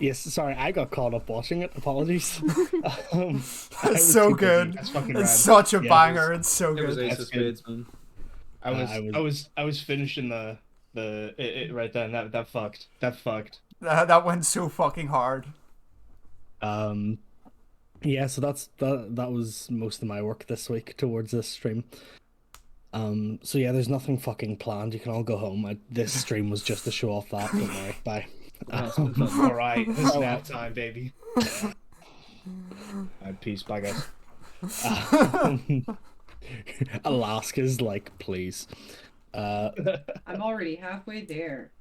Yes, sorry, I got caught up watching it. Apologies. I It's was so too busy. good. That's fucking It's rad. such a Yeah, banger. It's so It was good. Ace That's of good. Spades, man. I was finishing it right then. That fucked. That fucked. That went so fucking hard. Um, yeah, so that was most of my work this week towards this stream. So yeah, there's nothing fucking planned. You can all go home. This stream was just to show off that. Don't worry. Bye. Oh, it's been fun. All right, it's nap time, baby. All right, peace. Bye, guys. Alaska's like, please. I'm already halfway there.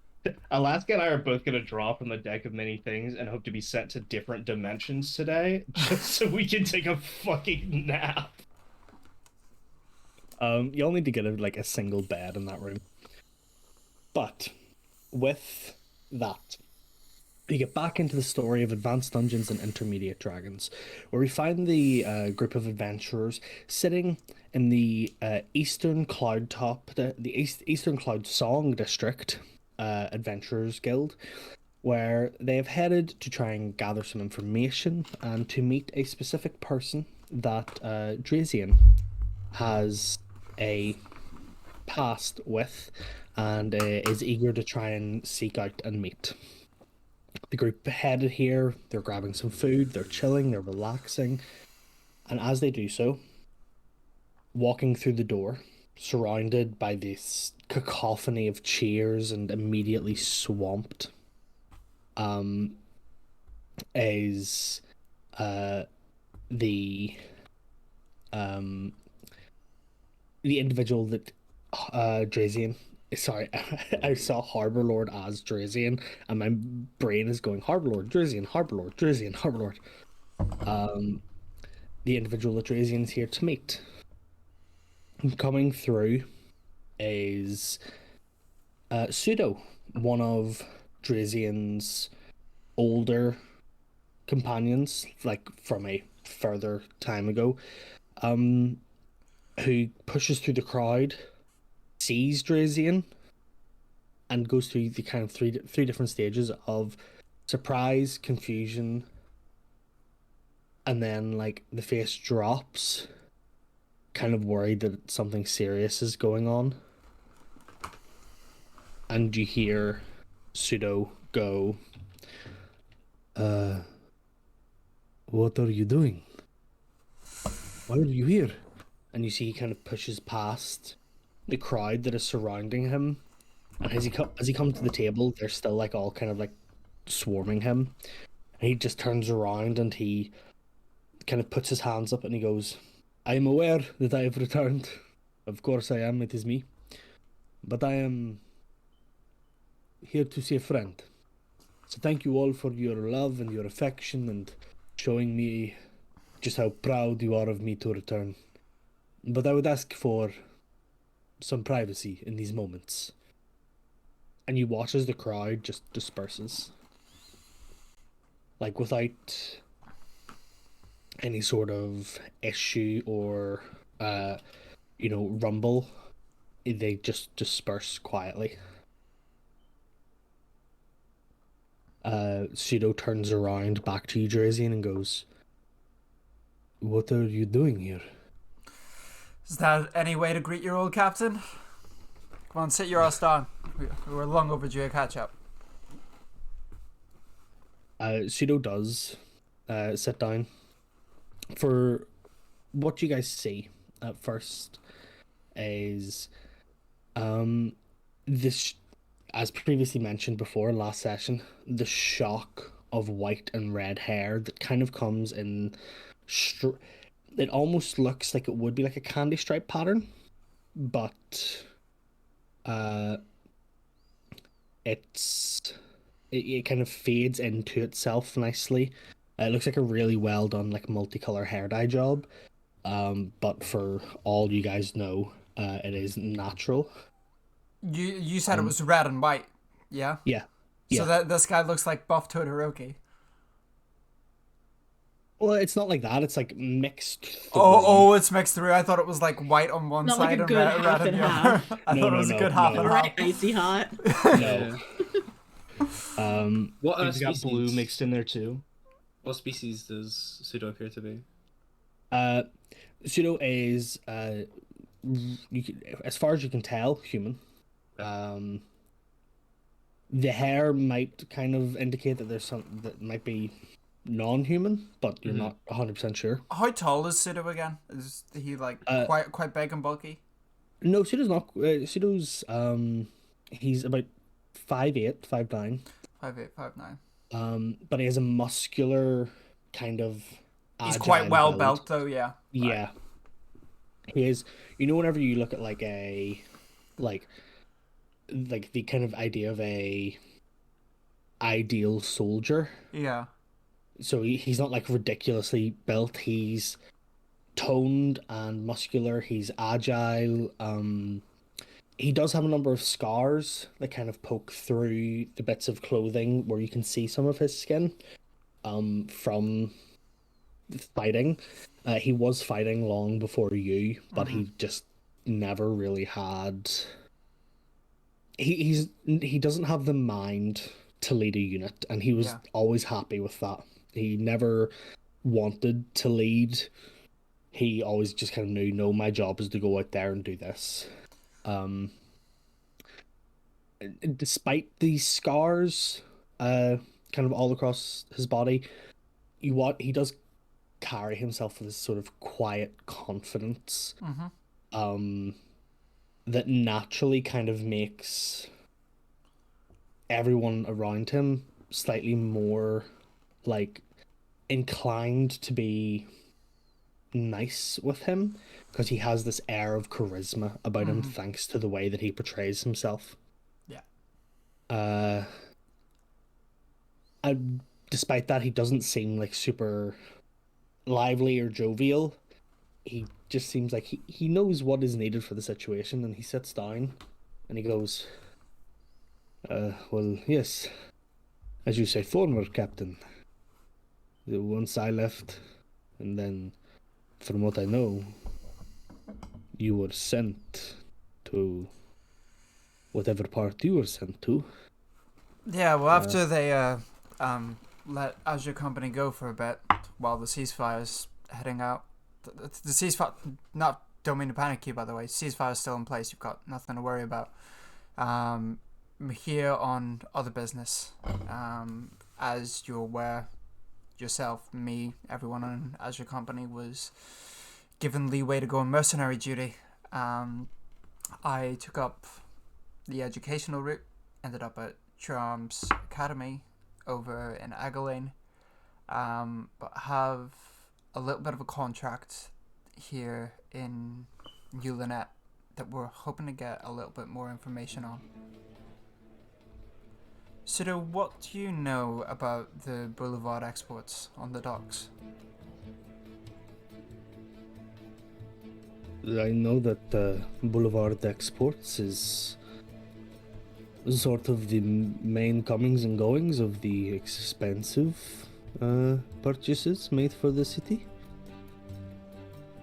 Alaska and I are both gonna draw from the deck of many things and hope to be sent to different dimensions today, just so we can take a fucking nap. You'll need to get a single bed in that room. But with that, we get back into the story of Advanced Dungeons and Intermediate Dragons, where we find the group of adventurers sitting in the Eastern Cloud Eastern Cloud Song District Adventurers Guild, where they have headed to try and gather some information and to meet a specific person that Drazian has a past with and is eager to try and seek out and meet. The group headed here, they're grabbing some food, they're chilling, they're relaxing, and as they do so, walking through the door, surrounded by this cacophony of cheers and immediately swamped, is the individual that Drazian. Sorry, I saw Harbor Lord as Drazian, and my brain is going Harbor Lord, Drazian, Harbor Lord, Drazian, Harbor Lord. The individual that Drazian's here to meet. Coming through is Pseudo, one of Drazian's older companions, like from a further time ago, who pushes through the crowd, sees Drazian, and goes through the kind of three different stages of surprise, confusion, and then like the face drops, kind of worried that something serious is going on. And you hear Pseudo go, what are you doing? Why are you here? And you see he kind of pushes past the crowd that is surrounding him, and as he comes to the table, they're still like all kind of like swarming him, and he just turns around and he kind of puts his hands up and he goes, I am aware that I have returned. Of course I am, it is me. But I am here to see a friend. So thank you all for your love and your affection and showing me just how proud you are of me to return. But I would ask for some privacy in these moments. And you watch as the crowd just disperses. Like without any sort of issue or, rumble. They just disperse quietly. Pseudo turns around back to you, Drazian, and goes, what are you doing here? Is that any way to greet your old captain? Come on, sit your ass down. We're long overdue a catch up. Pseudo does sit down. For what you guys see at first is this, as previously mentioned before in last session, the shock of white and red hair that kind of comes in. It almost looks like it would be like a candy stripe pattern, but it kind of fades into itself nicely. It looks like a really well done like multicolor hair dye job, but for all you guys know, it is natural. You said it was red and white, yeah? Yeah. So that this guy looks like Buff Todoroki. Well, it's not like that. It's like mixed through. Oh, it's mixed through. I thought it was like white on one Not side like a and good red half on and the other. half. I No, thought no, it was a no, good half no. and Right, half. icy hot. No. What We've got species? blue mixed in there too. What species does Pseudo appear to be? Uh, Pseudo is, as far as you can tell, human. Um, the hair might kind of indicate that there's some that might be non-human, but you're not 100% sure. How tall is Pseudo again? Is he like Uh, quite big and bulky? No, Pseudo's not. Pseudo's he's about 5'8", 5'9". 5'8", 5'9". But he has a muscular kind of He's quite agile well build. built though, yeah. Yeah, he is. You know, whenever you look at like the kind of idea of a ideal soldier, Yeah. so he's not like ridiculously built. He's toned and muscular. He's agile. He does have a number of scars that kind of poke through the bits of clothing where you can see some of his skin. From fighting. He was fighting long before you, but he just never really had. He doesn't have the mind to lead a unit, and he was always happy with that. He never wanted to lead. He always just kind of knew, no, my job is to go out there and do this. Despite these scars, kind of all across his body, he does carry himself with this sort of quiet confidence, that naturally kind of makes everyone around him slightly more like inclined to be nice with him, because he has this air of charisma about him thanks to the way that he portrays himself. Yeah. Despite that, he doesn't seem like super lively or jovial. He just seems like he knows what is needed for the situation, and he sits down and he goes, well, yes, as you say, former captain. Once I left, and then, from what I know, you were sent to whatever part you were sent to. Yeah, well, after they let Azure Company go for a bit while the ceasefire's heading out. The ceasefire, don't mean to panic you, by the way. Ceasefire's still in place. You've got nothing to worry about. I'm here on other business. As you're aware, yourself, me, everyone on Azure Company was given leeway to go on mercenary duty. I took up the educational route, ended up at Charms Academy over in Agalane, but have a little bit of a contract here in New Lynette that we're hoping to get a little bit more information on. Sudo, what do you know about the Boulevard exports on the docks? I know that Boulevard Exports is sort of the main comings and goings of the expensive purchases made for the city.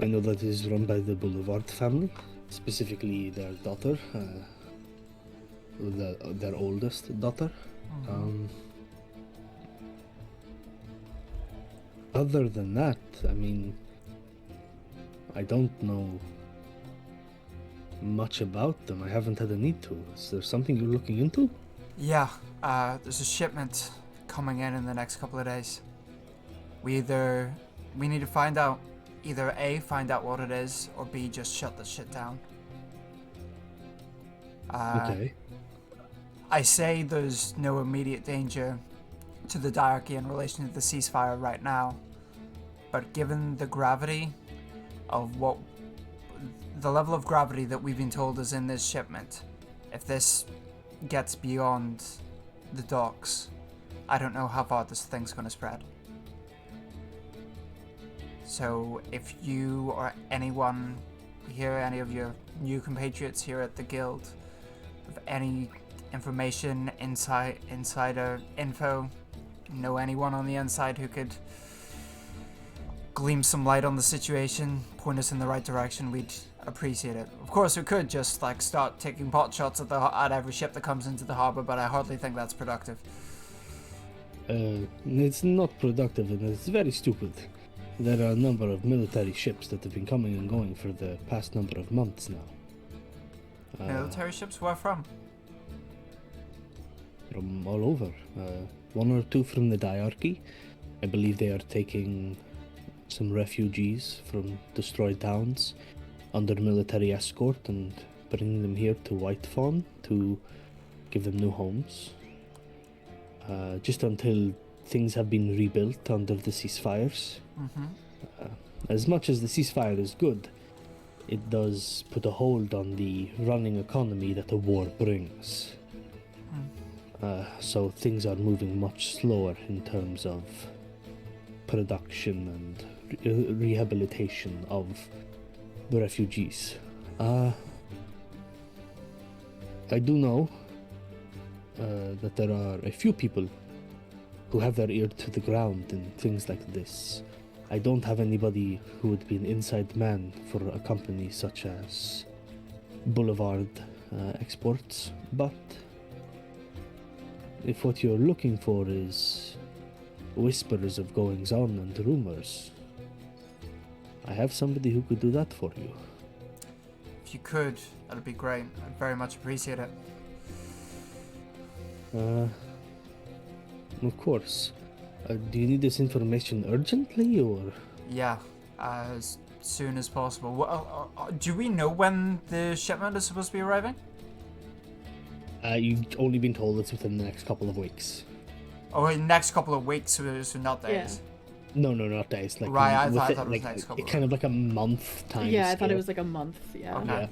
I know that it is run by the Boulevard family, specifically their daughter, their oldest daughter. Other than that, I mean, I don't know much about them. I haven't had a need to. Is there something you're looking into? Yeah, there's a shipment coming in the next couple of days. We need to find out, either A, find out what it is, or B, just shut the shit down. Okay. I say there's no immediate danger to the diarchy in relation to the ceasefire right now, but given the gravity of the level of gravity that we've been told is in this shipment, if this gets beyond the docks, I don't know how far this thing's going to spread. So if you or anyone here, any of your new compatriots here at the guild, have any information, insider info, know anyone on the inside who could gleam some light on the situation, point us in the right direction, we'd appreciate it. Of course, we could just like start taking pot shots at every ship that comes into the harbor, but I hardly think that's productive. It's not productive and it's very stupid. There are a number of military ships that have been coming and going for the past number of months now. Military ships? Where from? From all over. One or two from the diarchy. I believe they are taking some refugees from destroyed towns under military escort and bringing them here to White Fawn to give them new homes. Just until things have been rebuilt under the ceasefires. Mm-hmm. As much as the ceasefire is good, it does put a hold on the running economy that the war brings. So things are moving much slower in terms of production and rehabilitation of the refugees. I do know that there are a few people who have their ear to the ground in things like this. I don't have anybody who would be an inside man for a company such as Boulevard Exports, but if what you're looking for is whispers of goings on and rumors, I have somebody who could do that for you. If you could, that'd be great. I'd very much appreciate it. Of course. Do you need this information urgently, or? Yeah, as soon as possible. Do we know when the shipment is supposed to be arriving? You've only been told it's within the next couple of weeks. Oh, in the next couple of weeks, so not days. No, not days. Like Right, I thought it was like, next couple of kind of like a month time. Yeah, I thought it scale. was like a month. Yeah. Okay.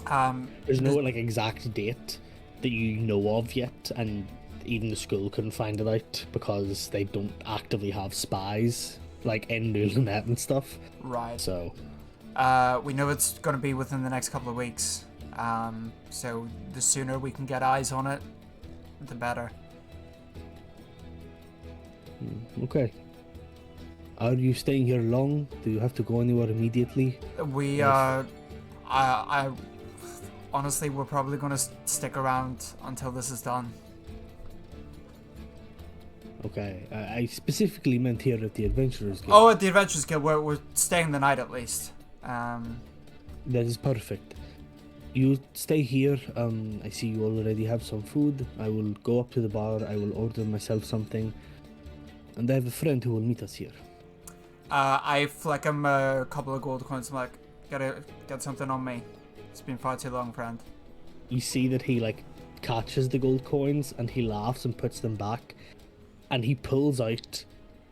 Yeah. There's no like exact date that you know of yet, and even the school couldn't find it out because they don't actively have spies like in Newlanette and stuff. Right. So we know it's going to be within the next couple of weeks. So the sooner we can get eyes on it, the better. Okay. Are you staying here long? Do you have to go anywhere immediately? We Yes. I honestly, we're probably going to stick around until this is done. Okay. I specifically meant here at the Adventurers Guild. Oh, at the Adventurers Guild, we're staying the night at least. That is perfect. You stay here. I see you already have some food. I will go up to the bar. I will order myself something. And I have a friend who will meet us here. I flick him a couple of gold coins. I'm like, get something on me. It's been far too long, friend. You see that he like catches the gold coins and he laughs and puts them back. And he pulls out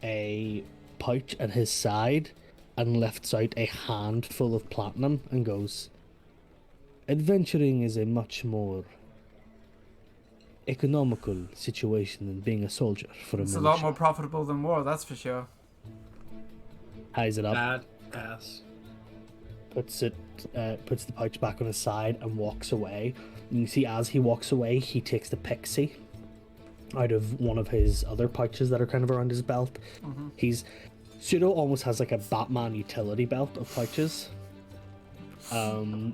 a pouch at his side and lifts out a handful of platinum and goes, "Adventuring is a much more economical situation than being a soldier for a It's a militia." lot more profitable than war, that's for sure. Highs it up, Bad ass. puts the pouch back on his side and walks away. You can see as he walks away, he takes the pixie out of one of his other pouches that are kind of around his belt. Pseudo almost has like a Batman utility belt of pouches. And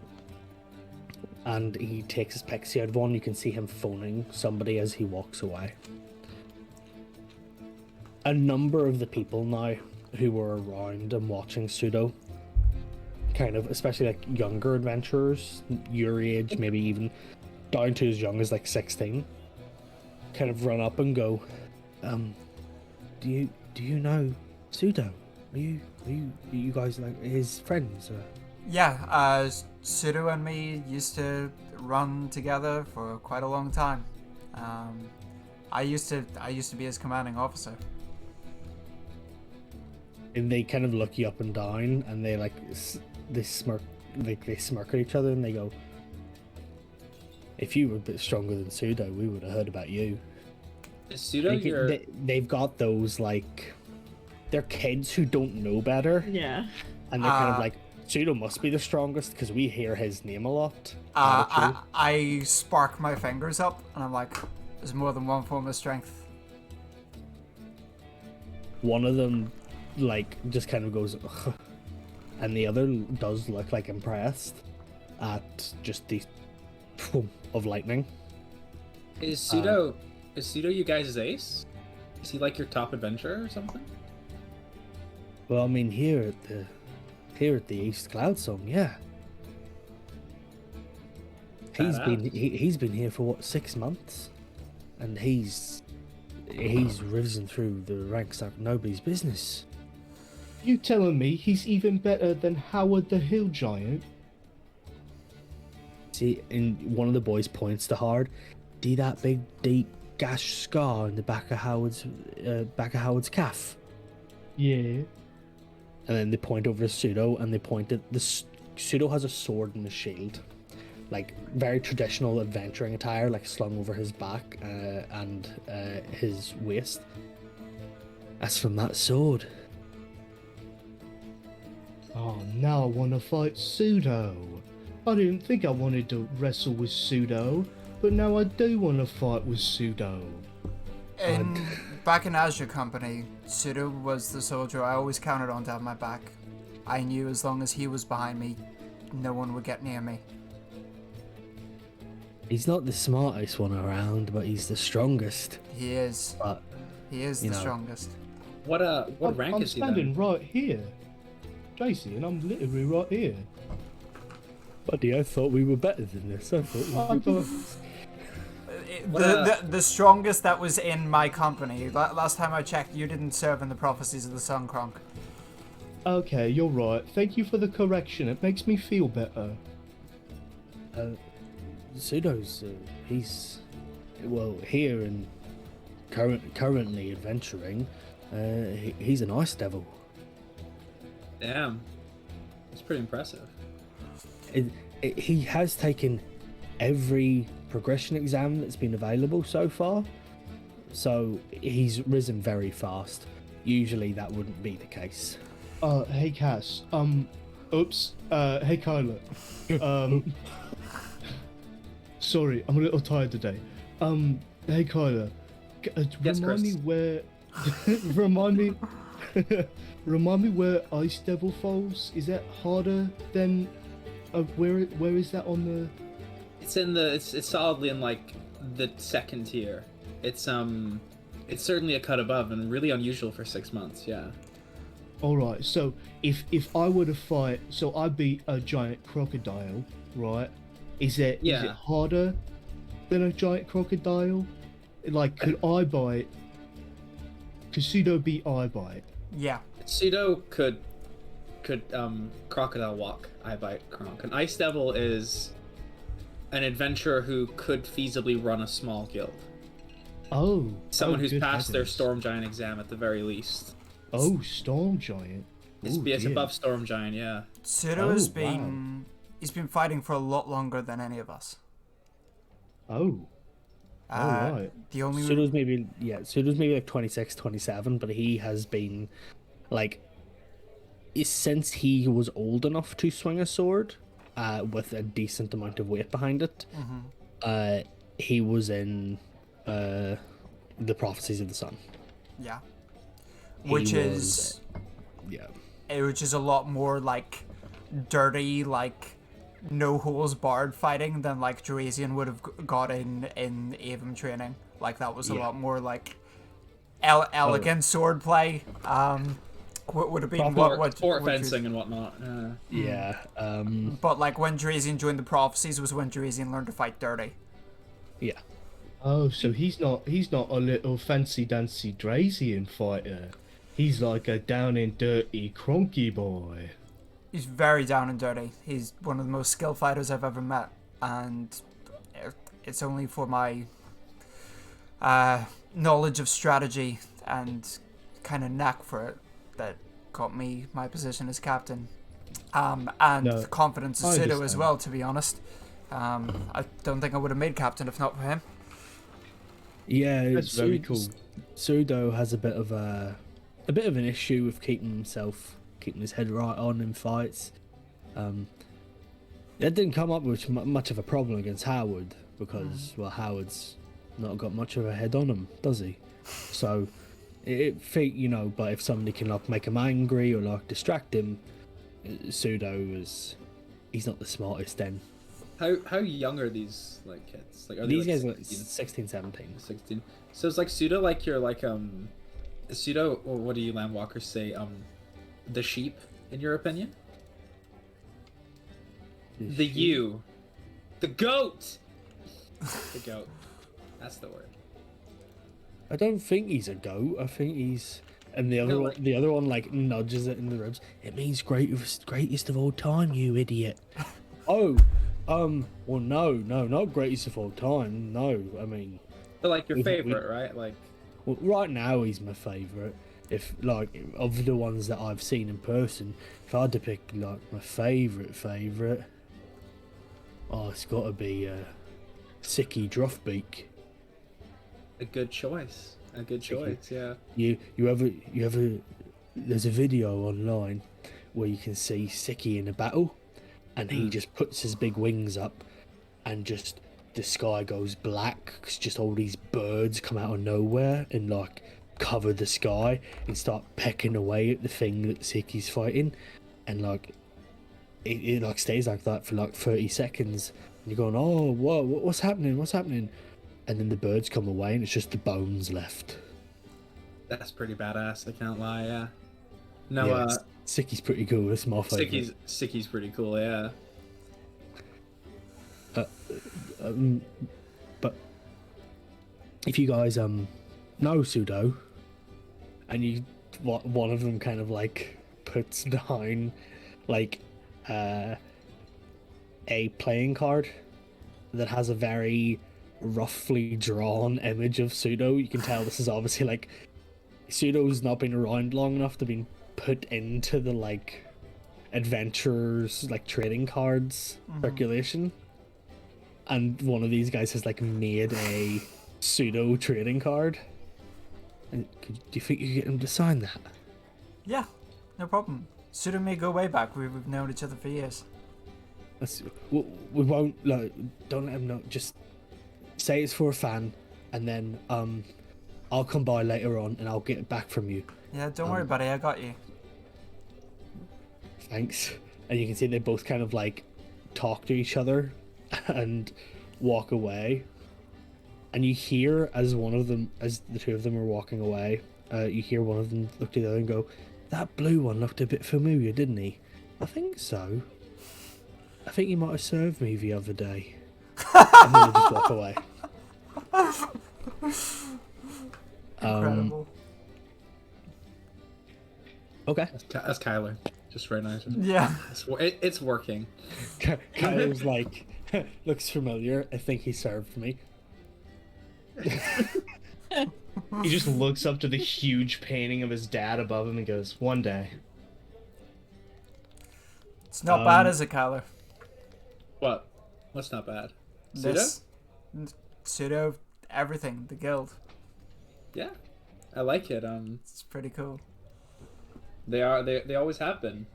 he takes his pixie out of one. You can see him phoning somebody as he walks away. A number of the people now who were around and watching Pseudo, kind of, especially like younger adventurers, your age, maybe even down to as young as like 16, kind of run up and go, do you know Pseudo? Are you guys like his friends? Yeah, Sudo and me used to run together for quite a long time. I used to be his commanding officer. And they kind of look you up and down, and they like they smirk at each other, and they go, "If you were a bit stronger than Pseudo, we would have heard about you." Is Pseudo your... They've got those like, they're kids who don't know better, Yeah. and they're kind of like, Pseudo must be the strongest because we hear his name a lot. I spark my fingers up, and I'm like, there's more than one form of strength. One of them, like, just kind of goes, "Ugh," and the other does look like impressed at just the boom of lightning. Is Pseudo you guys' ace? Is he like your top adventurer or something? Well, I mean, here at the East Cloud Song, yeah. He's been here for what, 6 months, and he's risen through the ranks like nobody's business. You telling me he's even better than Howard the Hill Giant? See, and one of the boys points to Howard. See that big deep gash scar in the back of Howard's calf? Yeah. And then they point over to Pseudo, and they point at Pseudo has a sword and a shield, like very traditional adventuring attire, like slung over his back and his waist. That's from that sword. Oh, now I want to fight Pseudo. I didn't think I wanted to wrestle with Pseudo, but now I do want to fight with Pseudo. Back in Azure Company, Pseudo was the soldier I always counted on to have my back. I knew as long as he was behind me, no one would get near me. He's not the smartest one around, but he's the strongest. He is. But He is the strongest. What rank I'm is he then? standing right here, JC, and I'm literally right here. buddy, I thought we were better than this. I thought we were The strongest that was in my company. Last time I checked, you didn't serve in the prophecies of the Sun, Kronk. Okay, you're right. Thank you for the correction. It makes me feel better. Pseudo's he's here and currently adventuring. He's an ice devil. Damn, that's pretty impressive. He has taken every progression exam that's been available so far, so he's risen very fast. Usually that wouldn't be the case. Hey Cass. Oops. Hey Kyla. Sorry, I'm a little tired today. Hey Kyla. Yes, Remind Chris. me where. Remind me where Ice Devil falls. Is that harder than? Where is that on the? It's solidly in like the second tier. It's certainly a cut above and really unusual for 6 months. Yeah. All right. So if I were to fight, so I beat a giant crocodile, right? Is it harder than a giant crocodile? Like, could I bite? Could Pseudo beat I bite? Yeah. Pseudo could crocodile walk. I bite Kronk. An Ice Devil is an adventurer who could feasibly run a small guild. Oh. Someone who's good passed their heavens. Storm Giant exam at the very least. Oh, Storm Giant. It's Ooh, it's dear. above Storm Giant, yeah. Pseudo Oh, has been he's been fighting for a lot longer than any of us. Oh. Alright. The only Pseudo's maybe like 26, 27, but he has been like since he was old enough to swing a sword with a decent amount of weight behind it. He was in the Prophecies of the Sun. yeah, He which was- which is a lot more like dirty, like no holes barred fighting than like Drazian would have got in Avon training. Like that was a lot more like elegant sword play. What would have been what Sport fencing and whatnot. Yeah. But like when Drazian joined the Prophecies was when Drazian learned to fight dirty. Yeah. Oh, so he's not a little fancy dancy Drazian fighter. He's like a down and dirty cronky boy. He's very down and dirty. He's one of the most skilled fighters I've ever met, and it's only for my knowledge of strategy and kind of knack for it that got me my position as captain. And No, confidence in I Pseudo as understand. well, to be honest. I don't think I would have made captain if not for him. Yeah, That's very cool. Pseudo has a bit of an issue with keeping his head right on in fights. That didn't come up with much of a problem against Howard because Howard's not got much of a head on him, does he? So but if somebody can like make him angry or like distract him, Pseudo is he's not the smartest then. How young are these like kids? Like are These they guys like are 16? 16, 17. 16. So it's like pseudo like you're like pseudo, or what do you landwalkers say? The sheep, in your opinion? The ewe. The goat. The goat. That's the word. I don't think he's a goat. I think he's and like- the other one like nudges it in the ribs. It means greatest of all time, you idiot. Oh, well no, not greatest of all time. No, I mean, But like your We- favorite, right? Like well, right now he's my favorite. If like of the ones that I've seen in person, if I had to pick like my favorite, oh, it's got to be Sicky Druffbeak. a good choice. A good choice, yeah. You ever there's a video online where you can see Sicky in a battle and he just puts his big wings up and just the sky goes black 'cause just all these birds come out of nowhere and like cover the sky and start pecking away at the thing that Sicky's fighting, and like it like stays like that for like 30 seconds and you're going, oh whoa, what's happening, and then the birds come away and it's just the bones left. That's pretty badass, I can't lie, yeah. No, Yeah, Sicky's pretty cool. That's my favorite. Sicky's pretty cool, yeah. But if you guys know Pseudo, and you one of them kind of like puts down like a playing card that has a very roughly drawn image of Pseudo, you can tell this is obviously like Pseudo's not been around long enough to be put into the like adventurers like trading cards circulation, and one of these guys has like made a Pseudo trading card. And do you think you could get him to sign that? Yeah, no problem. Pseudo may go way back. We've known each other for years. We won't like, don't let him know. Just say it's for a fan, and then I'll come by later on and I'll get it back from you. Yeah, don't worry, buddy. I got you. Thanks. And you can see they both kind of like talk to each other and walk away. And you hear as the two of them are walking away, you hear one of them look to the other and go, "That blue one looked a bit familiar, didn't he?" "I think so. I think he might have served me the other day." And then they just walk away. Incredible. Okay. That's Kyler. Just right now. Yeah. It's working. Kyler's like, looks familiar. I think he served me. He just looks up to the huge painting of his dad above him and goes, "One day." It's not bad, is it, Kyler? What? What's not bad? This Pseudo, everything, the guild. Yeah, I like it. It's pretty cool. They always have been.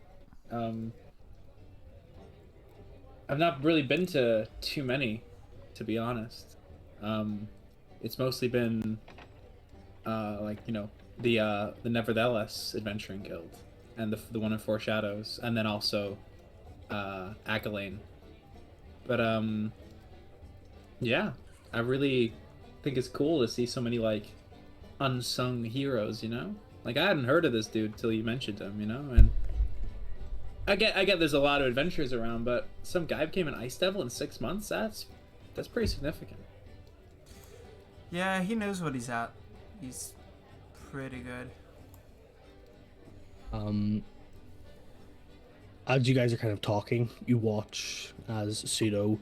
I've not really been to too many, to be honest. It's mostly been, like, you know, the Nevertheless Adventuring Guild, and the one in Four Shadows, and then also, Accolane. But yeah, I really think it's cool to see so many like unsung heroes. You know, like I hadn't heard of this dude till you mentioned him. You know, and I get there's a lot of adventures around, but some guy became an Ice Devil in 6 months. That's pretty significant. Yeah, he knows what he's at. He's pretty good. As you guys are kind of talking, you watch as Pseudo,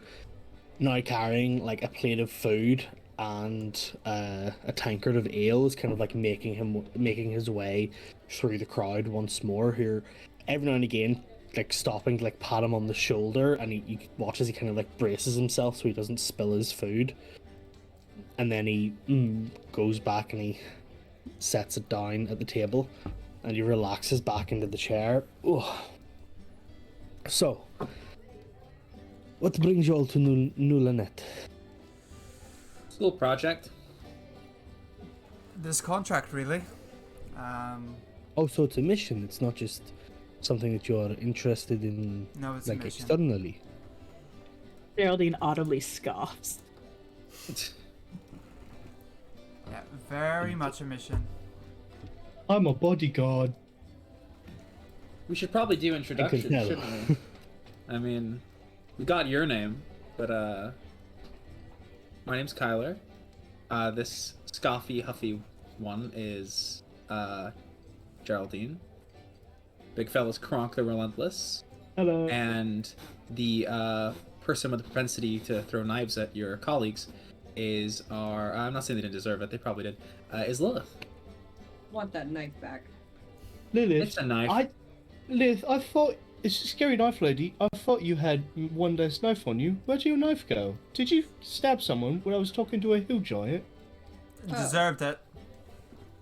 now carrying like a plate of food and a tankard of ale, is kind of like making his way through the crowd once more. Here, every now and again, like stopping to like pat him on the shoulder, and you watch as he kind of like braces himself so he doesn't spill his food. And then he goes back and he sets it down at the table, and he relaxes back into the chair. Oh. So, what brings you all to Nulanet? It's a little project. This contract, really. Oh, so it's a mission. It's not just something that you are interested in, No, it's a like, mission. externally? Geraldine audibly scoffs. Yeah, very much a mission. I'm a bodyguard. We should probably do introductions, tell. shouldn't we? I mean, we got your name, but my name's Kyler. This scoffy, huffy one is Geraldine. Big fella's Kronk the Relentless. Hello. And the person with the propensity to throw knives at your colleagues is I'm not saying they didn't deserve it, they probably did, is Lilith. Want that knife back. Lilith. It's a knife. Lilith, I thought it's a scary knife lady. I thought you had one less knife on you. Where'd your knife go? Did you stab someone when I was talking to a hill giant? You Oh. deserved it.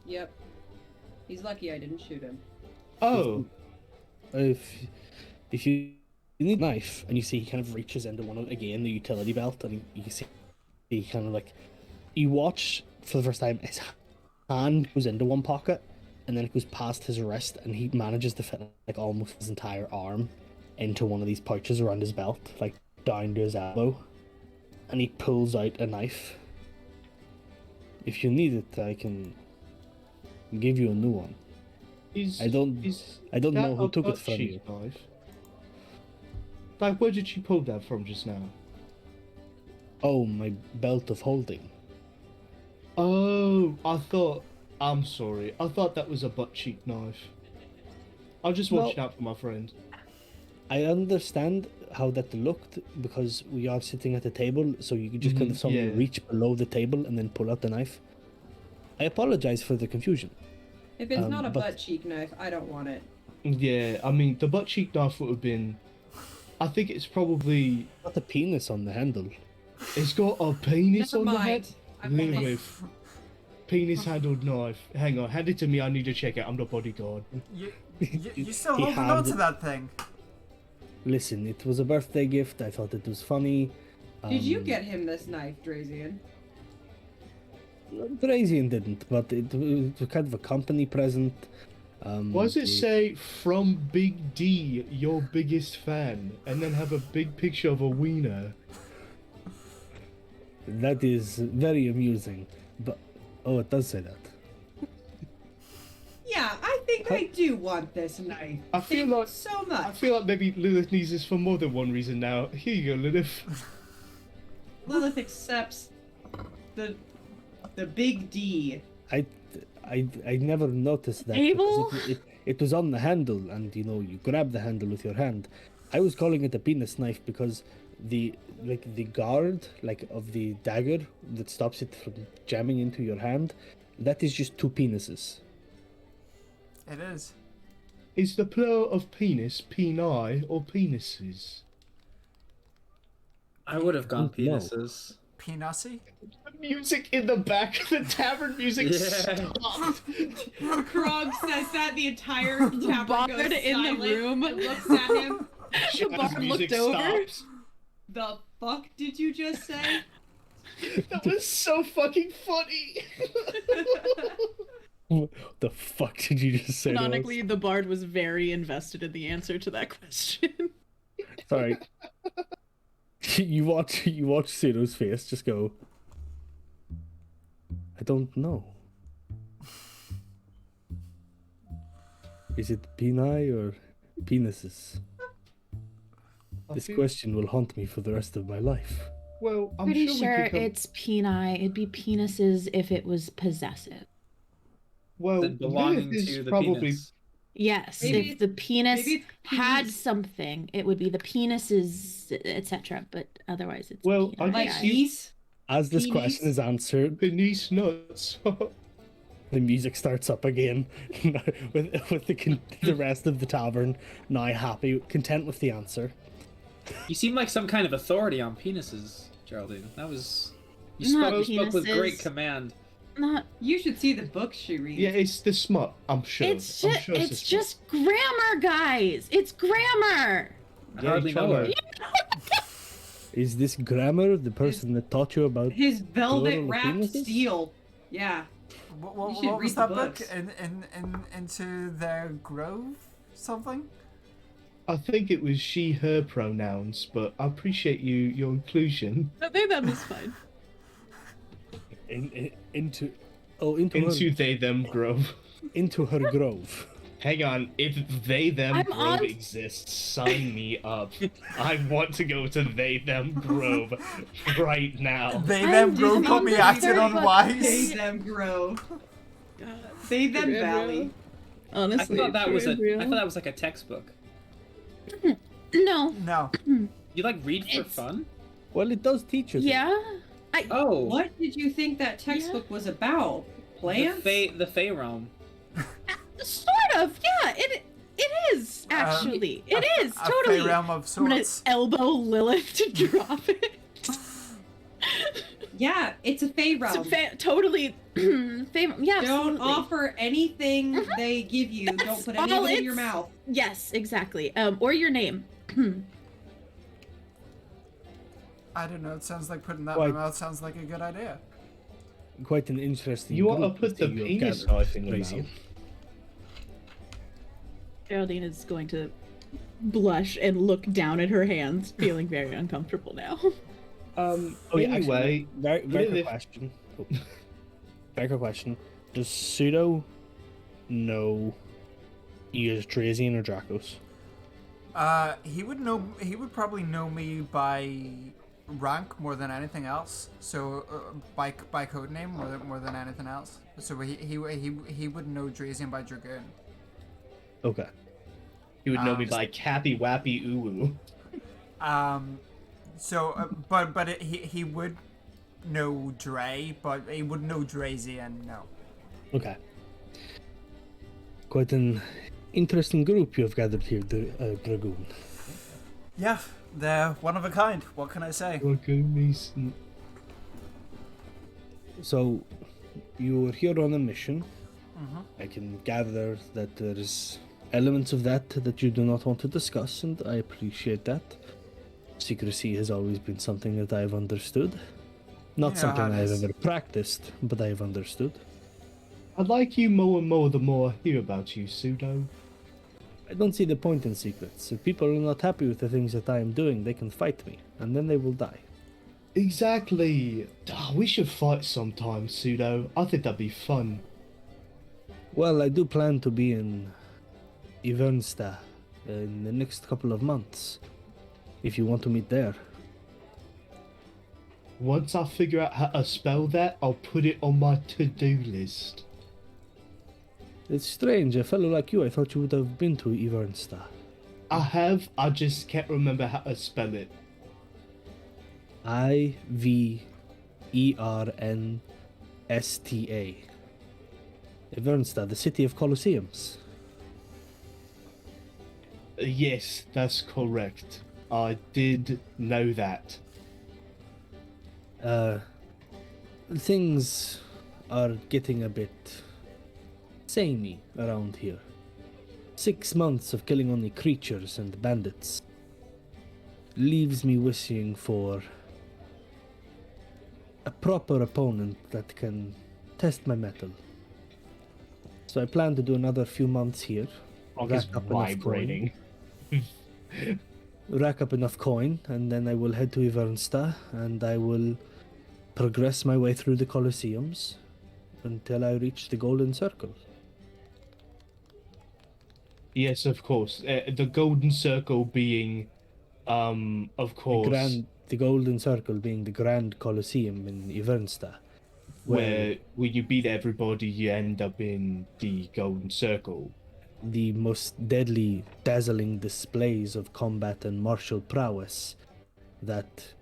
Yep. He's lucky I didn't shoot him. Oh. If you need a knife, and you see he kind of reaches into the utility belt, and you see he kind of like, you watch for the first time, his hand goes into one pocket, and then it goes past his wrist, and he manages to fit like almost his entire arm into one of these pouches around his belt, like down to his elbow, and he pulls out a knife. If you need it, I can give you a new one. I don't know who took it from you. Knife? Like, where did you pull that from just now? Oh, my belt of holding. Oh, I'm sorry. I thought that was a butt cheek knife. I'll just watch out for my friend. I understand how that looked because we are sitting at the table, so you could just kind of suddenly reach below the table and then pull out the knife. I apologize for the confusion. If it's not a butt cheek knife, I don't want it. Yeah, I mean, the butt cheek knife would have been... I think it's probably... Got the penis on the handle. It's got a penis Never on the mind. head? I want it. Lilith. Penis-handled knife. Hang on, hand it to me, I need to check it. I'm the bodyguard. You still He holding on handed- to that thing? Listen, it was a birthday gift. I thought it was funny. Did you get him this knife, Drazian? Drazian didn't, but it was kind of a company present. Why does it say, from Big D, your biggest fan, and then have a big picture of a wiener? That is very amusing. But oh, it does say that. Yeah, I think I do want this knife. I feel Thank you like so much. I feel like maybe Lilith needs this for more than one reason now. Here you go, Lilith. Lilith accepts the big D. I never noticed that. Abel? Because it was on the handle, and you grab the handle with your hand. I was calling it a penis knife because the guard of the dagger that stops it from jamming into your hand, that is just two penises. It is. Is the plural of penis peni or penises? I would have gone No. penises. Peanutty? The music in the back of the tavern music Yeah. stopped. Krog says that the entire tavern Bard goes in the silent room. and looks at him. Jazz bard music looked over. stops. The fuck did you just say? That was so fucking funny. What the fuck did you just say? to us? Canonically, the bard was very invested in the answer to that question. Sorry. You watch Pseudo's face just go, I don't know. Is it peni or penises? This question will haunt me for the rest of my life. Well, I'm Pretty sure, sure we could come... it's peni. It'd be penises if it was possessive. Well, Then belonging Lilith is to the probably... penis. Yes, Maybe if the penis maybe it's had penis. something, it would be the penises, etc. But otherwise, it's Well, peni. I Like guess geese? As this Penis? question is answered, Penis nuts. the music starts up again, with the rest of the tavern now happy, content with the answer. You seem like some kind of authority on penises, Geraldine. You Not spoke with great penises. command. Not. You should see the books she reads. Yeah, it's the smut, I'm sure. It's I'm just. sure It's the smut. just grammar, guys. It's grammar. I Yeah, hardly know her. Is this grammar the person that taught you about? His velvet Plural wrapped penises? steel. Yeah. What should was read the that book? books. Into their grove? Something? I think it was she, her pronouns, but I appreciate your inclusion. No, they them is fine. Into Into they them grove. into her grove. Hang on, if they them I'm grove on- exists, sign me up. I want to go to they them grove right now. They I'm them just group got me on acting the unwise. They them grow. They them Gabriel. valley. Honestly, I thought that was Gabriel. like a textbook. No. No. You like read for It's- fun? Well, it does teach us. Yeah. Oh, What did you think that textbook was about? Plants? the Fey realm. Sort of. Yeah. It is actually. It is A totally. fey realm of I'm gonna sorts. elbow Lilith to drop it. Yeah, it's a Fey realm. Totally. Yeah. Don't absolutely. offer anything they give you. Don't That's put all anything in your it's- mouth. Yes, exactly. Or your name. I don't know. It sounds like putting that in Why- my mouth sounds like a good idea. Quite an interesting. You want to group put the that you have penis gathered, knife in your Tracy. mouth? Geraldine is going to blush and look down at her hands, feeling very uncomfortable now. Oh Anyway, yeah, actually, very what quick if- question. Oh. Very quick question. Does Pseudo know he is Drazian or Dracos? He would know. He would probably know me by rank more than anything else. So by code name more than anything else. So he would know Drazian by Dragoon. Okay. You would know me Just- by Cappy Wappy Uwu. He would know Dre, but he wouldn't know Drazian. No. Okay. Quite an interesting group you have gathered here, Dragoon. Yeah, they're one of a kind. What can I say? So, you are here on a mission. Mhm. I can gather that there's elements of that you do not want to discuss, and I appreciate that. Secrecy has always been something that I've understood. Not You know something how it I've is. ever practiced, but I have understood. I like you more and more the more I hear about you, Pseudo. I don't see the point in secrets. If people are not happy with the things that I am doing, they can fight me, and then they will die. Exactly. We should fight sometime, Pseudo. I think that'd be fun. Well, I do plan to be in Ivernsta in the next couple of months. If you want to meet there. Once I figure out how to spell that, I'll put it on my to-do list. It's strange, a fellow like you, I thought you would have been to Ivernsta. I have, I just can't remember how to spell it. Ivernsta. Ivernsta, the city of Colosseums. Yes, that's correct. I did know that. Things are getting a bit samey around here. 6 months of killing only creatures and bandits leaves me wishing for a proper opponent that can test my mettle. So I plan to do another few months here. Rock is Rack up enough vibrating. Rack up enough coin, and then I will head to Ivernsta, and I will progress my way through the Colosseums until I reach the Golden Circle. Yes, of course. The Golden Circle being, of course, The Golden Circle being the Grand Colosseum in Ivernsta. where when you beat everybody, you end up in the Golden Circle. The most deadly, dazzling displays of combat and martial prowess that,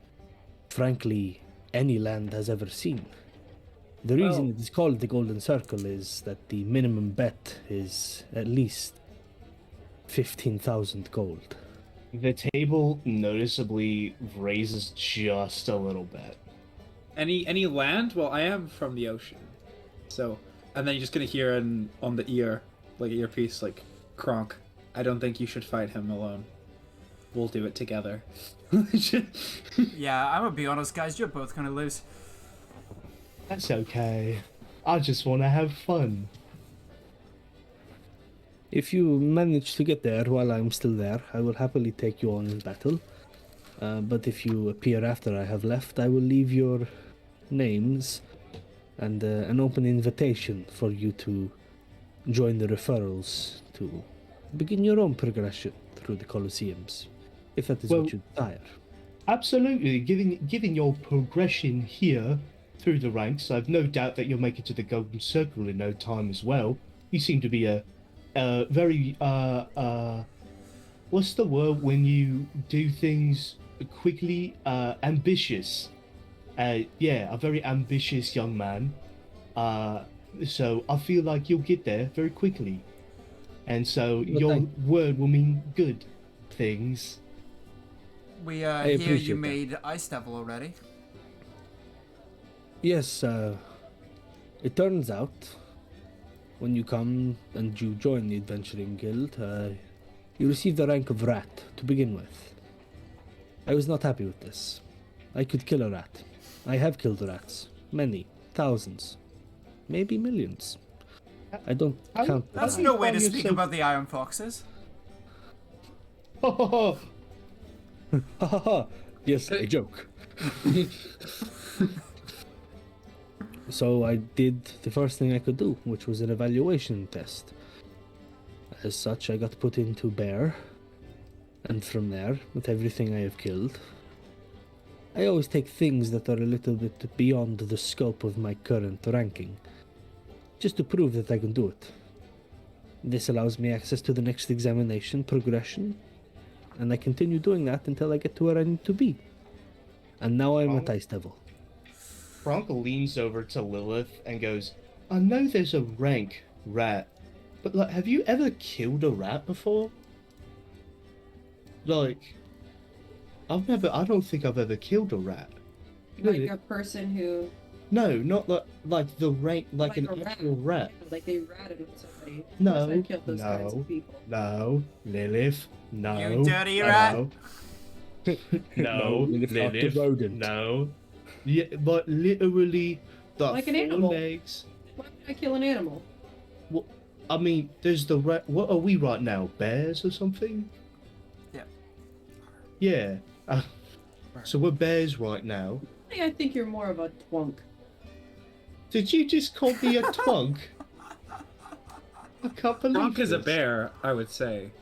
frankly, any land has ever seen. The reason Well- it is called the Golden Circle is that the minimum bet is at least 15,000 gold. The table noticeably raises just a little bit. Any land? Well, I am from the ocean, so and then you're just gonna hear on the ear, like earpiece, like Kronk. I don't think you should fight him alone. We'll do it together. Yeah, I'm gonna be honest, guys. You're both gonna lose. That's okay. I just want to have fun. If you manage to get there while I'm still there, I will happily take you on in battle. But if you appear after I have left, I will leave your names and an open invitation for you to join the referrals to begin your own progression through the Colosseums, if that is what you desire. Absolutely. Given your progression here through the ranks, I've no doubt that you'll make it to the Golden Circle in no time as well. You seem to be a very what's the word when you do things quickly? Ambitious. Yeah, a very ambitious young man. So I feel like you'll get there very quickly. And so your word will mean good things. We hear you made Ice Devil already. Yes, it turns out when you come and you join the Adventuring Guild, you receive the rank of rat to begin with. I was not happy with this. I could kill a rat. I have killed rats. Many. Thousands. Maybe millions. I don't count That's no way to speak about the Iron Foxes. Oh, Ha ha ha! Yes, a joke. So I did the first thing I could do, which was an evaluation test. As such, I got put into bear, and from there, with everything I have killed, I always take things that are a little bit beyond the scope of my current ranking, just to prove that I can do it. This allows me access to the next examination progression, and I continue doing that until I get to where I need to be. And now I'm at Ice Devil. Bronco leans over to Lilith and goes, I know there's a rank rat, but like, have you ever killed a rat before? Like, I don't think I've ever killed a rat. Like a person who... No, not like the rank, like an actual rat. Like they ratted with somebody. No, I killed those kinds of people. No, Lilith, no. You dirty rat. No, Lilith, rodent. No. Yeah, but literally the Like an four animal. legs. Why would I kill an animal? What? I mean, there's the rat. What are we right now? Bears or something? Yeah. Yeah. So we're bears right now. I think you're more of a twunk. Did you just call me a twunk? I can't believe Bronk is a this. bear, I would say.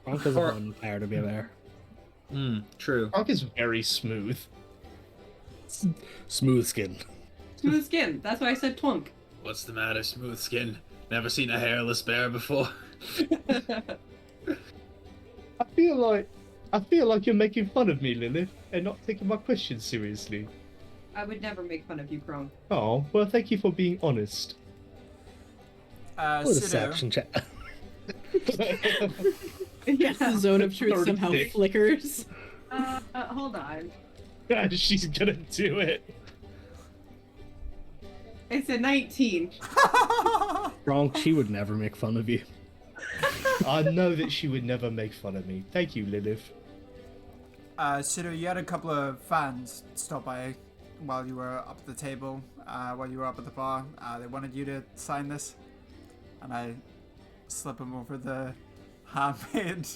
Bronk is a vampire to be a bear. True. Bronk is very smooth. Smooth skin. Smooth skin. That's why I said twunk. What's the matter, smooth skin? Never seen a hairless bear before. I feel like you're making fun of me, Lilith, and not taking my questions seriously. I would never make fun of you, Crone. Oh, well, thank you for being honest. What a Sudo, deception chat. Yeah, the zone of truth Dirty somehow dick. flickers. Hold on. She's gonna do it. It's a 19. Bronk, she would never make fun of you. I know that she would never make fun of me. Thank you, Lilith. Sudo, you had a couple of fans stop by while you were up at the table, while you were up at the bar. They wanted you to sign this, and I slip them over the handmade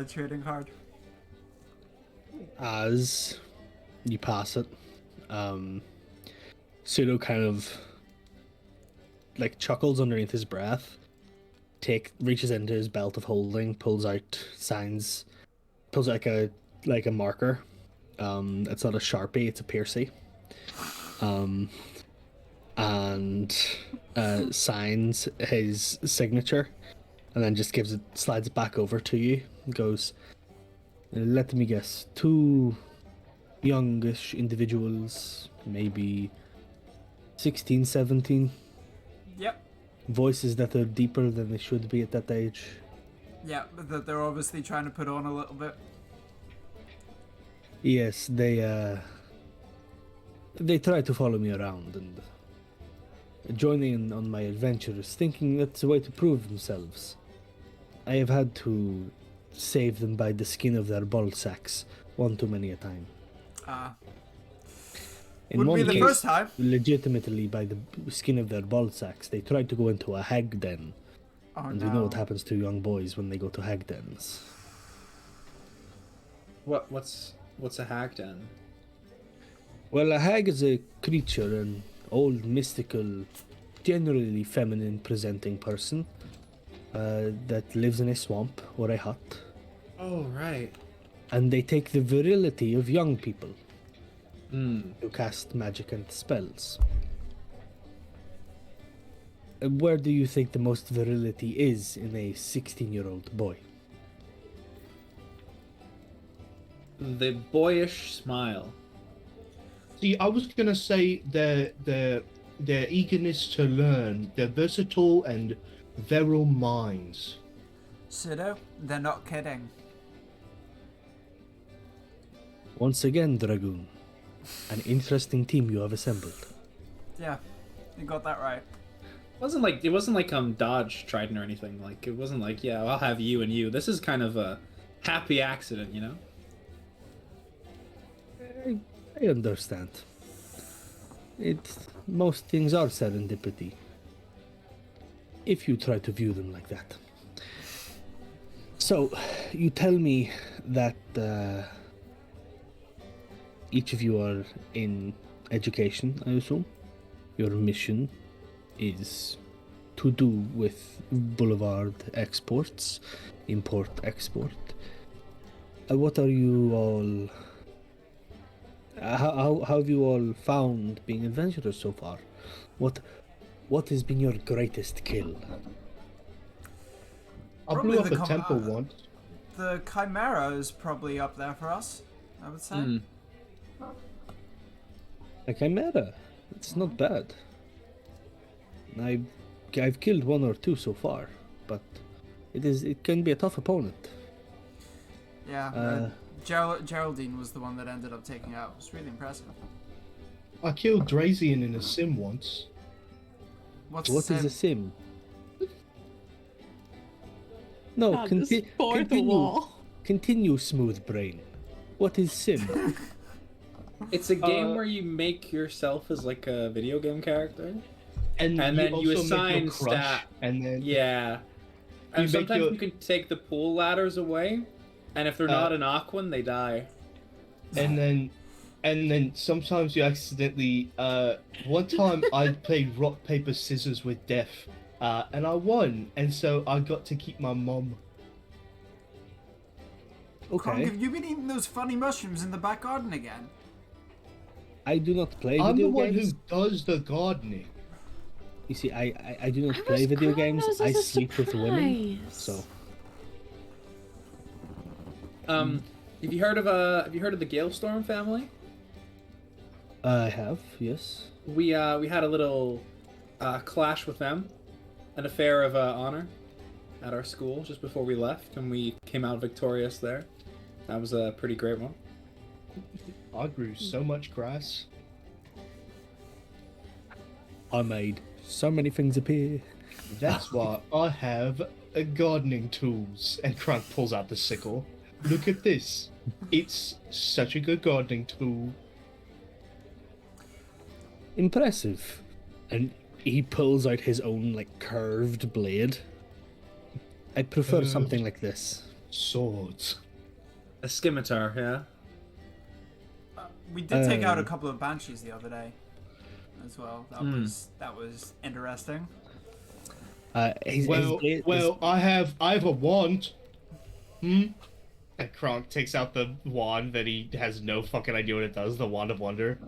trading card. As you pass it, Pseudo kind of like chuckles underneath his breath, reaches into his belt of holding, pulls out signs, pulls out like a marker. It's not a Sharpie, it's a Piercy. And signs his signature, and then just slides it back over to you. And goes, let me guess, 2 youngish individuals, maybe 16, 17. Yep. Voices that are deeper than they should be at that age. Yeah, but that they're obviously trying to put on a little bit. Yes, they try to follow me around and join in on my adventures, thinking that's a way to prove themselves. I have had to save them by the skin of their ball sacks one too many a time. In Wouldn't one be the case, first time. legitimately by the skin of their ball sacks. They tried to go into a hag den Oh And no. you know what happens to young boys when they go to hag dens. What's a hag den? Well, a hag is a creature, an old, mystical, generally feminine presenting person that lives in a swamp or a hut. Oh, right. And they take the virility of young people Hmm. to cast magic and spells. Where do you think the most virility is in a 16-year-old boy? The boyish smile. See, I was gonna say their eagerness to learn, their versatile and virile minds. Pseudo? They're not kidding. Once again, Dragoon, an interesting team you have assembled. Yeah, you got that right. It wasn't like Dodge Trident or anything. Like it wasn't like, yeah, I'll have you and you. This is kind of a happy accident, you know? I understand. Most things are serendipity. If you try to view them like that. So, you tell me that each of you are in education, I assume? Your mission is to do with boulevard exports, import-export. What are you all... How have you all found being adventurers so far? What has been your greatest kill? I Probably blew up the a temple once. The Chimera is probably up there for us, I would say. Hmm. A chimera. It's not bad. I've killed one or two so far, but it can be a tough opponent. Yeah, Geraldine was the one that ended up taking out. It was really impressive. I killed Drazian in a sim once. What What is a sim? No, God, this fourth continue. wall. Continue, smooth brain. What is sim? It's a game where you make yourself as like a video game character. And then you also make assign your crush, stat. and then Yeah. And You make sometimes your- you can take the pool ladders away, and if they're not an Aquan, they die. and then sometimes you accidentally one time I played rock paper scissors with Death, and I won, and so I got to keep my mom. Okay. Have you been eating those funny mushrooms in the back garden again? I do not play I'm the video one games. who does the gardening. You see, I do not play video games. I sleep with women. So Have you heard of the Galestorm family? I have, yes. We had a little clash with them, an affair of honor at our school just before we left, and we came out victorious there. That was a pretty great one. I grew so much grass. I made so many things appear. That's why I have gardening tools. And Crunk pulls out the sickle. Look at this. It's such a good gardening tool. Impressive. And he pulls out his own like curved blade. I prefer Curved. something like this. Swords. A scimitar, yeah. We did take out a couple of banshees the other day, as well. That was interesting. His Well, blade I have a wand. And Kronk takes out the wand that he has no fucking idea what it does, the Wand of Wonder.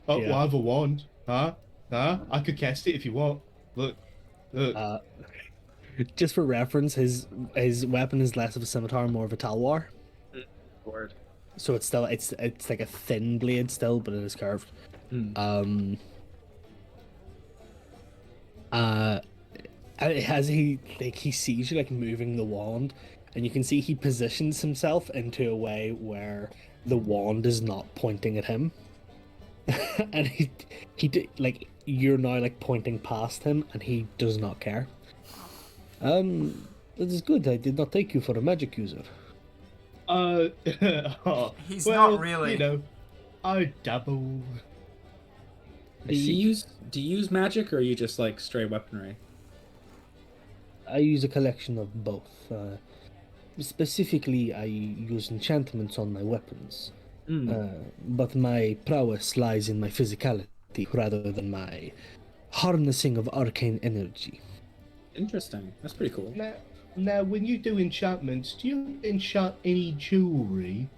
Oh, Yeah. well, I have a wand. Huh? I could cast it if you want. Look. just for reference, his weapon is less of a scimitar, more of a talwar. Word. So it's still it's like a thin blade still, but it is curved. As he sees you like moving the wand, and you can see he positions himself into a way where the wand is not pointing at him, and like you're now like pointing past him, and he does not care. That is good. I did not take you for a magic user. He's well, not really. You know, I dabble. Do you use magic, or are you just like stray weaponry? I use a collection of both. Specifically, I use enchantments on my weapons. But my prowess lies in my physicality rather than my harnessing of arcane energy. Interesting. That's pretty cool. Now, when you do enchantments, do you enchant any jewelry?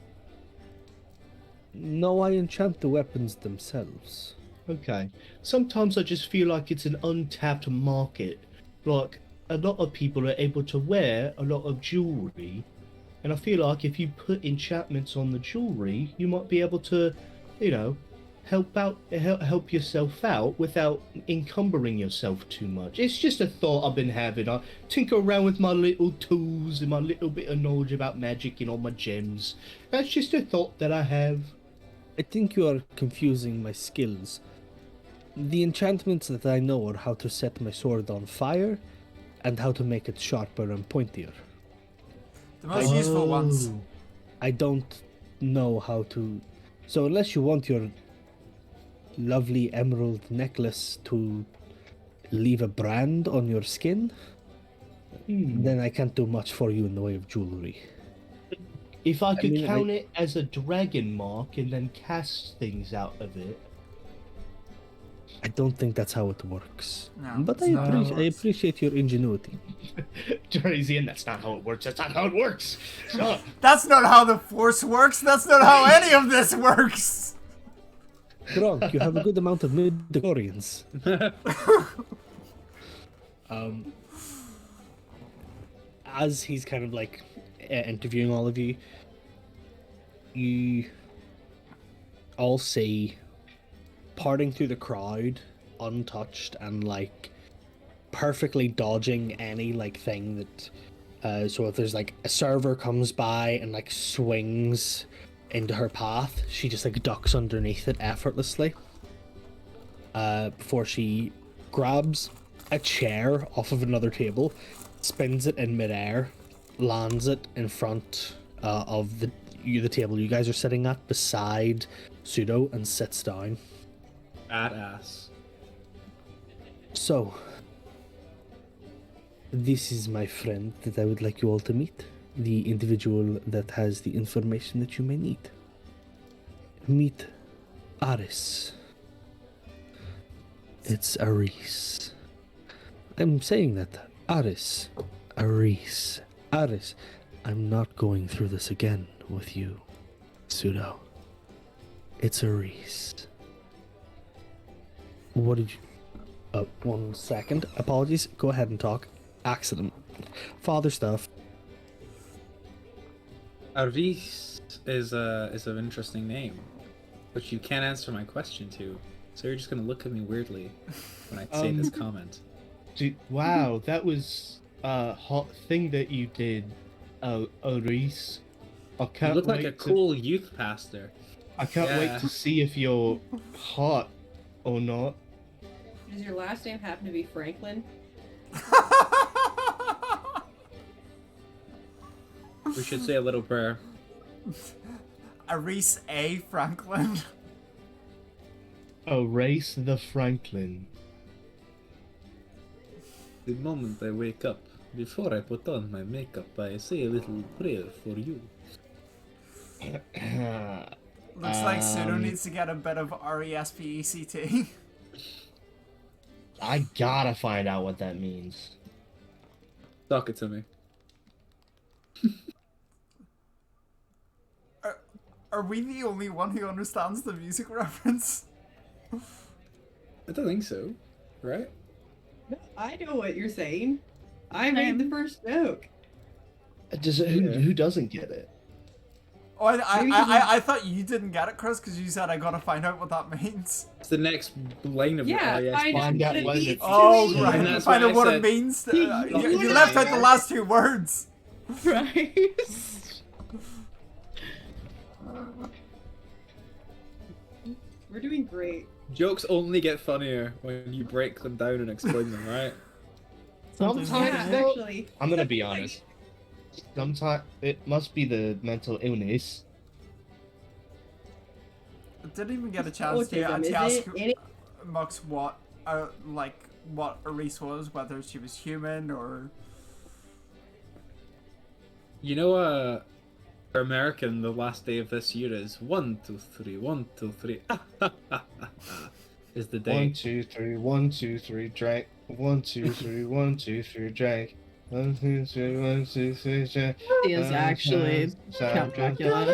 No, I enchant the weapons themselves. Okay. Sometimes I just feel like it's an untapped market. Like, a lot of people are able to wear a lot of jewelry, and I feel like if you put enchantments on the jewelry, you might be able to, help yourself out without encumbering yourself too much. It's just a thought I've been having. I tinker around with my little tools and my little bit of knowledge about magic and all my gems. That's just a thought that I have. I think you are confusing my skills. The enchantments that I know are how to set my sword on fire and how to make it sharper and pointier. The most useful ones. I don't know how to... So unless you want your lovely emerald necklace to leave a brand on your skin, then I can't do much for you in the way of jewelry. If I could count it as a dragon mark and then cast things out of it. I don't think that's how it works. No, but it's not how it I works. appreciate your ingenuity. Drazian, that's not how it works. That's not how it works. No. That's not how the Force works. That's not how any of this works. Gronk, you have a good amount of midichlorians. As he's kind of like interviewing all of you, you all see parting through the crowd, untouched and like perfectly dodging any like thing that so if there's like a server comes by and like swings into her path, she just like ducks underneath it effortlessly before she grabs a chair off of another table, spins it in midair, lands it in front of the table you guys are sitting at beside Pseudo, and sits down. Badass. So, this is my friend that I would like you all to meet. The individual that has the information that you may need. Meet Aris. It's Aris. I'm saying that. Aris. Aris. Aris. I'm not going through this again with you, Pseudo. It's Aris. What did you... 1 second. Apologies. Go ahead and talk. Accident. Father stuff. Aris is an interesting name, but you can't answer my question to. So you're just gonna look at me weirdly when I say this comment. Wow, that was a hot thing that you did, Aris. I You can't look like wait a cool youth pastor. I can't Yeah. wait to see if you're hot or not. Does your last name happen to be Franklin? We should say a little prayer. Aris A. Franklin. Aris the Franklin. The moment I wake up, before I put on my makeup, I say a little prayer for you. Looks like Pseudo needs to get a bit of RESPECT. I gotta find out what that means. Talk it to me. Are we the only one who understands the music reference? I don't think so, right? I know what you're saying. I made the first joke. Who doesn't get it? Oh, I thought you didn't get it, Chris, because you said I gotta find out what that means. It's the next line of Yeah, the find out what it Oh, means. right. And To that's find why out I what it said- means. Yeah. You left out the last two words. Right. We're doing great. Jokes only get funnier when you break them down and explain them, right? Sometimes Yeah, though, actually. I'm gonna be honest. Sometimes it must be the mental illness. I didn't even get a chance to Autism, is ask it? Mux what Aris was, whether she was human or You know, for American, the last day of this year is 1, 2, 3, 1, 2, 3. Is the day. 1, 2, 3, 1, 2, 3, drink. 1, 2, 3, 1, 2, 3, drink. 1, 2, 3, 1, 2, 3, drink. He is actually Count Dracula.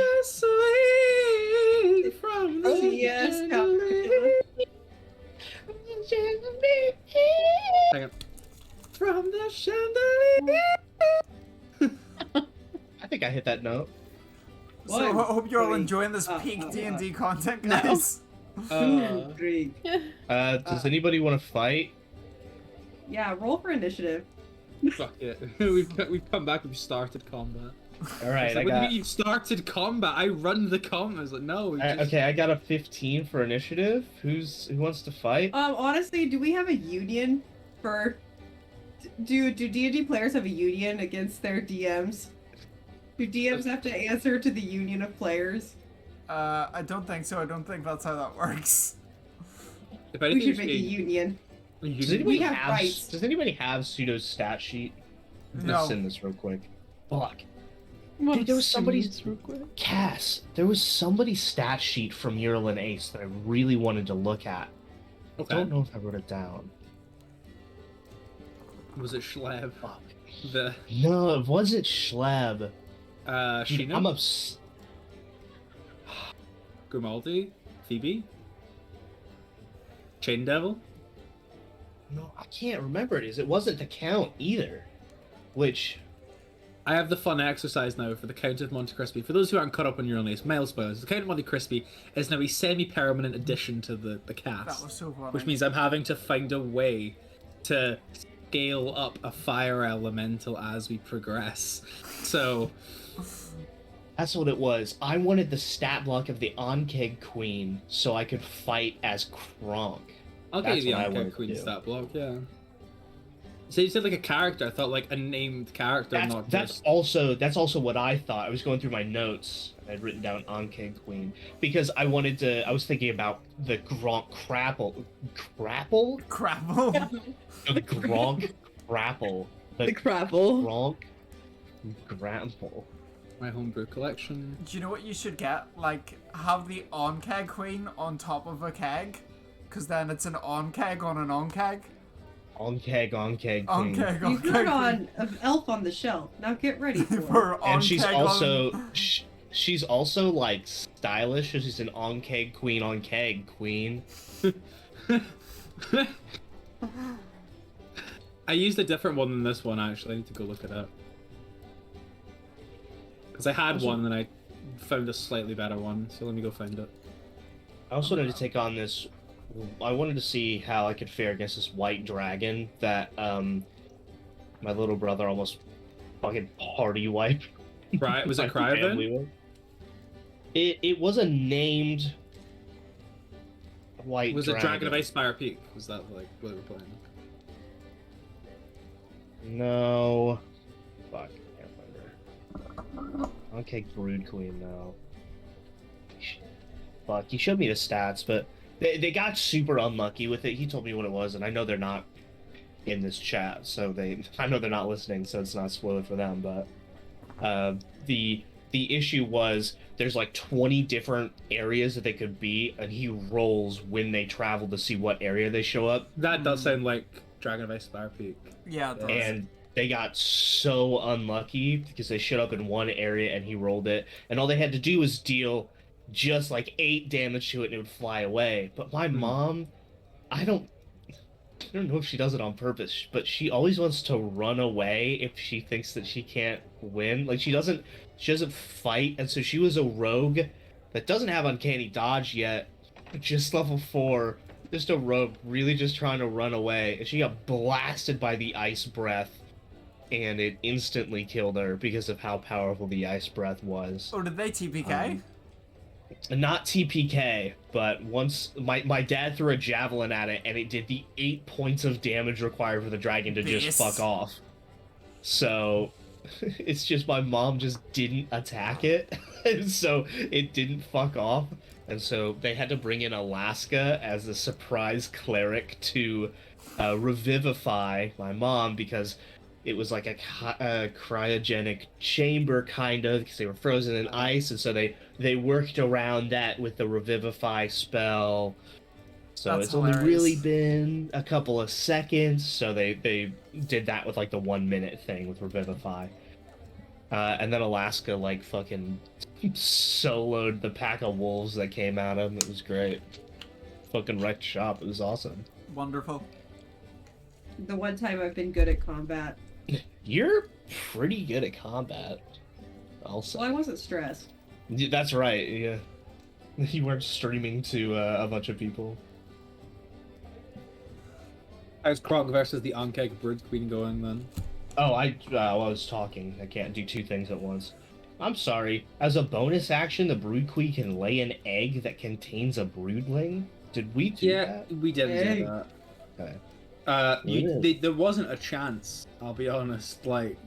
From Oh, yes, Count Dracula. Hang on. From the chandelier. I think I hit that note. So I hope you're all three, enjoying this peak D&D content, No. guys. 2, 3. Does anybody want to fight? Yeah, roll for initiative. Fuck it. We've come back. We've started combat. All right, It's I like, what do you got. mean you've started combat? I run the combat. I was like, no. Okay, I got a 15 for initiative. Who wants to fight? Honestly, do we have a union for... Do D&D players have a union against their DMs? Do DMs have to answer to the union of players? I don't think so. I don't think that's how that works. If We anything, should make a union. Does anybody have have rights. Does anybody have Pseudo's stat sheet? No. Let's send this real quick. Fuck. Well, Dude, there was somebody's- students real quick. Cass, there was somebody's stat sheet from Urlin Ace that I really wanted to look at. I Okay. don't know if I wrote it down. Was it Schlev? Fuck. The No, it wasn't Schleb. Dude, Sheena? I'm ups. Grimaldi? Phoebe? Chain Devil? No, I can't remember it. It wasn't the Count either. Which, I have the fun exercise now for the Count of Monte Crispy. For those who aren't caught up on your own list, milestones. The Count of Monte Crispy is now a semi-permanent addition to the cast. That was so funny. Which means I'm having to find a way to scale up a fire elemental as we progress. So, that's what it was. I wanted the stat block of the Onkeg Queen so I could fight as Kronk. I'll get That's you the what I Anka wanted to Queen do. stat block, yeah. So you said like a character. I thought like a named character, not That's just... also what I thought. I was going through my notes. I'd written down Onkeg Queen because I was thinking about the Gronk Crapple. Crapple? Crapple. The Gronk Crapple. The crapple. Gronk Grapple. My homebrew collection. Do you know what you should get? Like, have the on-keg queen on top of a keg, because then it's an on-keg on an on-keg. Onkeg Queen. On-keg, You on-keg. put on an elf on the shelf. Now get ready for it. For And she's on-keg also on- she's also like stylish. She's an Onkeg Queen on keg queen. I used a different one than this one, actually. I need to go look it up. Because I had one and I found a slightly better one, so let me go find it. I also wanted to take on this. I wanted to see how I could fare against this white dragon that my little brother almost fucking party wiped. Right, was it my family Cryovan? with. It was a named white Was dragon. it Dragon of Ice Spire Peak? Was that like what we were playing? No. Fuck, I can't remember. Okay, Brood Queen now. Fuck, he showed me the stats, but they got super unlucky with it. He told me what it was, and I know they're not in this chat, so I know they're not listening, so it's not a spoiler for them. But the issue was there's like 20 different areas that they could be, and he rolls when they travel to see what area they show up. That does sound like Dragon of Ice Spire Peak. Yeah, it does. And they got so unlucky because they showed up in one area and he rolled it, and all they had to do was deal just like 8 damage to it and it would fly away. But my mom, I don't know if she does it on purpose, but she always wants to run away if she thinks that she can't win. Like she doesn't fight, and so she was a rogue that doesn't have uncanny dodge yet, just level 4. Just a rogue, really just trying to run away, and she got blasted by the ice breath, and it instantly killed her because of how powerful the ice breath was. Oh, did they TPK? Not TPK, but once my dad threw a javelin at it, and it did the 8 points of damage required for the dragon to just Beast. fuck off. So it's just my mom just didn't attack it, and so it didn't fuck off. And so they had to bring in Alaska as the surprise cleric to revivify my mom, because it was like a cryogenic chamber kind of because they were frozen in ice, and so they worked around that with the revivify spell. So That's it's only really hilarious. been a couple of seconds, so they did that with like the 1 minute thing with revivify. And then Alaska like fucking soloed the pack of wolves that came at him. It was great. Fucking wrecked shop. It was awesome. Wonderful. The one time I've been good at combat. You're pretty good at combat. Also, Well, I wasn't stressed. that's right. Yeah, you weren't streaming to a bunch of people. How's Krog versus the Ankeg Brood Queen going then? Oh, I was talking. I can't do two things at once. I'm sorry. As a bonus action, the brood queen can lay an egg that contains a broodling. Did we do that? We didn't do that. Okay. There wasn't a chance. I'll be honest. Like,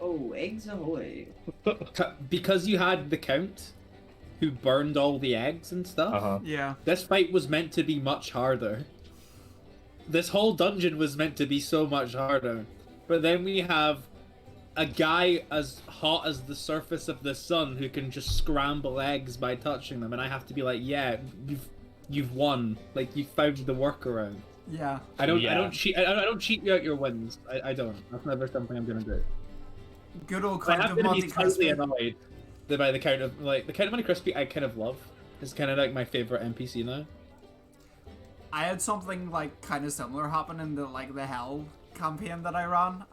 Oh, eggs ahoy. because you had the Count, who burned all the eggs and stuff. Uh-huh. Yeah. This fight was meant to be much harder. This whole dungeon was meant to be so much harder. But then we have a guy as hot as the surface of the sun who can just scramble eggs by touching them, and I have to be like, yeah, you've won. Like, you found the workaround. Yeah. I don't cheat you out your wins. I don't. That's never something I'm gonna do. Good old I Count have of to be Monte slightly Cristo. annoyed by the Count of Monte Crispy. I kind of love. It's kind of like my favorite NPC now. I had something like kind of similar happen in the Hell campaign that I ran,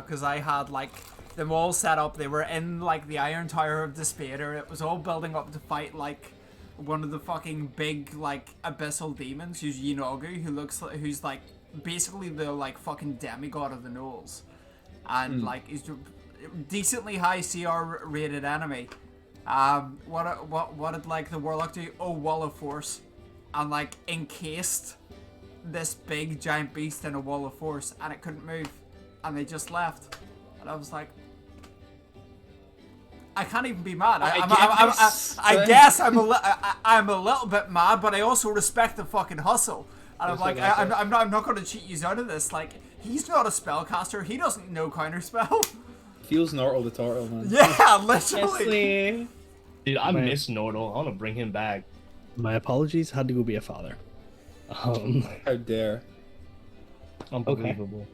because I had like them all set up. They were in like the Iron Tower of Despair. It was all building up to fight like one of the fucking big like abyssal demons, who's Yinogu, who's like basically the like fucking demigod of the Knolls, and like he's a decently high CR rated enemy. What did like the Warlock do? Oh, wall of force, and like encased this big giant beast in a wall of force, and it couldn't move, and they just left, and I was like, I can't even be mad. I guess I'm a little bit mad, but I also respect the fucking hustle, and I'm like, I'm not going to cheat you out of this. Like, he's not a spellcaster. He doesn't know counterspell. Feels Nortle the Turtle, man. Yeah, literally. Dude, I miss Nordle. I want to bring him back. My apologies. Had to go be a father. How dare. Unbelievable.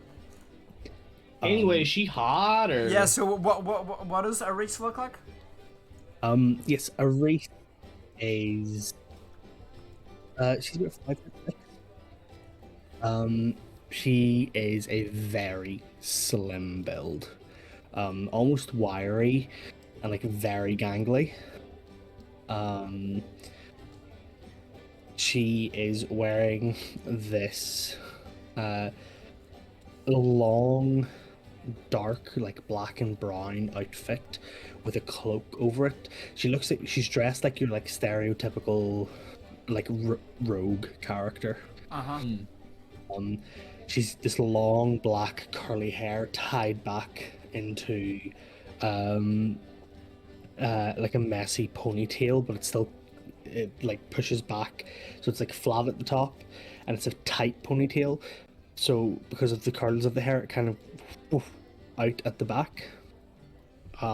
Anyway, is she hot or? Yeah. So what does a race look like? Yes, a race is. She's about 5'6". She is a very slim build, almost wiry, and like very gangly. She is wearing this long, dark, like black and brown outfit with a cloak over it. She looks like she's dressed like your like stereotypical like rogue character. She's this long black curly hair tied back into like a messy ponytail, but it like pushes back, so it's like flat at the top, and it's a tight ponytail. So because of the curls of the hair, it kind of out at the back. A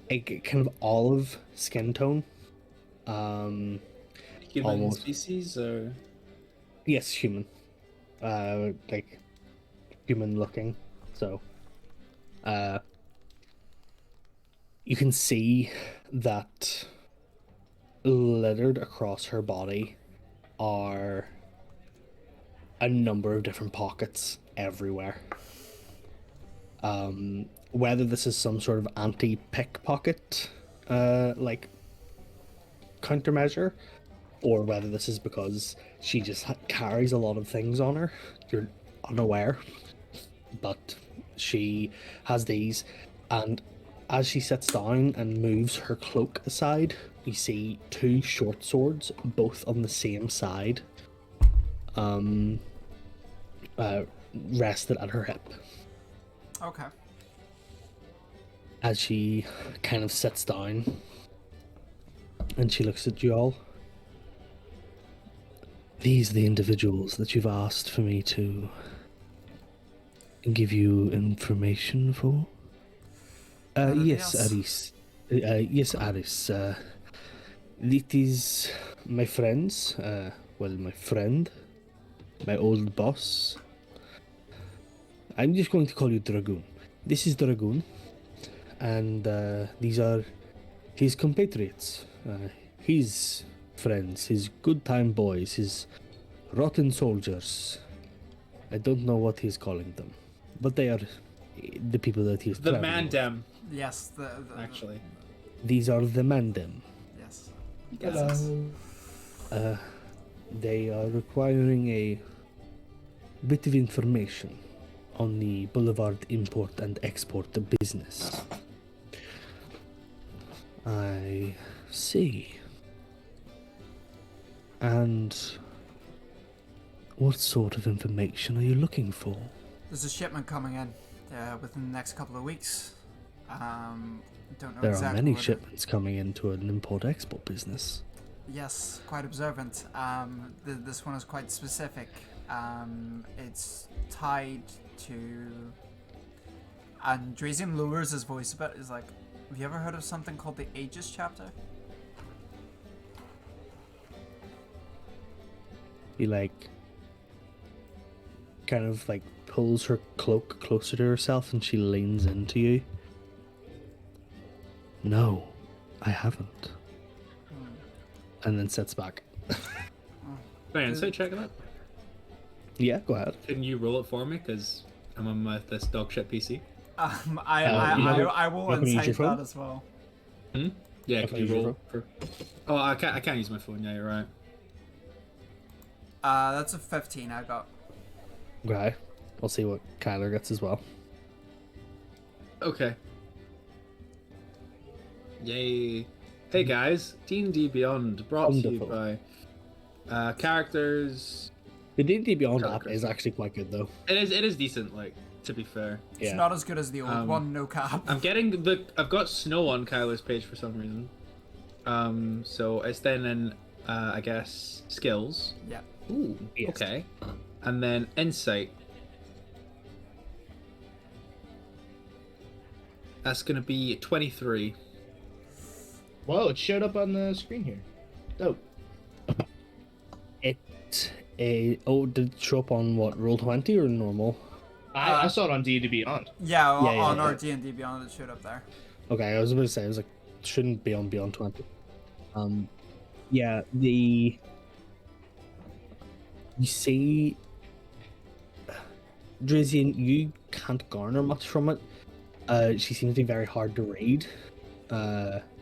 kind of olive skin tone. Human Almost. species or? Yes, human. Like human looking. So you can see that littered across her body are a number of different pockets everywhere. Whether this is some sort of anti-pickpocket like countermeasure, or whether this is because she just carries a lot of things on her, you're unaware. But she has these, and as she sits down and moves her cloak aside, you see two short swords, both on the same side, rested at her hip. Okay. As she kind of sits down and she looks at you all. These are the individuals that you've asked for me to give you information for? Yes, else? Aris. Yes, Aris. It is my friends. Well, my friend, my old boss. I'm just going to call you Dragoon. This is Dragoon, and these are his compatriots, his friends, his good time boys, his rotten soldiers. I don't know what he's calling them, but they are the people that he's The traveling with. Mandem, Yes, actually. These are the Mandem. yes. Hello. They are requiring a bit of information on the Boulevard import and export business. I see. And what sort of information are you looking for? There's a shipment coming in within the next couple of weeks. Don't know There exactly are many what shipments coming into an import-export business. Yes, quite observant. This one is quite specific. It's tied to... And Drazium lowers his voice a bit. Is like, have you ever heard of something called the Aegis chapter? He kind of pulls her cloak closer to herself and she leans into you. No, I haven't. And then sits back. Man, so check it out. Yeah, go ahead. Can you roll it for me? Because I'm on this dog shit PC. I will can you use your insight phone? that as well. Yeah, If can I you use your roll for... Oh, I can't use my phone. Yeah, you're right. That's a 15 I got. Okay. We'll see what Kyler gets as well. Okay. Yay. Hey guys, D&D Beyond brought to you Wonderful. by characters. The D&D Beyond app Characters. is actually quite good though. It is decent, to be fair. It's Yeah. not as good as the old one, no cap. I'm getting I've got snow on Kyler's page for some reason. So it's then in I guess skills. Yeah. Ooh, Yes. okay. And then insight. That's gonna be 23. Whoa, it showed up on the screen here. Dope. Did it show up on what, roll 20 or normal? I saw it on D&D Beyond. Yeah, on yeah. our D&D Beyond it showed up there. Okay, I was about to say, shouldn't be on Beyond 20. Yeah, you see, Drazian, you can't garner much from it. She seems to be very hard to read.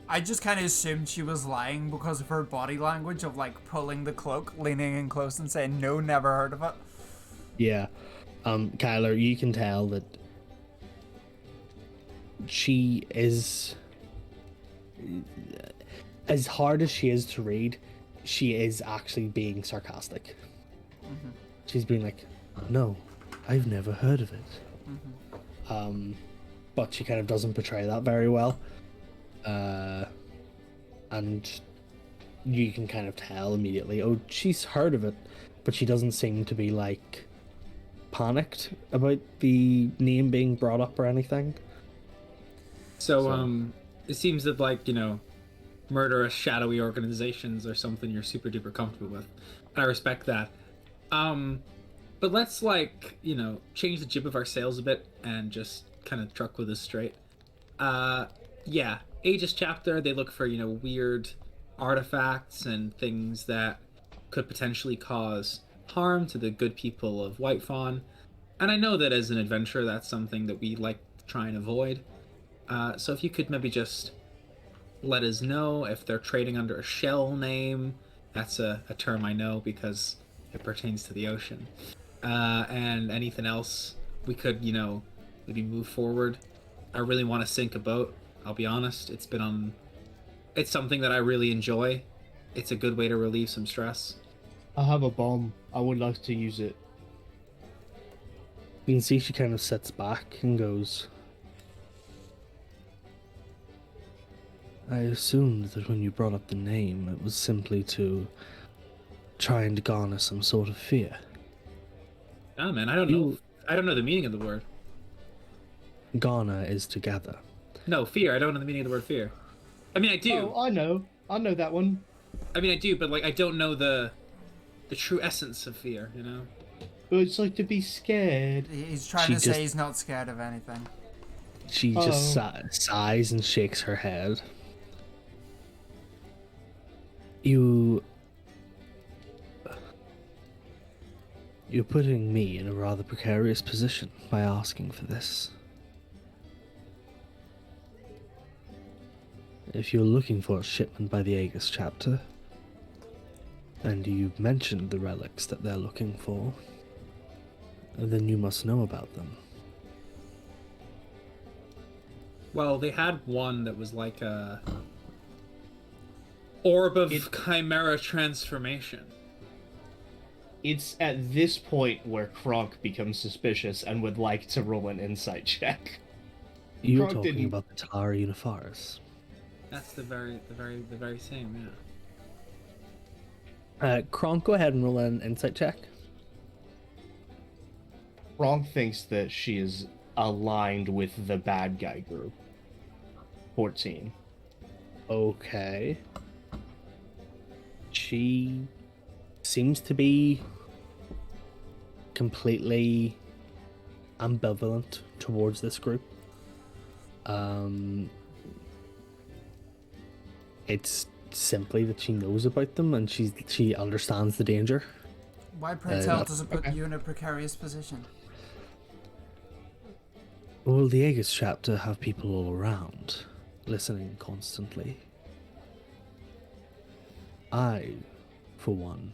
I just kind of assumed she was lying because of her body language of pulling the cloak, leaning in close and saying, no, never heard of it. Yeah. Kyler, you can tell that she is, as hard as she is to read, she is actually being sarcastic. She's being like, no, I've never heard of it. But she kind of doesn't portray that very well. And you can kind of tell immediately, oh, she's heard of it, but she doesn't seem to be panicked about the name being brought up or anything. So it seems that murderous shadowy organizations are something you're super duper comfortable with. And I respect that. But let's change the jib of our sails a bit and just kind of truck with us straight. Yeah, Aegis chapter, they look for, weird artifacts and things that could potentially cause harm to the good people of White Fawn. And I know that as an adventurer, that's something that we like to try and avoid. So if you could maybe just let us know if they're trading under a shell name. That's a term I know because it pertains to the ocean. And anything else we could, maybe move forward. I really want to sink a boat. I'll be honest. It's something that I really enjoy. It's a good way to relieve some stress. I have a bomb. I would like to use it. You can see she kind of sits back and goes, I assumed that when you brought up the name, it was simply to try and garner some sort of fear. Ah, man, I don't know the meaning of the word. Ghana is together. No, fear. I don't know the meaning of the word fear. I mean, I do. Oh, I know that one. I mean, I do, but like, I don't know the true essence of fear. You know. But it's like to be scared. He's trying She to just- say he's not scared of anything. She just Oh. sighs and shakes her head. You're putting me in a rather precarious position by asking for this. If you're looking for a shipment by the Aegis chapter, and you've mentioned the relics that they're looking for, then you must know about them. Well, they had one that was like a orb of chimera transformation. It's at this point where Kronk becomes suspicious and would like to roll an insight check. You're Kronk talking didn't- about the Talara Unifaris. That's the very same. Yeah. Kronk, go ahead and roll an insight check. Kronk thinks that she is aligned with the bad guy group. 14. Okay. She seems to be completely ambivalent towards this group. It's simply that she knows about them and she understands the danger. Why, pray tell, that- does it put you in a precarious position? Well, the Aegis chapter have people all around, listening constantly. I, for one,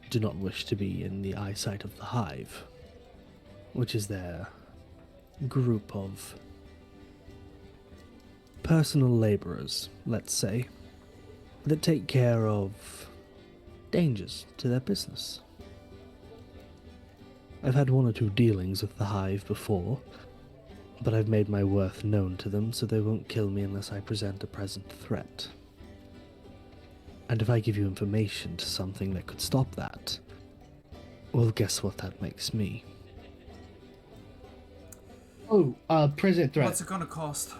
do not wish to be in the eyesight of the Hive, which is their group of personal laborers, let's say, that take care of dangers to their business. I've had one or two dealings with the Hive before, but I've made my worth known to them so they won't kill me unless I present a present threat. And if I give you information to something that could stop that, well, guess what that makes me? Oh, present threat. What's it gonna cost?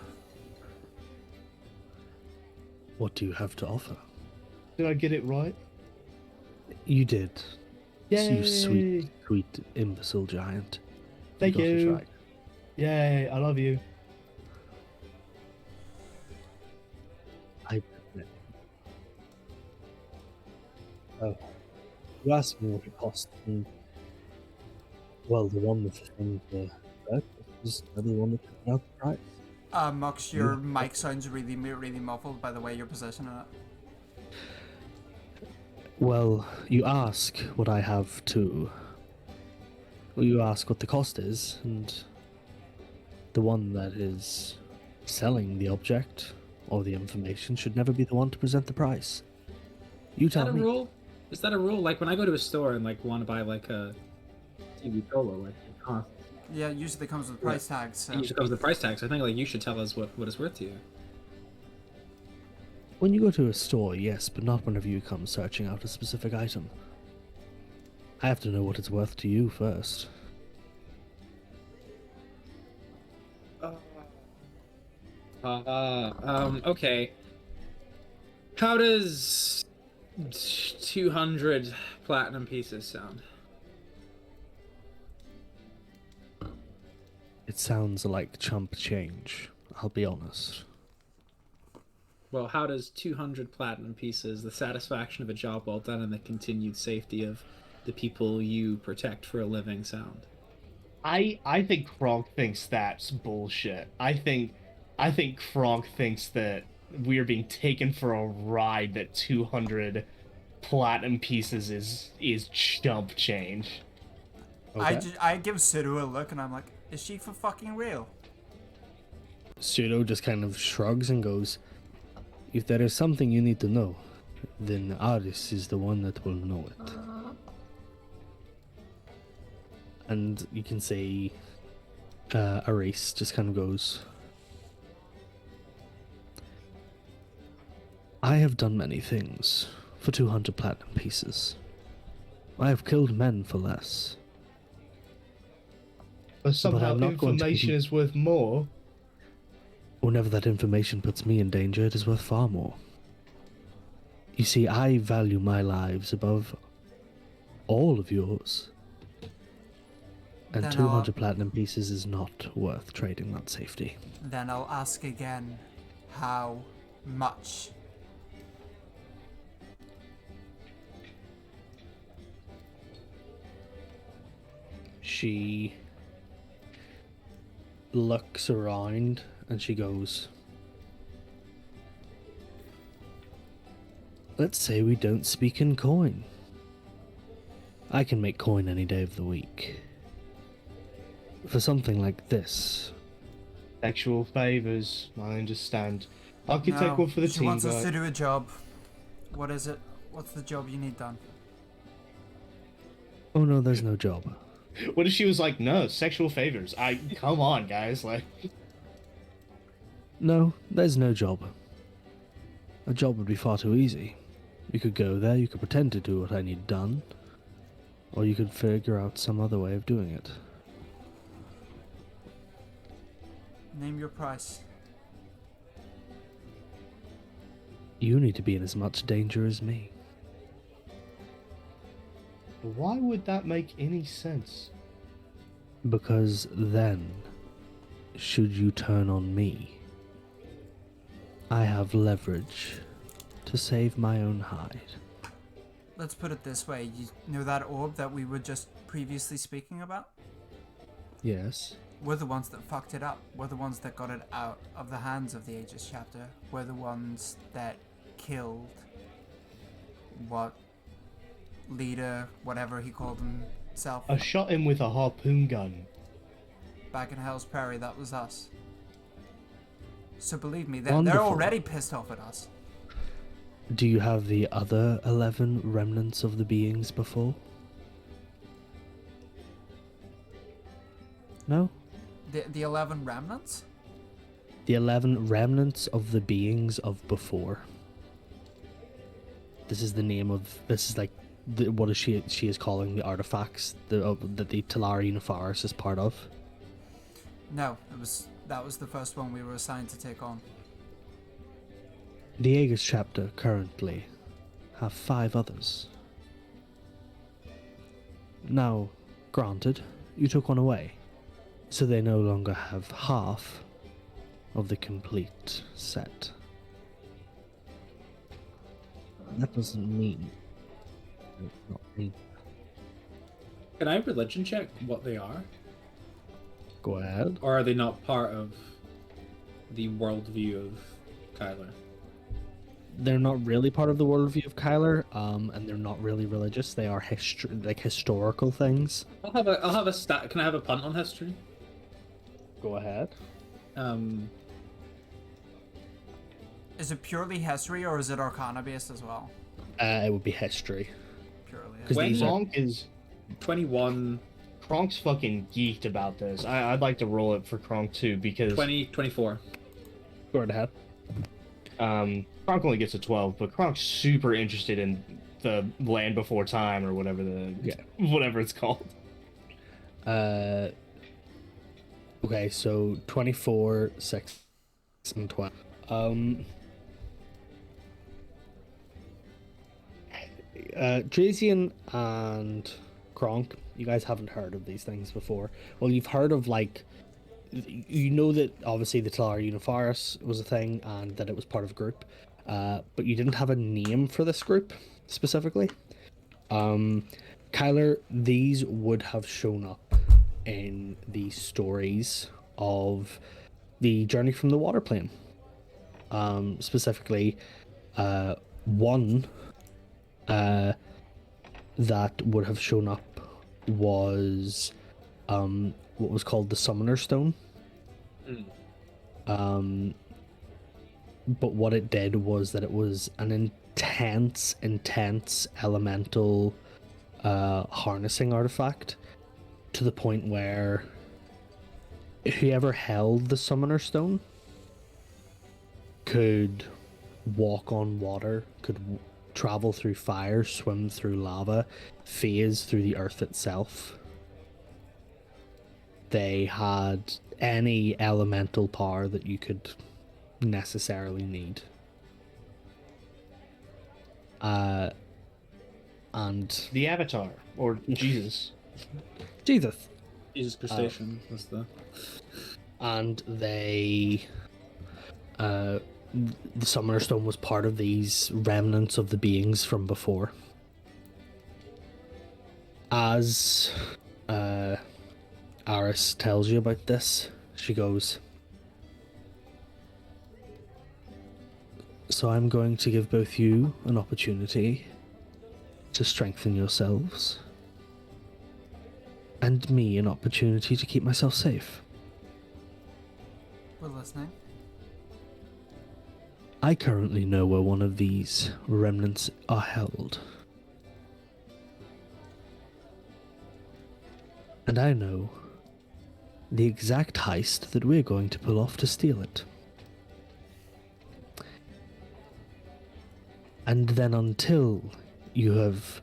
What do you have to offer? Did I get it right? You did. Yay! You sweet, sweet imbecile giant. Thank got it you. right. Yay, I love you. I. Oh, you asked me what it cost, and well, the one with the thing for that was the other one that took out the price. Mux, your mic sounds really muffled by the way you're positioning it. Well, you ask what I have to. Well, you ask what the cost is, and the one that is selling the object or the information should never be the one to present the price. You Is that tell a me. rule? Is that a rule? Like when I go to a store and like want to buy like a TV Solo, like it costs. Yeah, usually comes with price tags. So. It usually comes with the price tag, so I think like you should tell us what it's worth to you. When you go to a store, yes, but not whenever you come searching out a specific item. I have to know what it's worth to you first. Okay. How does 200 platinum pieces sound? It sounds like chump change, I'll be honest. Well, how does 200 platinum pieces, the satisfaction of a job well done, and the continued safety of the people you protect for a living sound? I think Kronk thinks that's bullshit. I think Kronk thinks that we are being taken for a ride, that 200 platinum pieces is chump change. I give Sudo a look and I'm like, is she for fucking real? Pseudo just kind of shrugs and goes, if there is something you need to know, then Aris is the one that will know it. And you can say Aris just kind of goes, I have done many things for 200 platinum pieces. I have killed men for less. But somehow I'm not going to information is worth more. Whenever that information puts me in danger, it is worth far more. You see, I value my lives above all of yours. And Then 200 platinum pieces is not worth trading that safety. Then I'll ask again, how much? She looks around and she goes, let's say we don't speak in coin. I can make coin any day of the week. For something like this. Sexual favors, I understand. I could take one for the she team, wants us guy. to do a job. What is it? What's the job you need done? Oh no, there's no job. What if she was like, no, sexual favors? Come on, guys, like... No, there's no job. A job would be far too easy. You could go there, you could pretend to do what I need done, or you could figure out some other way of doing it. Name your price. You need to be in as much danger as me. Why would that make any sense? Because then, should you turn on me, I have leverage to save my own hide. Let's put it this way. You know that orb that we were just previously speaking about? Yes. We're the ones that fucked it up. We're the ones that got it out of the hands of the Aegis chapter. We're the ones that killed what leader, whatever he called himself. I shot him with a harpoon gun. Back in Hell's Prairie, that was us. So believe me, they're Wonderful. already pissed off at us. Do you have the other 11 remnants of the beings before? No? The 11 remnants? The 11 remnants of the beings of before. This is the name of... This is like... what is she is calling the artifacts that the Talari Nefaris is part of. No, that was the first one we were assigned to take on. The Aegis chapter currently have 5 others. Now, granted, you took one away, so they no longer have half of the complete set. That doesn't mean... Not me. Can I religion check what they are? Go ahead. Or are they not part of the worldview of Kyler? They're not really part of the worldview of Kyler, and they're not really religious. They are historical things. I'll have a stat. Can I have a punt on history? Go ahead. Is it purely history or is it Arcana based as well? It would be history. Purely Because history. these are... Kronk is... 21... Kronk's fucking geeked about this. I'd like to roll it for Kronk too, because... 24. Go right ahead. Kronk only gets a 12, but Kronk's super interested in the Land Before Time, or whatever whatever it's called. Okay, so 24, 6, and 12. Drazian and Kronk, you guys haven't heard of these things before. Well, you've heard of, like, you know that obviously the Talari Unifaris was a thing and that it was part of a group, but you didn't have a name for this group specifically. Kyler, these would have shown up in the stories of the Journey from the Water Plane. Specifically, one that would have shown up was what was called the Summoner Stone. But what it did was that it was an intense elemental harnessing artifact, to the point where whoever held the Summoner Stone could walk on water, could travel through fire, swim through lava, phase through the earth itself. they had any elemental power that you could necessarily need. And The Avatar or Jesus. Jesus. Jesus crustacean was the. And they the Summoner Stone was part of these remnants of the beings from before. As Aris tells you about this, she goes, so I'm going to give both you an opportunity to strengthen yourselves, and me an opportunity to keep myself safe. We're listening. I currently know where one of these remnants are held. And I know the exact heist that we're going to pull off to steal it. And then until you have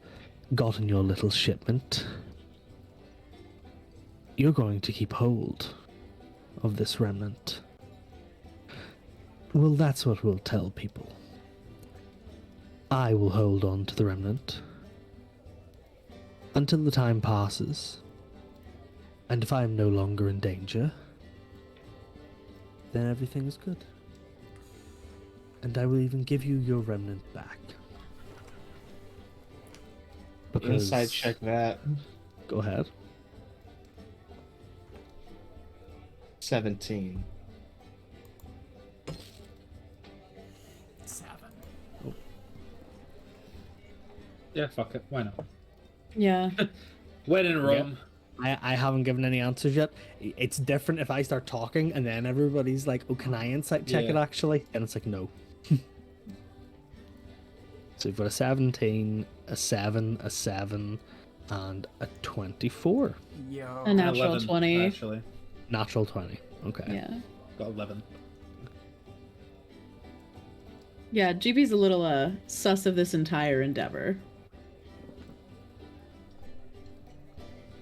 gotten your little shipment, you're going to keep hold of this remnant. Well, that's what we'll tell people. I will hold on to the remnant until the time passes, and if I am no longer in danger, then everything is good. And I will even give you your remnant back. Because... Inside check that. Go ahead. 17. 7. Yeah, fuck it. Why not? Yeah. When in Rome. I haven't given any answers yet. It's different if I start talking and then everybody's like, oh, can I insight check it actually? And it's like, no. So you've got a 17, a 7, a 7, and a 24. Yo. A natural 11, 20. Actually, Natural 20. Okay. Yeah. got 11. Yeah, GB's a little sus of this entire endeavor.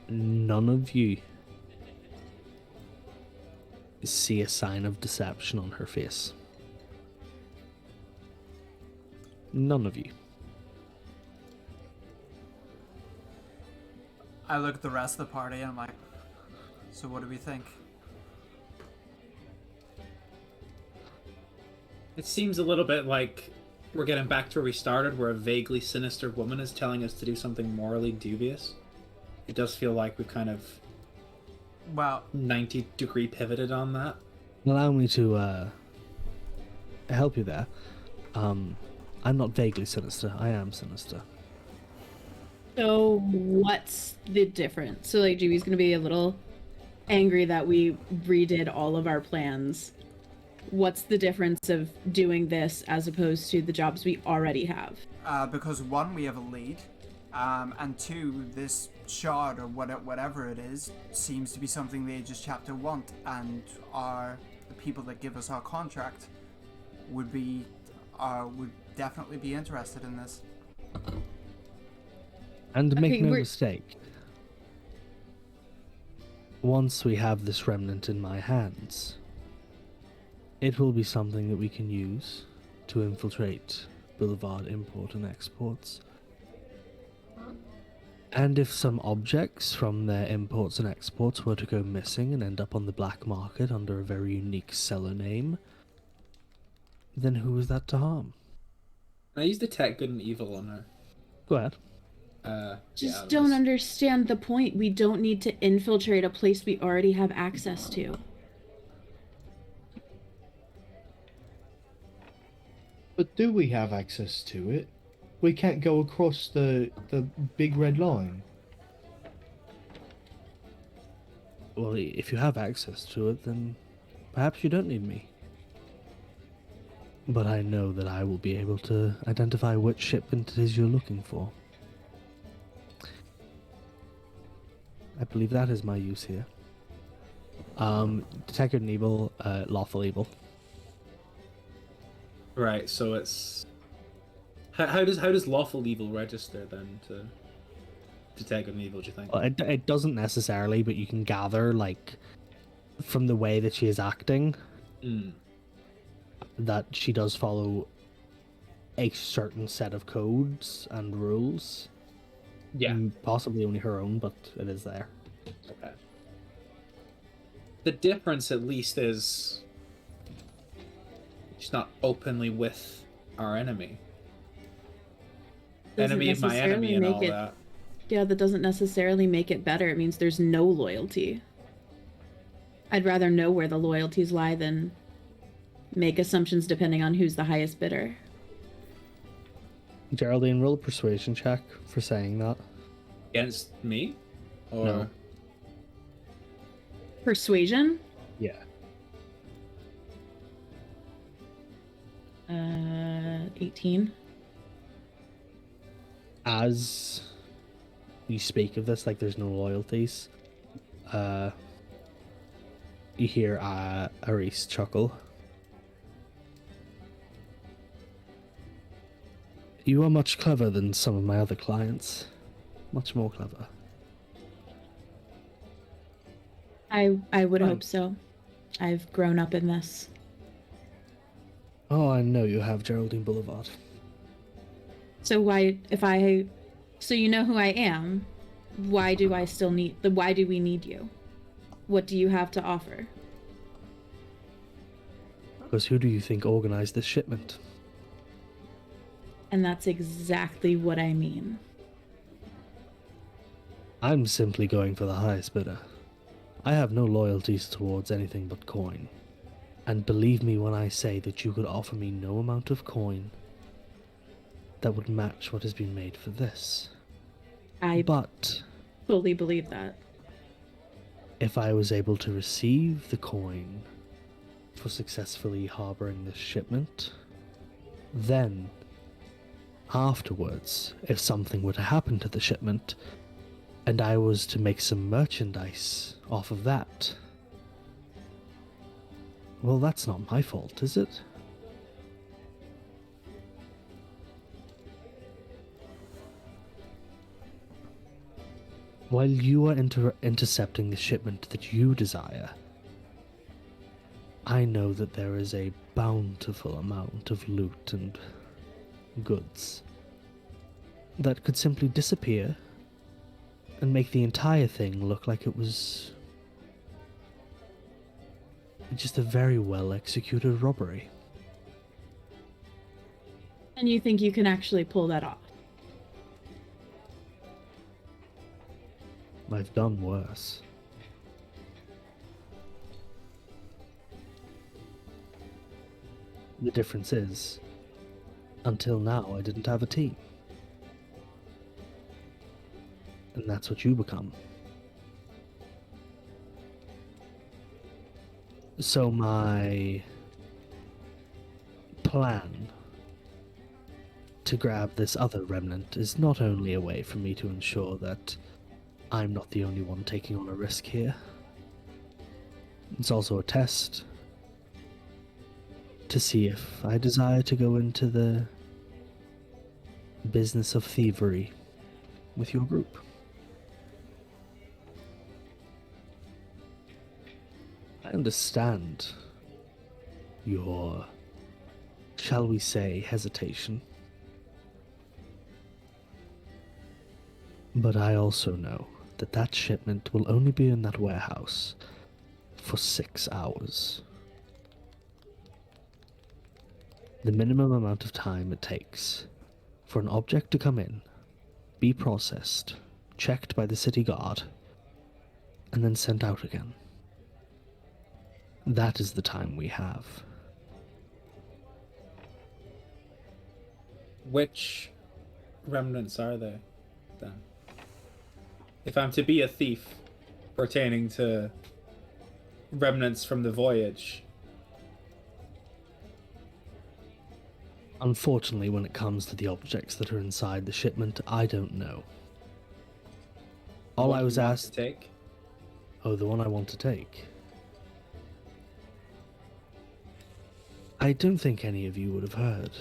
None of you see a sign of deception on her face. None of you. I look at the rest of the party and I'm like, so what do we think? It seems a little bit like we're getting back to where we started, where a vaguely sinister woman is telling us to do something morally dubious. It does feel like we've kind of Well, 90-degree pivoted on that. Allow me to help you there. I'm not vaguely sinister. I am sinister. So what's the difference? So like GB's gonna be a little angry that we redid all of our plans. What's the difference of doing this as opposed to the jobs we already have? because one, we have a lead, and two, this shard or whatever it is seems to be something the Aegis chapter want, and the people that give us our contract would definitely be interested in this. And make Okay, no we're- mistake, once we have this remnant in my hands, it will be something that we can use to infiltrate Boulevard import and exports. And if some objects from their imports and exports were to go missing and end up on the black market under a very unique seller name, then who is that to harm? I use detect good and evil on her. Go ahead. Just don't understand the point. We don't need to infiltrate a place we already have access to. But do we have access to it? We can't go across the big red line. Well, if you have access to it, then perhaps you don't need me. But I know that I will be able to identify which shipment it is you're looking for. I believe that is my use here. Detect good and evil, lawful evil. Right, so it's how does lawful evil register then to detect good and evil, do you think? Well, it doesn't necessarily, but you can gather, like, from the way that she is acting, that she does follow a certain set of codes and rules. Yeah. Possibly only her own, but it is there. Okay. The difference, at least, is she's not openly with our enemy. Doesn't Enemy of my enemy and necessarily all make it- that. Yeah, that doesn't necessarily make it better. It means there's no loyalty. I'd rather know where the loyalties lie than make assumptions depending on who's the highest bidder. Geraldine, roll a persuasion check for saying that. Against me? Or... No. Persuasion? Yeah. 18. As you speak of this, like there's no loyalties, you hear Aris chuckle. You are much clever than some of my other clients. Much more clever. I would Fine. hope so. I've grown up in this. Oh, I know you have, Geraldine Boulevard. So so you know who I am, why do we need you? What do you have to offer? Because who do you think organized this shipment? And that's exactly what I mean. I'm simply going for the highest bidder. I have no loyalties towards anything but coin. And believe me when I say that you could offer me no amount of coin that would match what has been made for this. But fully believe that. if I was able to receive the coin for successfully harboring this shipment, then afterwards, if something were to happen to the shipment, and I was to make some merchandise off of that, well, that's not my fault, is it? While you are intercepting the shipment that you desire, I know that there is a bountiful amount of loot and goods that could simply disappear and make the entire thing look like it was just a very well executed robbery. And you think you can actually pull that off? I've done worse. The difference is, until now I didn't have a team. And that's what you become. So my plan to grab this other remnant is not only a way for me to ensure that I'm not the only one taking on a risk here. It's also a test to see if I desire to go into the business of thievery with your group. I understand your, shall we say, hesitation. But I also know that that shipment will only be in that warehouse for 6 hours. The minimum amount of time it takes for an object to come in, be processed, checked by the city guard, and then sent out again. That is the time we have. Which remnants are they, then? If I'm to be a thief pertaining to remnants from the voyage. Unfortunately, when it comes to the objects that are inside the shipment, I don't know. All what I was you want asked... to take? Oh, the one I want to take. I don't think any of you would have heard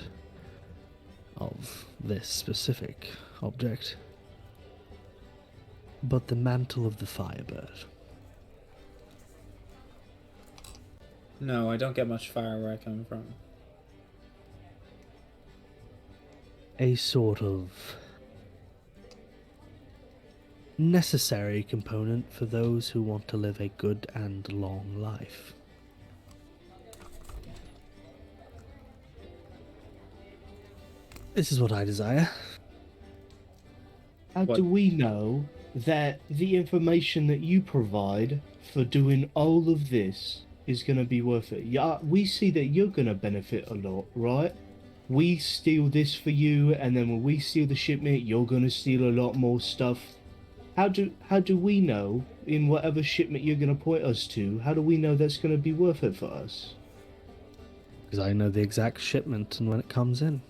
of this specific object. But the mantle of the Firebird. No, I don't get much fire where I come from. A sort of necessary component for those who want to live a good and long life. This is what I desire. How What? do we know that the information that you provide for doing all of this is going to be worth it? Yeah, we see that you're going to benefit a lot, right? We steal this for you, and then when we steal the shipment, you're going to steal a lot more stuff. How do we know in whatever shipment you're going to point us to? How do we know that's going to be worth it for us? Because I know the exact shipment and when it comes in.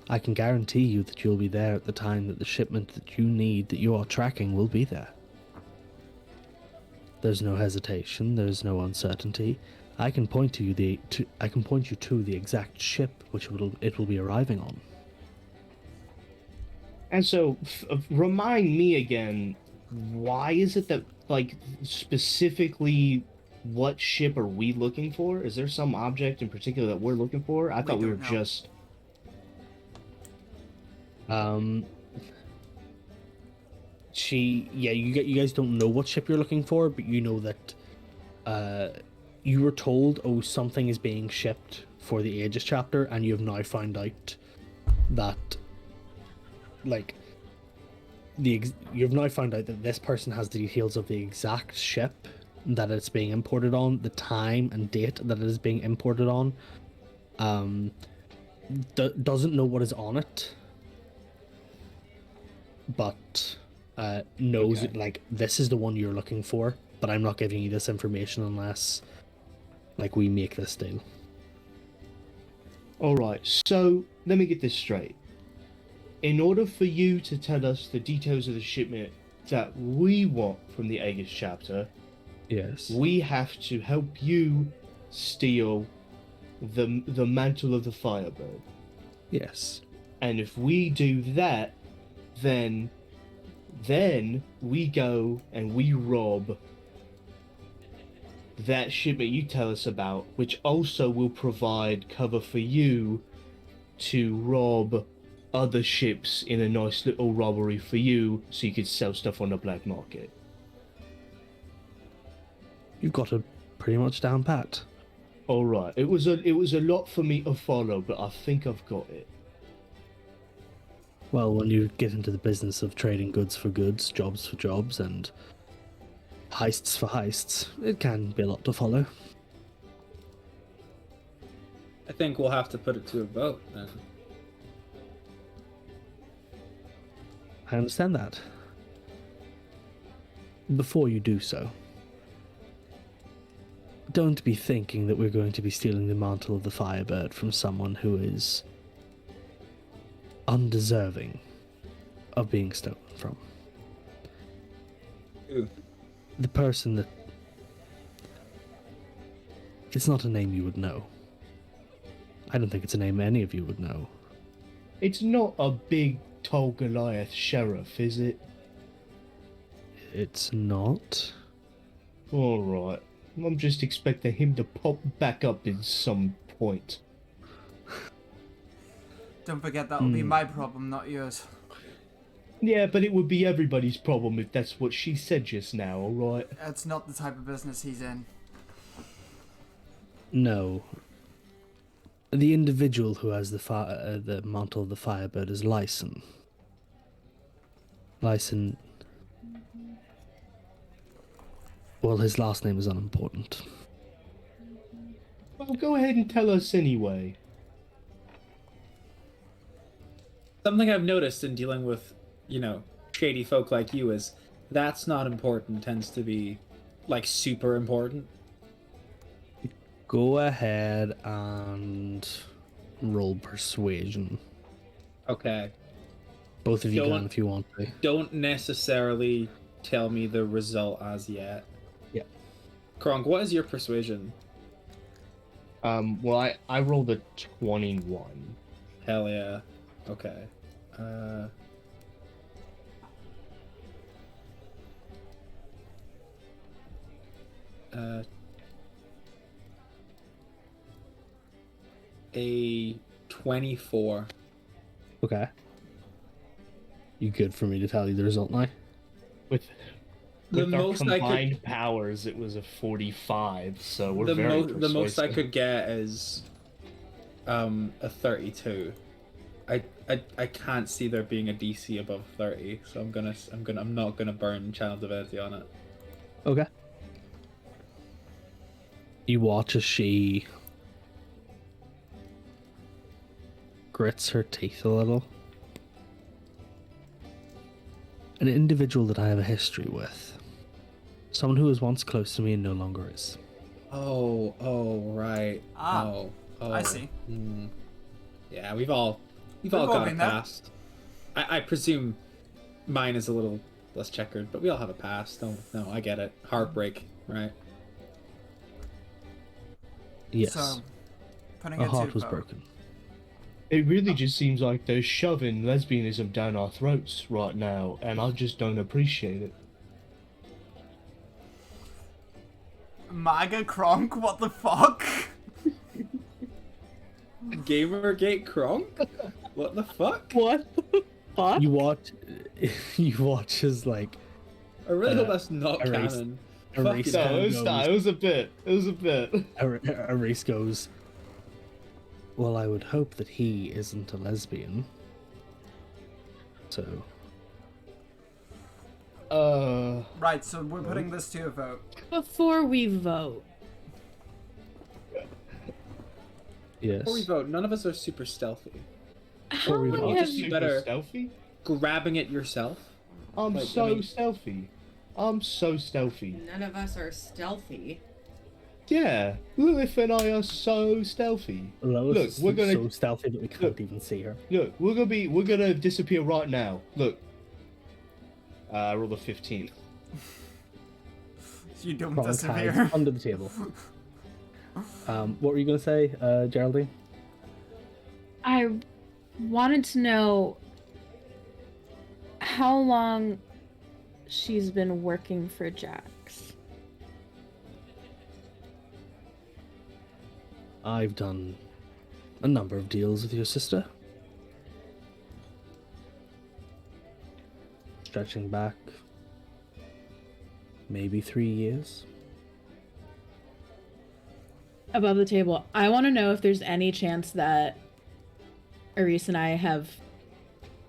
I can guarantee you that you'll be there at the time that the shipment that you need, that you are tracking, will be there. There's no hesitation, there's no uncertainty. I can point you to the exact ship which it will be arriving on. And so, remind me again, why is it that, like, specifically, what ship are we looking for? Is there some object in particular that we're looking for? I thought we were don't know. just... You guys don't know what ship you're looking for, but you know that, you were told, oh, something is being shipped for the Aegis chapter, and you have now found out that, like, you've now found out that this person has the details of the exact ship that it's being imported on, the time and date that it is being imported on, doesn't know what is on it, but knows Okay. like this is the one you're looking for, but I'm not giving you this information unless like we make this deal. Alright, so, let me get this straight. In order for you to tell us the details of the shipment that we want from the Aegis chapter, Yes. we have to help you steal the mantle of the Firebird. Yes. And if we do that, then we go and we rob that shipment you tell us about, which also will provide cover for you to rob other ships in a nice little robbery for you, so you could sell stuff on the black market. You've got it pretty much down pat. All right, it was a lot for me to follow, but I think I've got it. Well, when you get into the business of trading goods for goods, jobs for jobs, and heists for heists, it can be a lot to follow. I think we'll have to put it to a vote then. I understand that. Before you do so, don't be thinking that we're going to be stealing the mantle of the Firebird from someone who is undeserving of being stolen from. Ooh. The person that... It's not a name you would know. I don't think it's a name any of you would know. It's not a big, tall Goliath sheriff, is it? It's not. All right. I'm just expecting him to pop back up in some point. Don't forget that'll be my problem, not yours. Yeah, but it would be everybody's problem if that's what she said just now, all right? That's not the type of business he's in. No. The individual who has the mantle of the Firebird is Lyson. Lyson... Well, his last name is unimportant. Well, go ahead and tell us anyway. Something I've noticed in dealing with, shady folk like you is that's not important tends to be, like, super important. Go ahead and roll persuasion. Okay. Both of you Don't- can if you want to. Don't necessarily tell me the result as yet. Yeah. Kronk, what is your persuasion? Well, I rolled a 21. Hell yeah. Okay. A 24. Okay. You good for me to tell you the result now? With The with our most I combined could, powers, it was a 45. So we're the very most, the most I persuasive. could get is, a 32. I can't see there being a DC above 30, so I'm not gonna burn Channel Divinity on it. Okay. You watch as she grits her teeth a little. An individual that I have a history with. Someone who was once close to me and no longer is. Oh, right. Ah, Oh, I see. Yeah, we've all all got a been there. past. I presume mine is a little less checkered, but we all have a past. No, I get it. Heartbreak, right? Yes. So, putting Our it heart to was vote. broken. It really just seems like they're shoving lesbianism down our throats right now, and I just don't appreciate it. MAGA Kronk, what the fuck? Gamergate Kronk? What the fuck? What the fuck? You watch as like I really hope that's not erase- canon. erase- Fucking No, hell. it's not. It was a bit. It was a bit. Erase goes. Well, I would hope that he isn't a lesbian. So Right, so we're putting this to a vote. Before we vote, yes. Before we vote, none of us are super stealthy. how we long vote. have Just you... be better stealthy. grabbing it yourself. I'm Like, so I mean- stealthy. I'm so stealthy. None of us are stealthy. Yeah, Lilith and I are so stealthy. Lois Look, is we're gonna- so stealthy that we can't Look. even see her. Look, we're gonna disappear right now. Look. Roll a 15. You don't Wrong disappear. tags under the table. What were you gonna say, Geraldine? I wanted to know how long she's been working for Jax. I've done a number of deals with your sister. Stretching back maybe 3 years. Above the table, I want to know if there's any chance that Aris and I have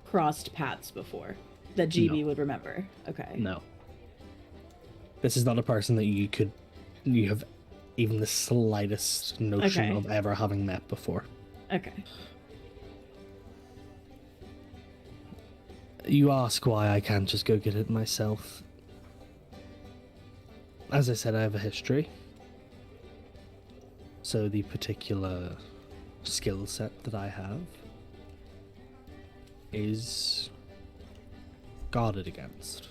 crossed paths before that GB No. would remember. Okay. No. This is not a person that you have even the slightest notion Okay. of ever having met before. Okay. You ask why I can't just go get it myself. As I said, I have a history. So the particular skill set that I have is guarded against.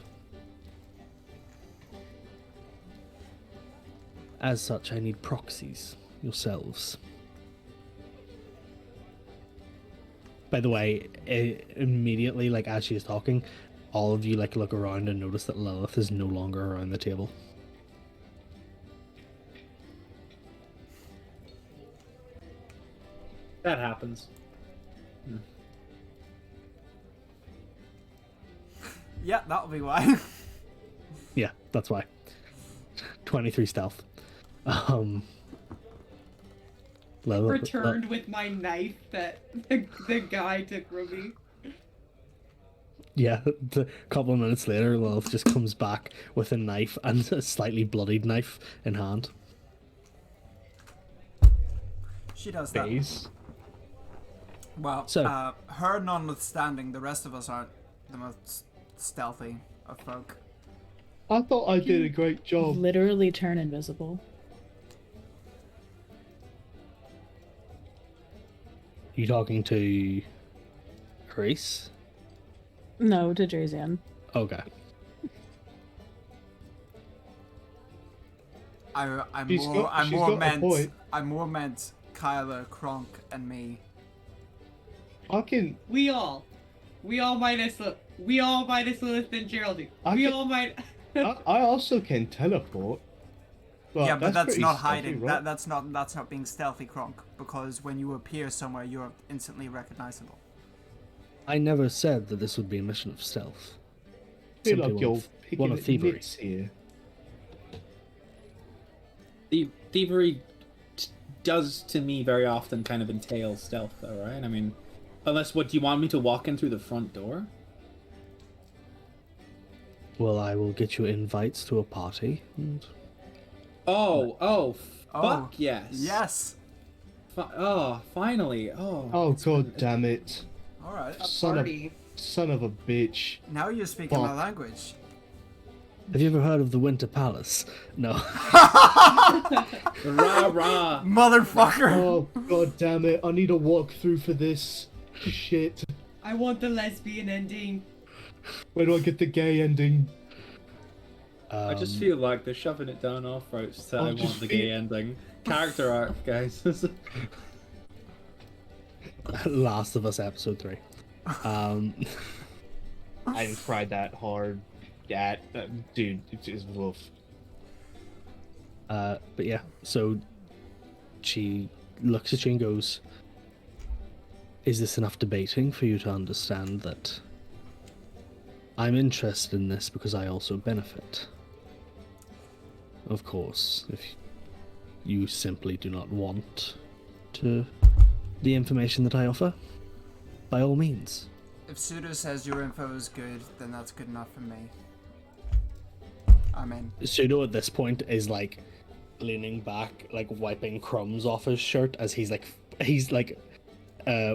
As such, I need proxies, yourselves. By the way, immediately, like as she's talking, all of you like look around and notice that Lilith is no longer around the table. That happens. Yeah, that'll be why. Yeah, that's why. 23 stealth. Lilith, Returned with my knife that the guy took from me. yeah, a couple of minutes later, Lilith just comes back with a knife and a slightly bloodied knife in hand. She does that. Days. Well, So- her notwithstanding, the rest of us aren't the most stealthy of folk. I thought I did a great job. Literally turn invisible. You talking to Grace? No, to Drazian. Okay. I'm She's got a point. more meant Kyler, Kronk, and me. I can. We all minus Lilith and Geraldine. I We can- all might. I also can teleport. Well, yeah, but that's pretty not stealthy, hiding. right? That's not being stealthy, Kronk. Because when you appear somewhere, you're instantly recognizable. I never said that this would be a mission of stealth. I feel Simply like you're one picking of at thievery. nits here. Thievery does to me very often kind of entail stealth, though, right? I mean, unless what do you want me to walk in through the front door? Well, I will get you invites to a party. And Oh, Oh, fuck yes. Yes. Finally. Oh. Oh it's god been- damn it! All right. Party. Son of a bitch! Now you're speaking my Fuck. language. have you ever heard of the Winter Palace? No. Rah rah. Motherfucker. Oh god damn it! I need a walkthrough for this. Shit. I want the lesbian ending. Where do I get the gay ending? I just feel like they're shoving it down our throats that I I want just the gay feel- ending. Character arc, guys. Last of Us episode 3. I haven't cried that hard. Dude, it's just woof. But yeah, so she looks at you and goes, "Is this enough debating for you to understand that I'm interested in this because I also benefit? Of course, if you simply do not want to the information that I offer, by all means." If Sudo says your info is good, then that's good enough for me. I mean, Pseudo at this point is like leaning back, like wiping crumbs off his shirt as he's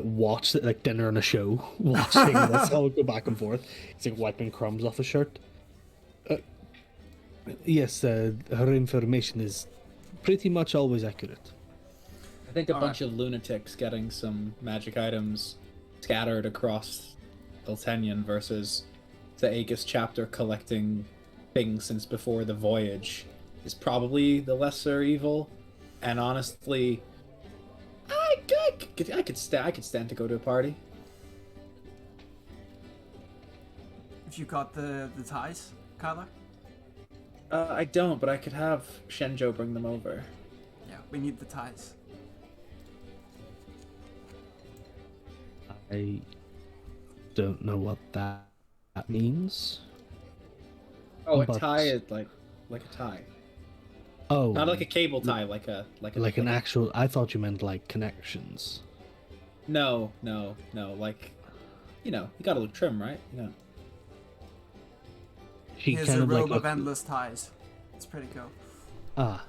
watched like dinner on a show, watching this all go back and forth. He's like wiping crumbs off his shirt. Yes, her information is pretty much always accurate. I think a bunch of lunatics getting some magic items scattered across Iltenian versus the Aegis chapter collecting things since before the voyage is probably the lesser evil. And honestly, I could stand to go to a party. if you got the ties, Kyler? I don't, but I could have Shenjo bring them over. Yeah, we need the ties. I don't know what that means. Oh, a But- tie is like a tie, Oh, not like a cable tie, like an actual. I thought you meant like connections. No, like, you gotta look trim, right? He Here's kind a of like robe of looked- endless ties. It's pretty cool. Ah,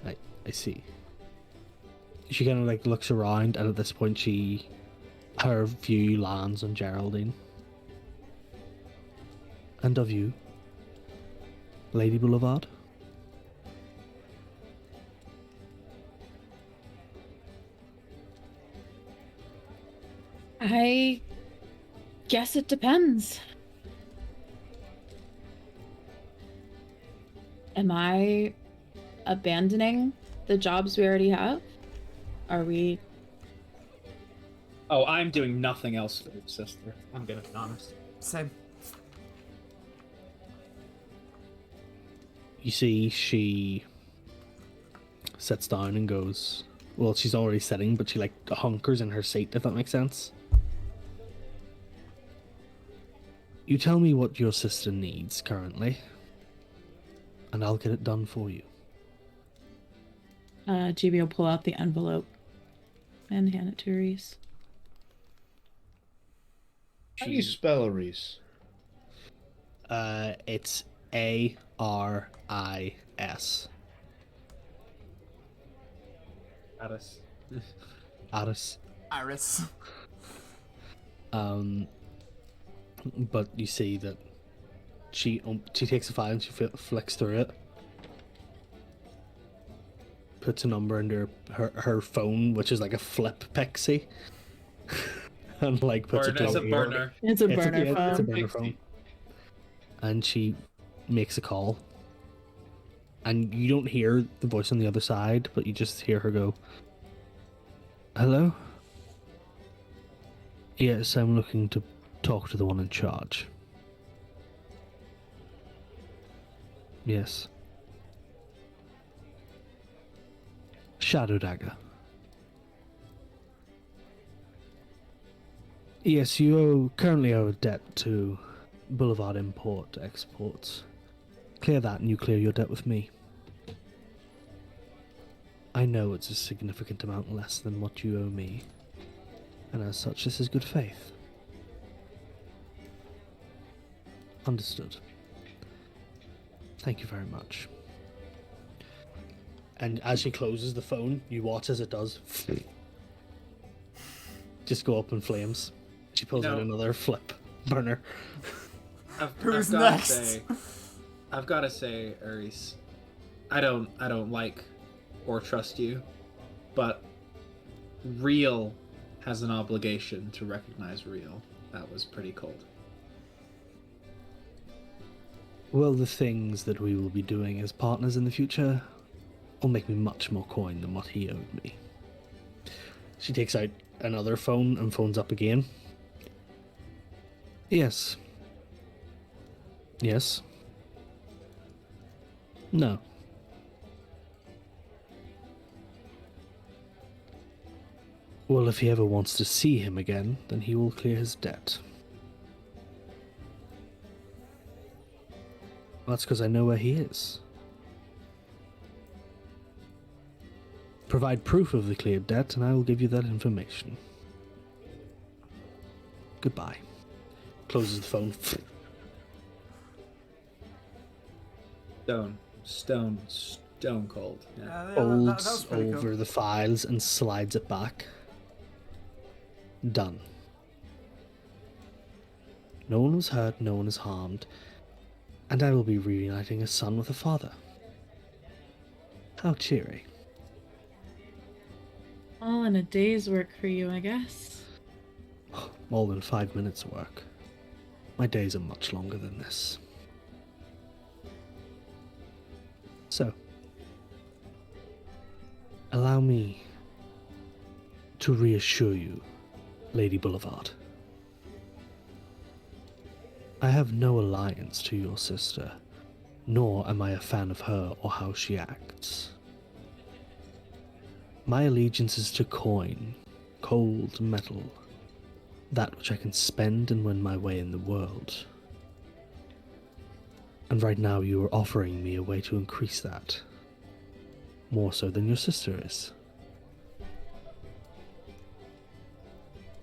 I see. She kind of like looks around, and at this point, her view lands on Geraldine. And of you, Lady Boulevard. I guess it depends. Am I abandoning the jobs we already have? Are we? Oh, I'm doing nothing else for your sister. I'm gonna be honest. Same. You see, she sits down and goes. Well, she's already sitting, but she like hunkers in her seat, if that makes sense. You tell me what your sister needs currently, and I'll get it done for you. GB will pull out the envelope and hand it to Reese. How do you spell Reese? It's ARIS. Addis. Aris. Iris. But you see that she takes a file and she flicks through it, puts a number into her phone, which is like a flip pixie, and like puts it It's a to burner. It's a It's burner it's a phone. burner phone. And she makes a call. And you don't hear the voice on the other side, but you just hear her go, "Hello? Yes, I'm looking to talk to the one in charge." "Yes." Shadow Dagger. Yes, you currently owe a debt to Boulevard Import Exports. Clear that and you clear your debt with me. I know it's a significant amount less than what you owe me, and as such this is good faith. Understood. Thank you very much. And as she closes the phone, you watch as it does just go up in flames. She pulls out another flip burner. Who's next? I've got to say, Ares, I don't like or trust you, but real has an obligation to recognize real. That was pretty cold. Well, the things that we will be doing as partners in the future will make me much more coin than what he owed me. She takes out another phone and phones up again. Yes. Yes. No. Well, if he ever wants to see him again, then he will clear his debt. That's because I know where he is. Provide proof of the cleared debt, and I will give you that information. Goodbye. Closes the phone. Stone cold. Yeah. Folds that was pretty over cool. the files and slides it back. Done. No one was hurt, no one is harmed, and I will be reuniting a son with a father. How cheery. All in a day's work for you, I guess. More than 5 minutes work. My days are much longer than this. So, allow me to reassure you, Lady Boulevard. I have no alliance to your sister, nor am I a fan of her or how she acts. My allegiance is to coin, cold metal, that which I can spend and win my way in the world. And right now you are offering me a way to increase that, more so than your sister is.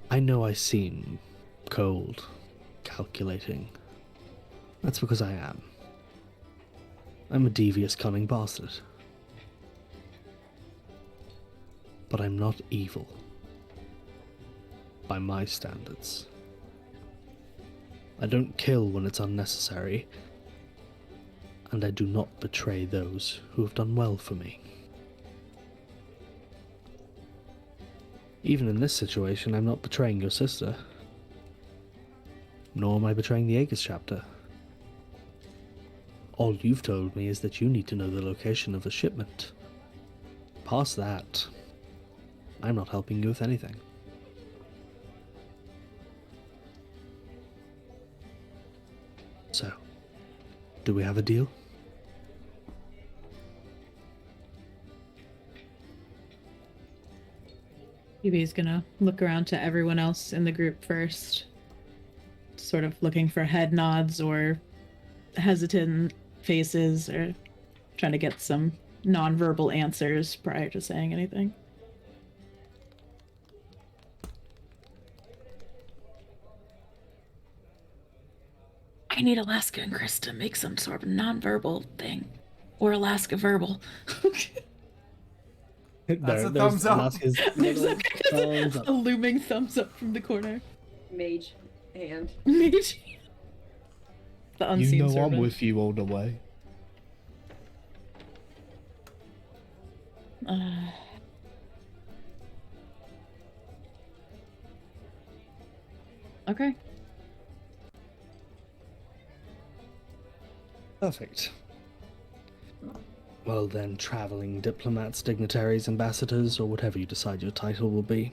I know I seem cold, calculating. That's because I am. I'm a devious, cunning bastard. But I'm not evil. By my standards. I don't kill when it's unnecessary, and I do not betray those who have done well for me. Even in this situation, I'm not betraying your sister. Nor am I betraying the Aegis chapter. All you've told me is that you need to know the location of a shipment. Past that, I'm not helping you with anything. So, do we have a deal? Yubi's gonna look around to everyone else in the group first, sort of looking for head nods or hesitant faces, or trying to get some nonverbal answers prior to saying anything. I need Alaska and Chris to make some sort of nonverbal thing, or Alaska verbal. That's a thumbs up. Alaska's There's little thumbs up. a looming thumbs up from the corner. Mage hand. Mage. The unseen You know servant. I'm with you all the way. Okay. Perfect. Well then, traveling diplomats, dignitaries, ambassadors, or whatever you decide your title will be.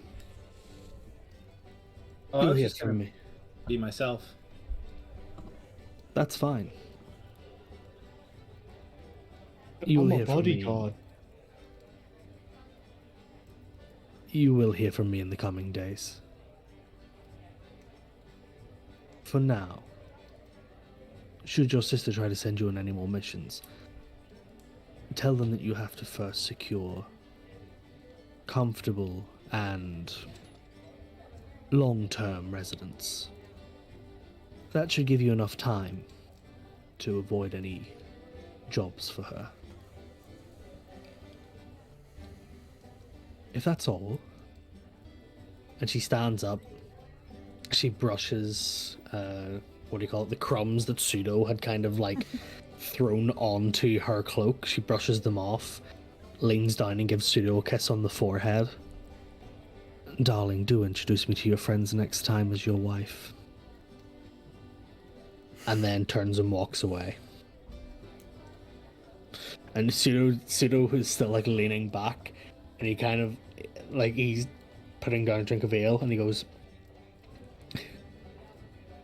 Oh, I You'll was hear just from gonna me. be myself. That's fine. You I'm will a hear from me. bodyguard. You will hear from me in the coming days. For now, should your sister try to send you on any more missions, tell them that you have to first secure comfortable and long-term residence. That should give you enough time to avoid any jobs for her. If that's all. And she stands up. She brushes, what do you call it, the crumbs that Pseudo had kind of like thrown onto her cloak. She brushes them off, leans down and gives Pseudo a kiss on the forehead. Darling, do introduce me to your friends next time as your wife. And then turns and walks away. And Pseudo is still like leaning back, and he kind of like he's putting down a drink of ale, and he goes,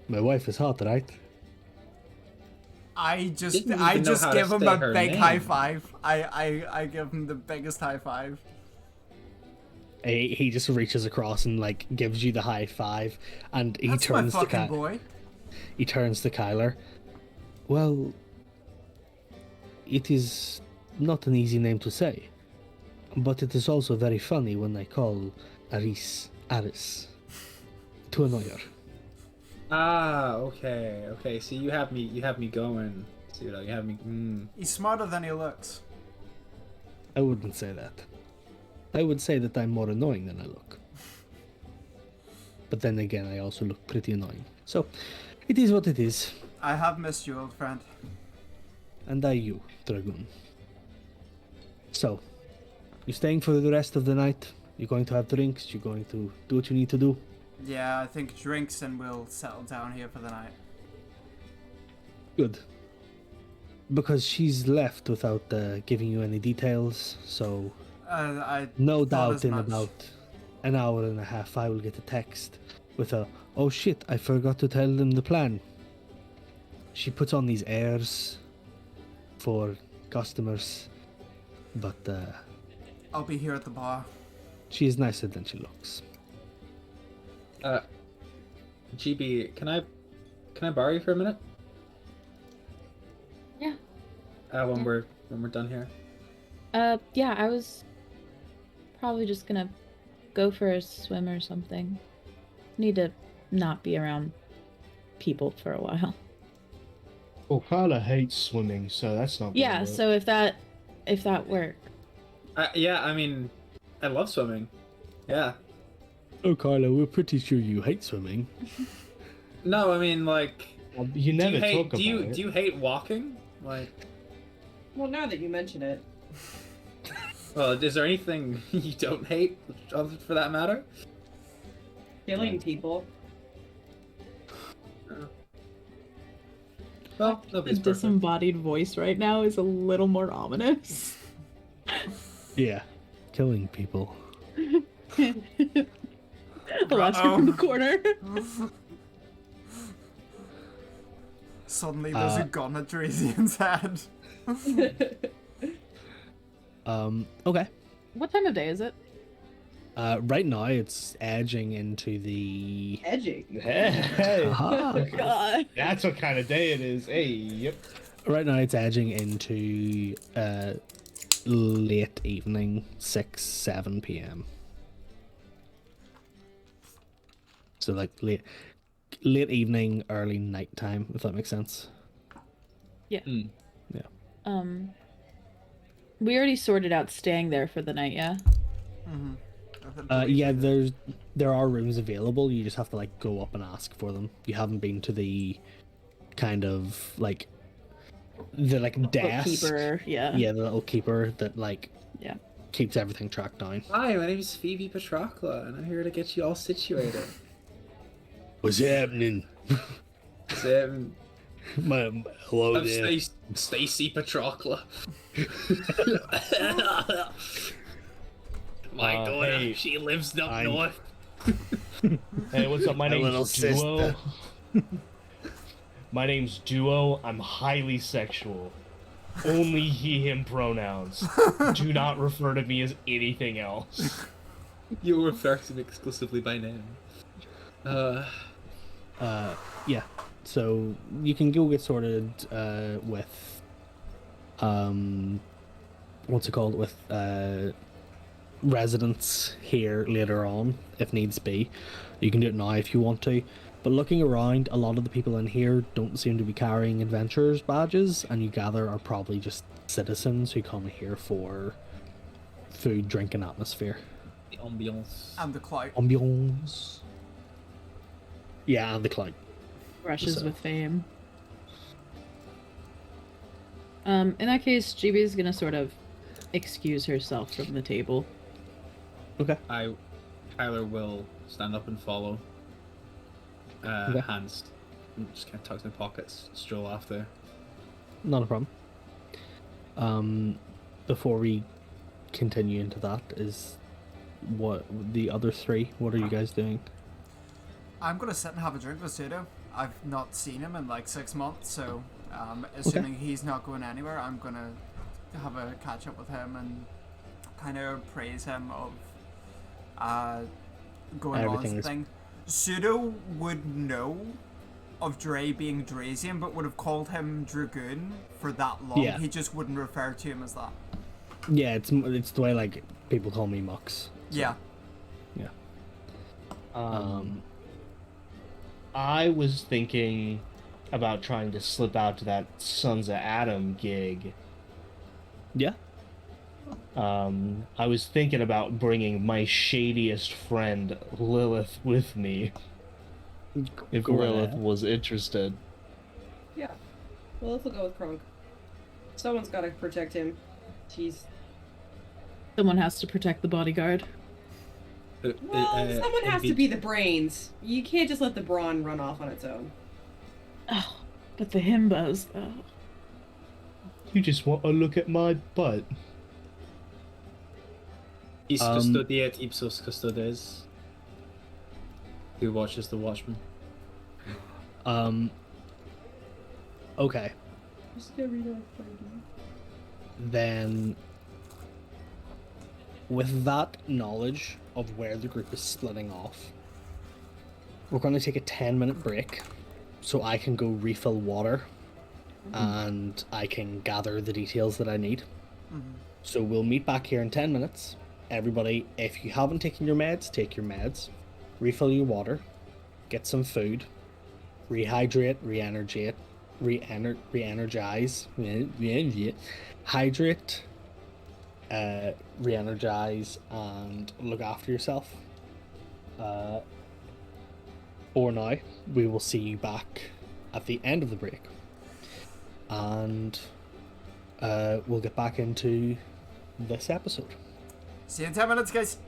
"My wife is hot, right?" I just Didn't even know how to give him say a her big name. high five. I give him the biggest high five. He just reaches across and like gives you the high five, and he That's my turns to fucking boy. He turns to Kyler. Well, it is not an easy name to say, but it is also very funny when I call Aris to annoy her. Ah, okay. So you have me going. Pseudo, you have me. He's smarter than he looks. I wouldn't say that. I would say that I'm more annoying than I look. But then again, I also look pretty annoying. So, it is what it is. I have missed you, old friend. And I you, Dragoon. So, you staying for the rest of the night? You're going to have drinks? You're going to do what you need to do? Yeah, I think drinks and we'll settle down here for the night. Good. Because she's left without giving you any details, so I no thought doubt as in much. about an hour and a half I will get a text with a, "Oh shit, I forgot to tell them the plan." She puts on these airs for customers, but I'll be here at the bar. she is nicer than she looks. GB, can I borrow you for a minute? Yeah. When we're done here. Yeah, I was probably just gonna go for a swim or something. Need to not be around people for a while. Well, Kyla hates swimming, so that's not. Yeah, work. so if that worked. Yeah, I mean, I love swimming. Yeah. Oh, Carla, we're pretty sure you hate swimming. No, I mean, like, Well, you never talk about it. do you hate walking? Like, Well, now that you mention it. well, is there anything you don't hate, for that matter? Killing people. Well, The nobody's perfect. disembodied voice right now is a little more ominous. Yeah, killing people. Alaska from the corner. Suddenly there's a gun at Drazian's head. Okay. What time of day is it? Right now it's edging into the... Edging. Hey, Aha. God. that's what kind of day it is. Hey, yep. Right now it's edging into late evening, 6-7 p.m. So like late evening, early nighttime, if that makes sense. Yeah. Mm. Yeah. We already sorted out staying there for the night, yeah? Yeah, there are rooms available. You just have to like go up and ask for them. You haven't been to the kind of like the like desk. Bookkeeper, yeah. Yeah, the little keeper that like Yeah. keeps everything tracked down. Hi, my name is Phoebe Patrocla, and I'm here to get you all situated. What's happening? So, Hello I'm there. Stacy Patrocla. My daughter, hey, she lives up I'm- north. Hey, what's up? My My name's little Duo. sister. My name's Duo. I'm highly sexual. Only he/him pronouns. Do not refer to me as anything else. You refer to me exclusively by name. Yeah. So you can go get sorted with what's it called, with residents here later on if needs be. You can do it now if you want to. But looking around, a lot of the people in here don't seem to be carrying adventurers badges, and you gather are probably just citizens who come here for food, drink, and atmosphere. The ambiance. And the clout. Ambiance. Yeah, and the clout. Brushes So. with fame. In that case, GB is gonna sort of excuse herself from the table. Okay. Tyler will stand up and follow. Okay. Hands. Just kind of tucks in my pockets, stroll after. Not a problem. Before we continue into that, is what the other three? What are you guys doing? I'm gonna sit and have a drink with Sudo. I've not seen him in like 6 months, so assuming he's not going anywhere, I'm gonna have a catch up with him and kind of praise him of going Everything on is- thing. Sudo would know of Dre being Drazian, but would have called him Dragoon for that long. Yeah. He just wouldn't refer to him as that. Yeah, it's the way like people call me Mux. So, Yeah. Yeah. I was thinking about trying to slip out to that Sons of Adam gig. Yeah. I was thinking about bringing my shadiest friend Lilith with me, if Go right Lilith ahead. was interested. Yeah. Well, let's go with Kronk. Someone's got to protect him. Jeez. Someone has to protect the bodyguard. Well, someone has to be the brains. You can't just let the brawn run off on its own. Oh, but the himbos, though. You just want to look at my butt. Is custodiet ipsos custodes. Who watches the watchman? Okay. Then, with that knowledge of where the group is splitting off, we're going to take a 10-minute break so I can go refill water and I can gather the details that I need. So we'll meet back here in 10 minutes. Everybody, if you haven't taken your meds, take your meds. Refill your water. Get some food. Rehydrate, re-energize. Hydrate, re-energize, and look after yourself. For now, we will see you back at the end of the break. And we'll get back into this episode. See you in 10 minutes, guys.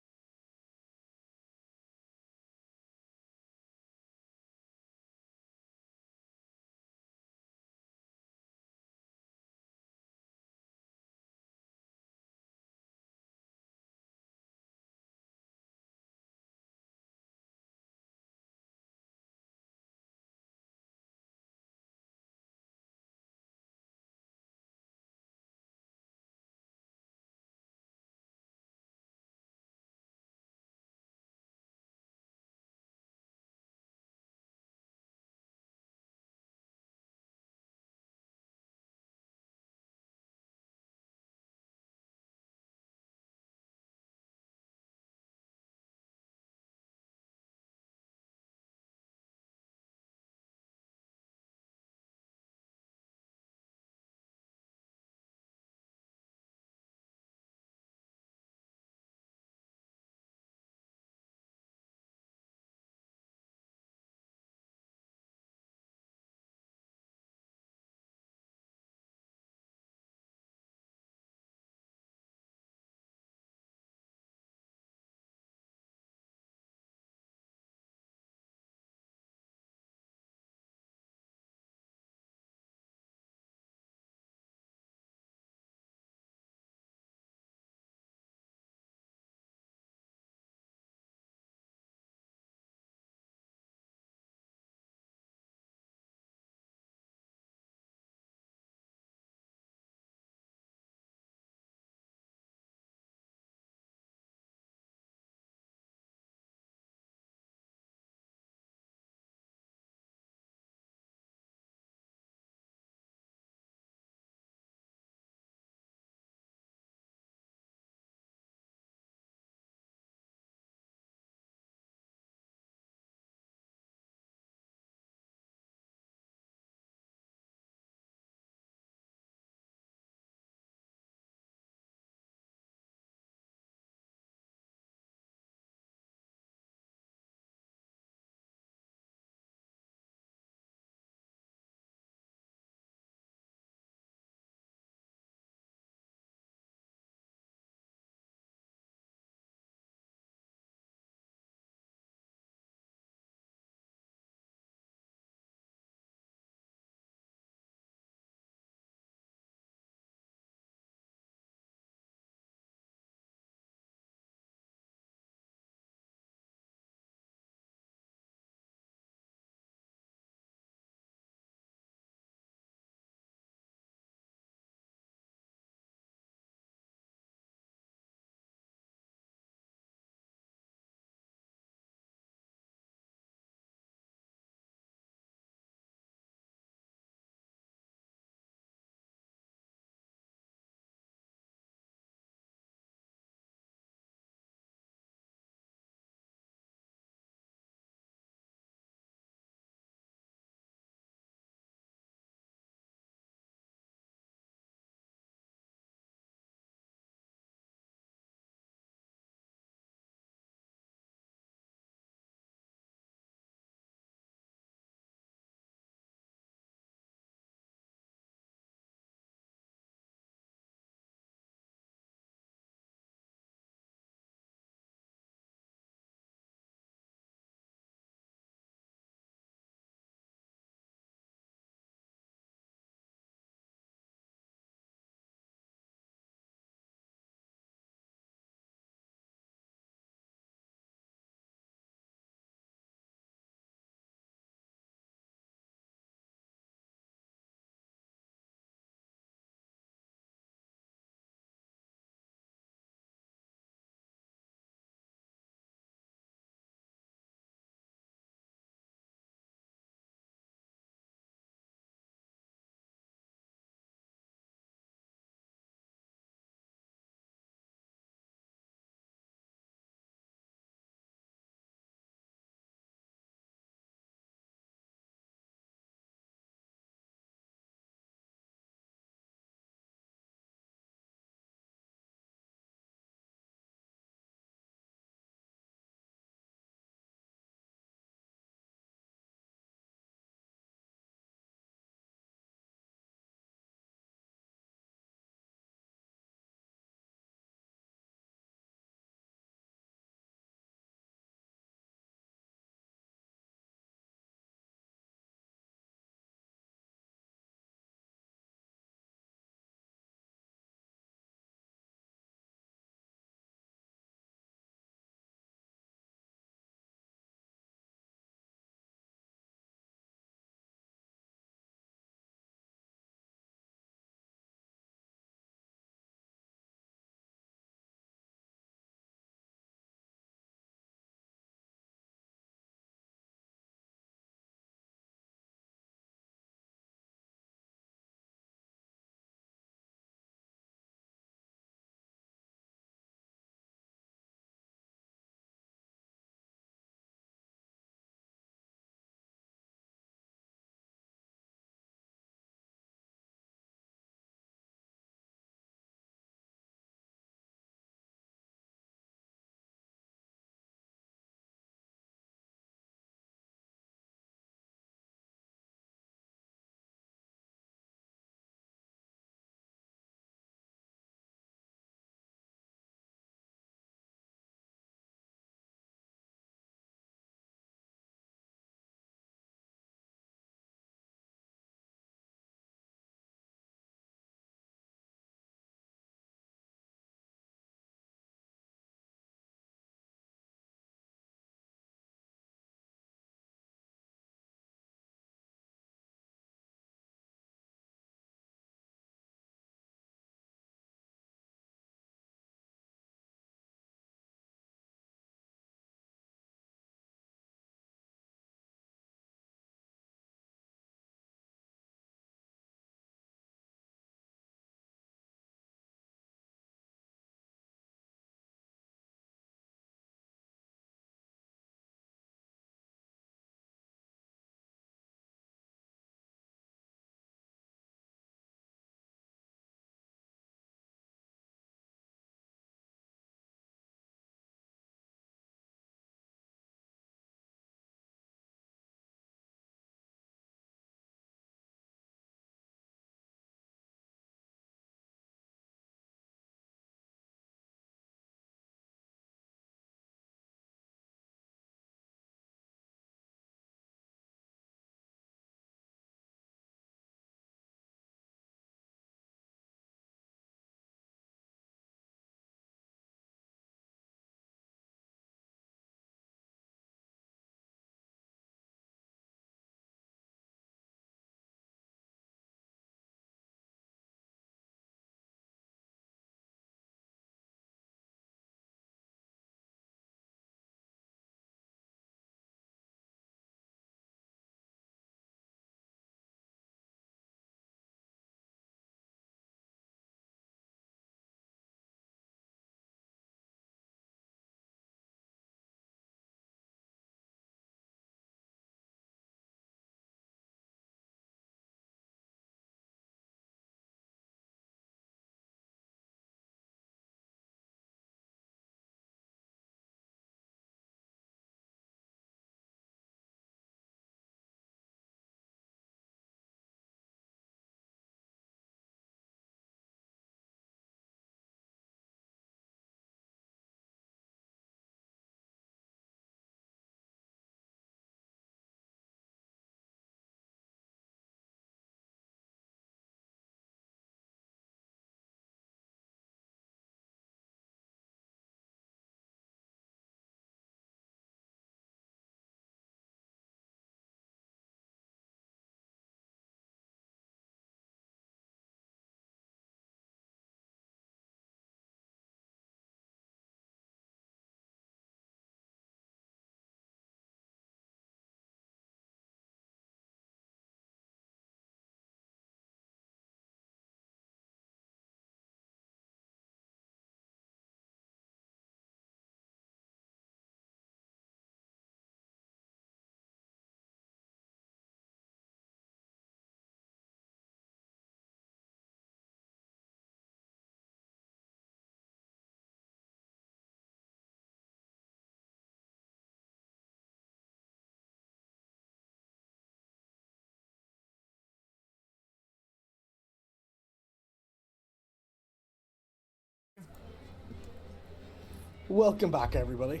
Welcome back, everybody.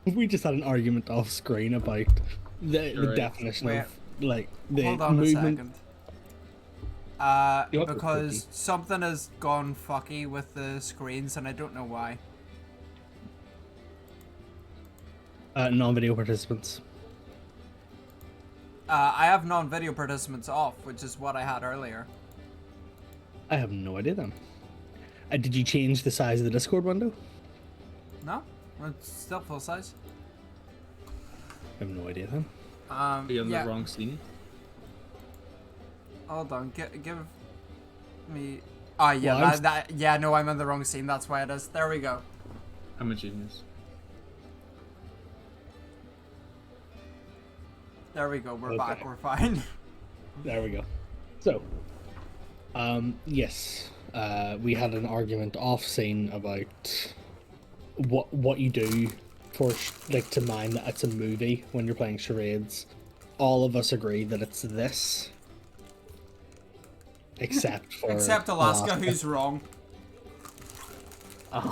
We just had an argument off screen about the Right. definition Wait, of like the Hold on movement. a second. You're Because freaky. something has gone fucky with the screens and I don't know why. Non-video participants. I have non-video participants off, which is what I had earlier. I have no idea then. Did you change the size of the Discord window? No? It's still full size. I have no idea then. Are you on Yeah. the wrong scene? Hold on, give me... Ah, yeah, Well, yeah, no, I'm on the wrong scene, that's why it is. There we go. I'm a genius. There we go, we're Okay. back, we're fine. There we go. So, yes, we had an argument off scene about what you do for like to mine that it's a movie when you're playing charades. All of us agree that it's this, except for Except Alaska, who's wrong.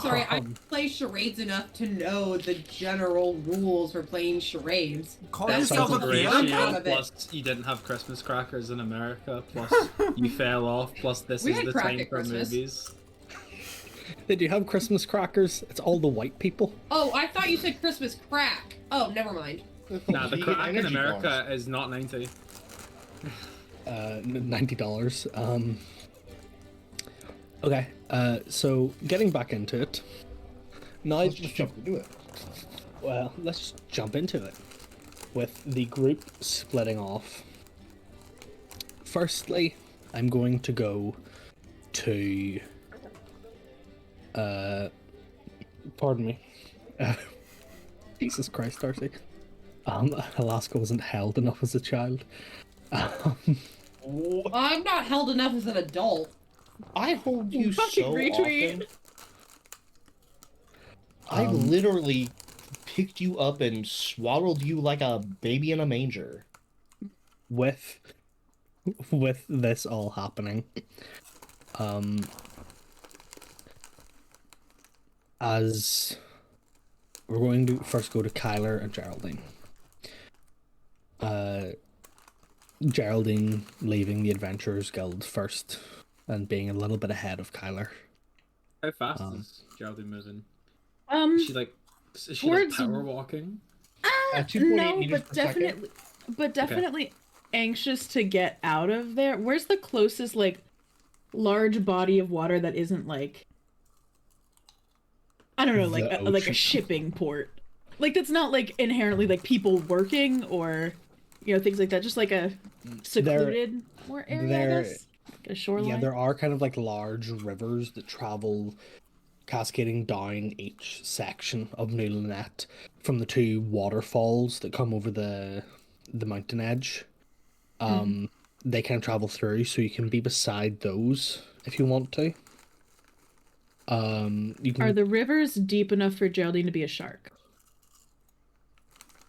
Sorry, I play charades enough to know the general rules for playing charades. Call That yourself sounds a great. gamer? I'm proud of it. Plus, you didn't have Christmas crackers in America. Plus, you fell off. Plus, this We is had the crack time at for Christmas. movies. Did you have Christmas crackers? It's all the white people. Oh, I thought you said Christmas crack. Oh, never mind. Nah, the Vegan crack in energy America bars. is not 90. $90. Okay. So getting back into it. Now, Let's just jump into it. well, let's just jump into it. With the group splitting off. Firstly, I'm going to go to. Pardon me. Jesus Christ, Darcy. Alaska wasn't held enough as a child. I'm not held enough as an adult. I hold you Fucking so retweet. often. I literally picked you up and swaddled you like a baby in a manger. with this all happening, as we're going to first go to Kyler and Geraldine. Geraldine leaving the Adventurers Guild first and being a little bit ahead of Kyler. How fast is Geraldine moving? Um, Is she like towards- power walking? 2.8 no, meters but per second. definitely anxious to get out of there. Where's the closest like large body of water that isn't like I don't know, like The like a ocean. shipping port, like that's not like inherently like people working or things like that. Just like a secluded more area, I there- guess. Like a shoreline. Yeah, there are kind of like large rivers that travel cascading down each section of New Lynette from the two waterfalls that come over the mountain edge. They kind of travel through, so you can be beside those if you want to. You can Are the rivers deep enough for Geraldine to be a shark?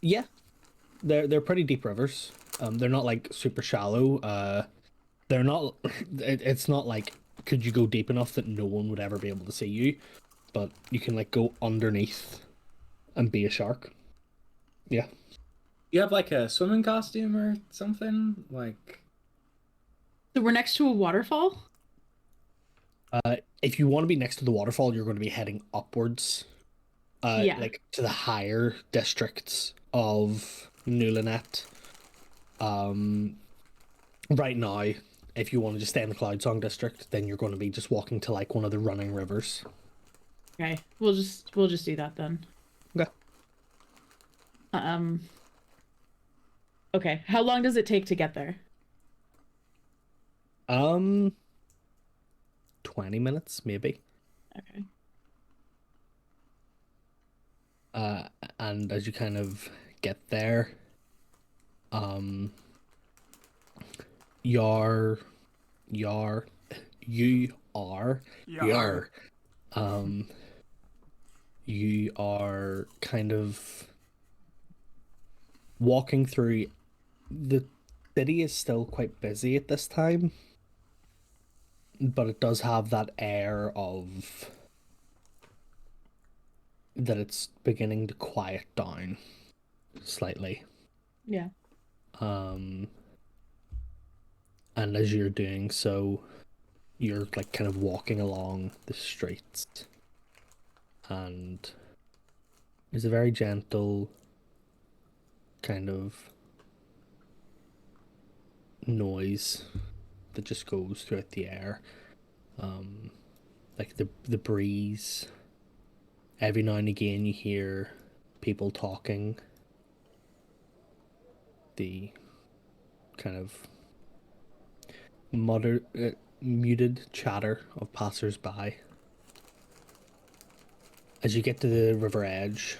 Yeah, they're pretty deep rivers. They're not like super shallow. They're not. It's not like could you go deep enough that no one would ever be able to see you, but you can like go underneath and be a shark. Yeah. You have like a swimming costume or something? Like, So we're next to a waterfall. If you want to be next to the waterfall, you're going to be heading upwards. Yeah. Like to the higher districts of New Lynette. Right now, if you want to just stay in the Cloud Song district, then you're going to be just walking to like one of the running rivers. Okay, we'll just do that then. Okay. Okay, how long does it take to get there? 20 minutes maybe. Okay. And as you kind of get there, you are kind of walking through. The city is still quite busy at this time, but it does have that air of that it's beginning to quiet down slightly. Yeah. And as you're doing so, you're like kind of walking along the streets, and there's a very gentle kind of noise that just goes throughout the air. Like the breeze. Every now and again you hear people talking. The kind of muted chatter of passers-by. As you get to the river edge,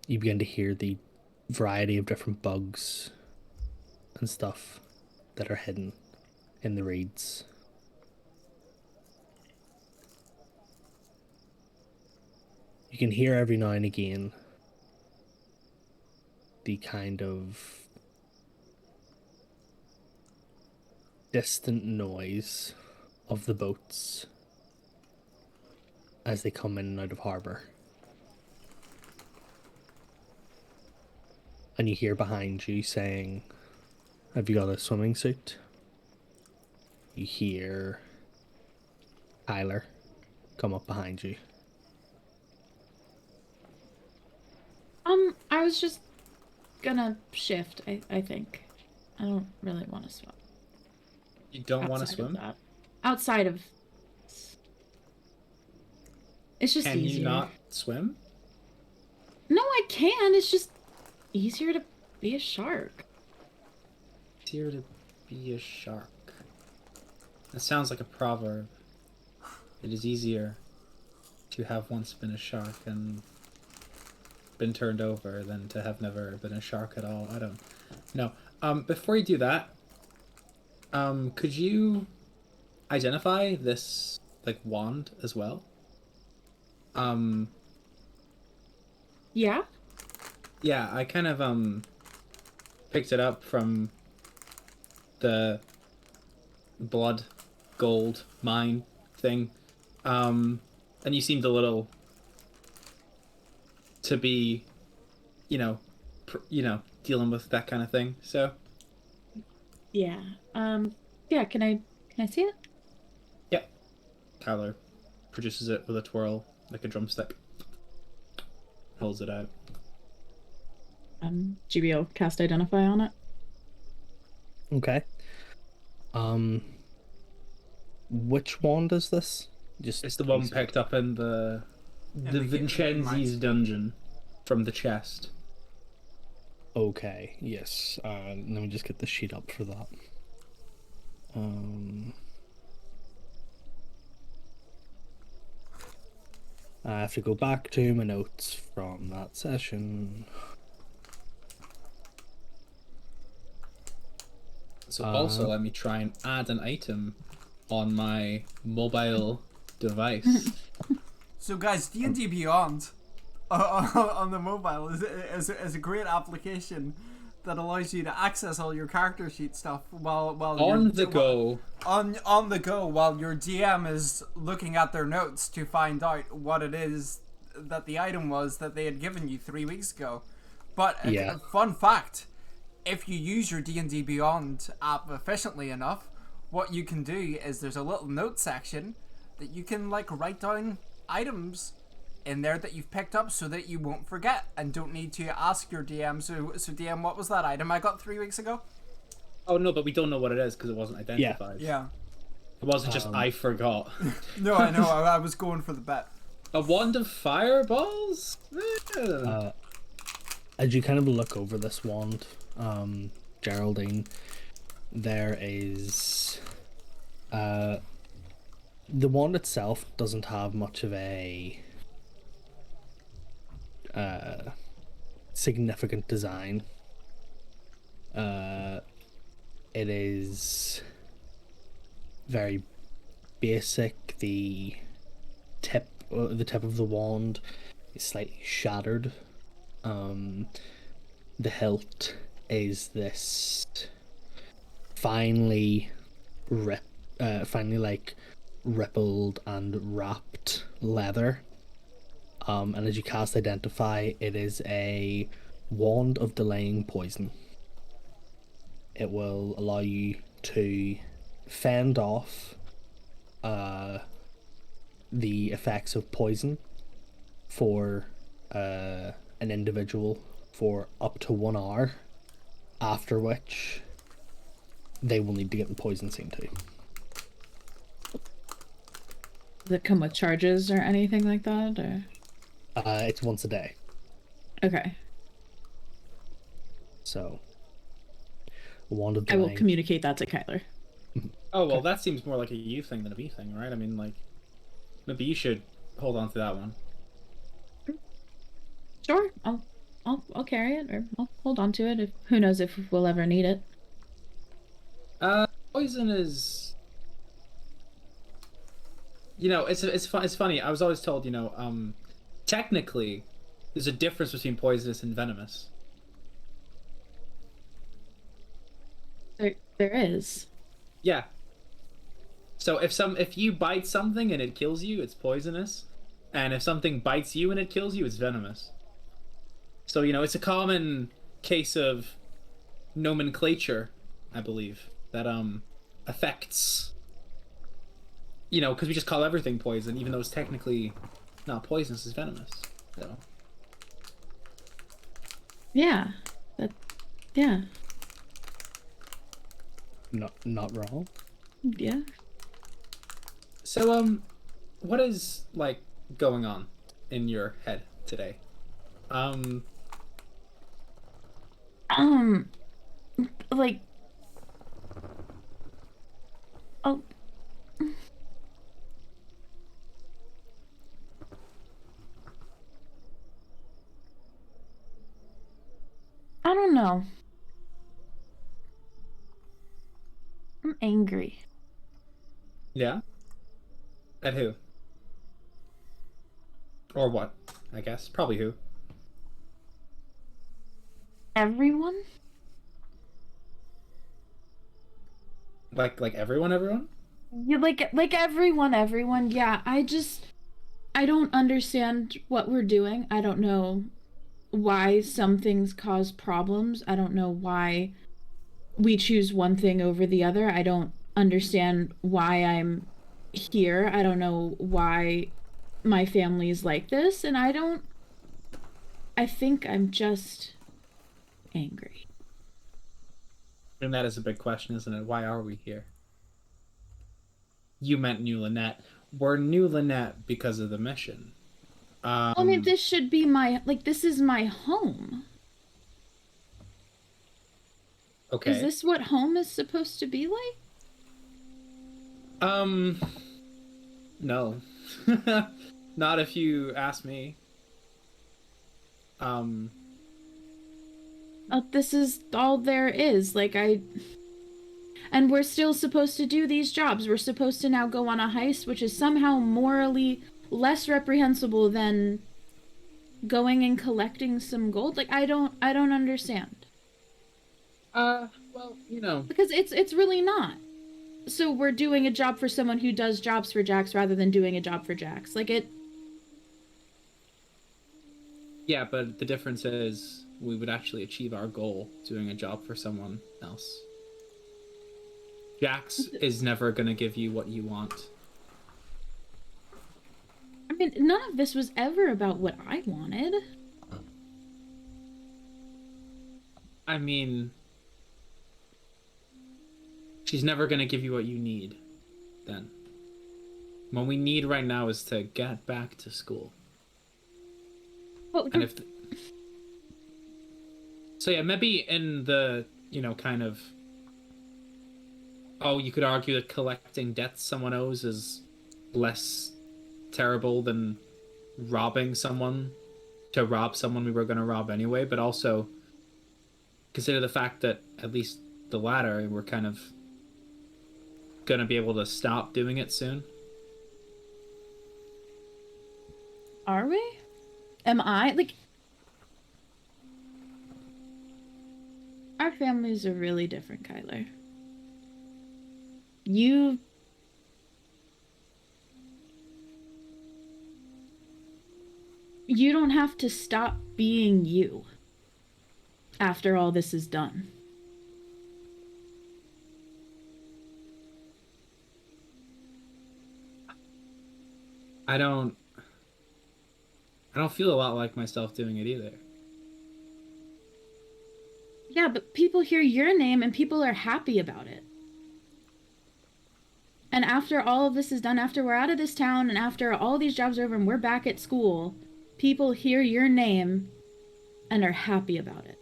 you begin to hear the variety of different bugs and stuff that are hidden in the reeds. You can hear every now and again the kind of distant noise of the boats as they come in and out of harbour. And you hear behind you saying, "Have you got a swimming suit?" You hear Tyler come up behind you. I was just gonna shift, I think. I don't really want to swim. You don't want to Outside of swim? that. Outside of... It's just Can easier. you not swim? No, I can. It's just easier to be a shark. Easier to be a shark. That sounds like a proverb. It is easier to have once been a shark and been turned over than to have never been a shark at all. I don't know. Before you do that, could you identify this like wand as well? Yeah? Yeah, I kind of picked it up from the blood gold mine thing. And you seemed a little to be, dealing with that kind of thing. So, Yeah. Yeah, can I see it? yep. Kyler produces it with a twirl, like a drumstick. Holds it out. GBO cast identify on it. Okay. Which wand is this? Just It's the one picked up in the the Vincenzi's dungeon from the chest. Okay, yes. Let me just get the sheet up for that. I have to go back to my notes from that session. So also let me try and add an item on my mobile device. So guys, D&D Beyond on the mobile is a great application that allows you to access all your character sheet stuff while On the go. on the go while your DM is looking at their notes to find out what it is that the item was that they had given you 3 weeks ago. But Yeah. fun fact, if you use your D&D Beyond app efficiently enough, what you can do is there's a little note section that you can like write down items in there that you've picked up so that you won't forget and don't need to ask your DM. So DM, what was that item I got 3 weeks ago? Oh no, but we don't know what it is because it wasn't identified. Yeah. It wasn't just I forgot. No, I know. I was going for the bet. A wand of fireballs? As you kind of look over this wand, Geraldine, there is the wand itself doesn't have much of a significant design. It is very basic. The tip of the wand is slightly shattered. The hilt is this finely rippled and wrapped leather, And as you cast Identify, it is a wand of delaying poison. It will allow you to fend off the effects of poison for an individual for up to 1 hour, after which they will need to get the poison scene too. Does it come with charges or anything like that? Or? It's once a day. Okay. So, wand of I will delaying. communicate that to Kyler. Oh, well, that seems more like a you thing than a me thing, right? I mean, like, maybe you should hold on to that one. Sure, I'll carry it, or I'll hold on to it. If who knows if we'll ever need it. Poison is... You know, it's funny. I was always told, you know, technically, there's a difference between poisonous and venomous. There is. Yeah. So if you bite something and it kills you, it's poisonous, and if something bites you and it kills you, it's venomous. So, you know, it's a common case of nomenclature, I believe, that affects, you know, because we just call everything poison, even though it's technically not poisonous, it's venomous. So. Yeah. Yeah. Not wrong. Yeah. So, what is, like, going on in your head today? Like, oh, I don't know. I'm angry. Yeah? At who? Or what, I guess. Probably who. Everyone? Like everyone? Yeah, like everyone. Yeah, I don't understand what we're doing. I don't know why some things cause problems. I don't know why we choose one thing over the other. I don't understand why I'm here. I don't know why my family is like this, and I think I'm just angry. And that is a big question, isn't it? Why are we here? You meant New Lynette. We're New Lynette because of the mission. I mean, this should be this is my home. Okay. Is this what home is supposed to be like? No. Not if you ask me. This is all there is. And we're still supposed to do these jobs. We're supposed to now go on a heist, which is somehow morally less reprehensible than going and collecting some gold. Like, I don't understand. Well, you know. Because it's really not. So we're doing a job for someone who does jobs for Jax rather than doing a job for Jax. Yeah, but the difference is we would actually achieve our goal doing a job for someone else. Jax is never gonna give you what you want. I mean, none of this was ever about what I wanted. I mean, she's never gonna give you what you need, then. What we need right now is to get back to school. Well, And so yeah, maybe in the, you know, kind of... Oh, you could argue that collecting debts someone owes is less terrible than robbing someone to rob someone we were going to rob anyway, but also consider the fact that at least the latter, we're kind of going to be able to stop doing it soon. Are we? Am I? Our families are really different, Kyler. You... You don't have to stop being you after all this is done. I don't feel a lot like myself doing it either. Yeah, but people hear your name and people are happy about it. And after all of this is done, after we're out of this town and after all these jobs are over and we're back at school, people hear your name and are happy about it.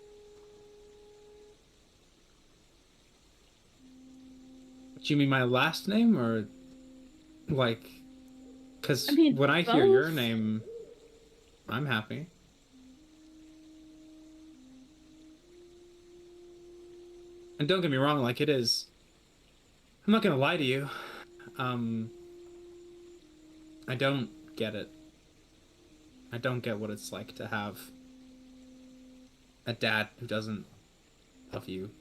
Do you mean my last name or like? Because I mean, when I hear your both. name, I'm happy. And don't get me wrong, like it is. I'm not gonna lie to you. I don't get it. I don't get what it's like to have a dad who doesn't love you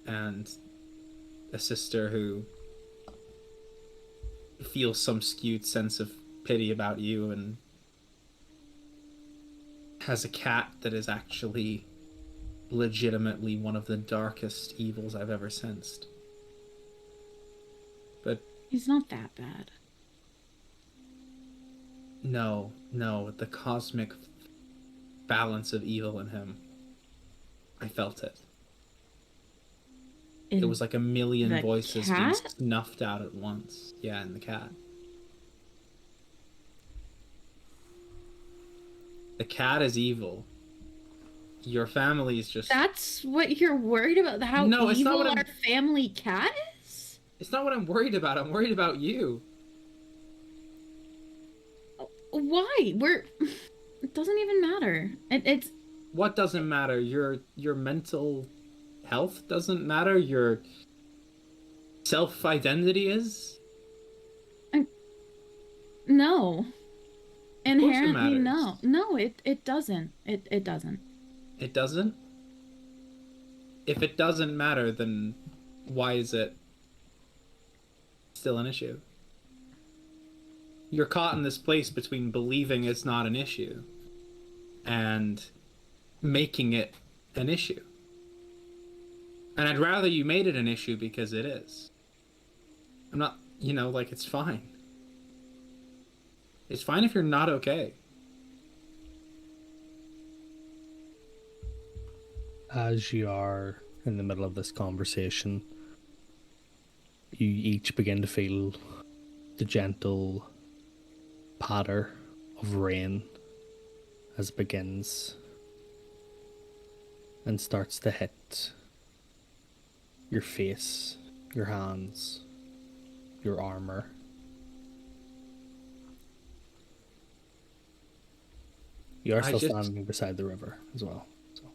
and a sister who feels some skewed sense of pity about you and has a cat that is actually legitimately one of the darkest evils I've ever sensed. But He's not that bad. no, the cosmic balance of evil in him. I felt it. It was like a million the voices cat? being snuffed out at once. Yeah, in the cat. The cat is evil. Your family is just... That's what you're worried about? How No, it's not evil what our family cat is? It's not what I'm worried about. I'm worried about you. Why? It doesn't even matter. It's... What doesn't matter? Your mental health doesn't matter? Your self-identity is? No. Inherently, matters. no. No, it doesn't. It doesn't. It doesn't? If it doesn't matter, then why is it still an issue? You're caught in this place between believing it's not an issue and making it an issue. And I'd rather you made it an issue because it is. I'm not, like, it's fine. It's fine if you're not okay. As you are in the middle of this conversation, you each begin to feel the gentle patter of rain as it begins and starts to hit your face, your hands, your armor. You are still standing beside the river as well. So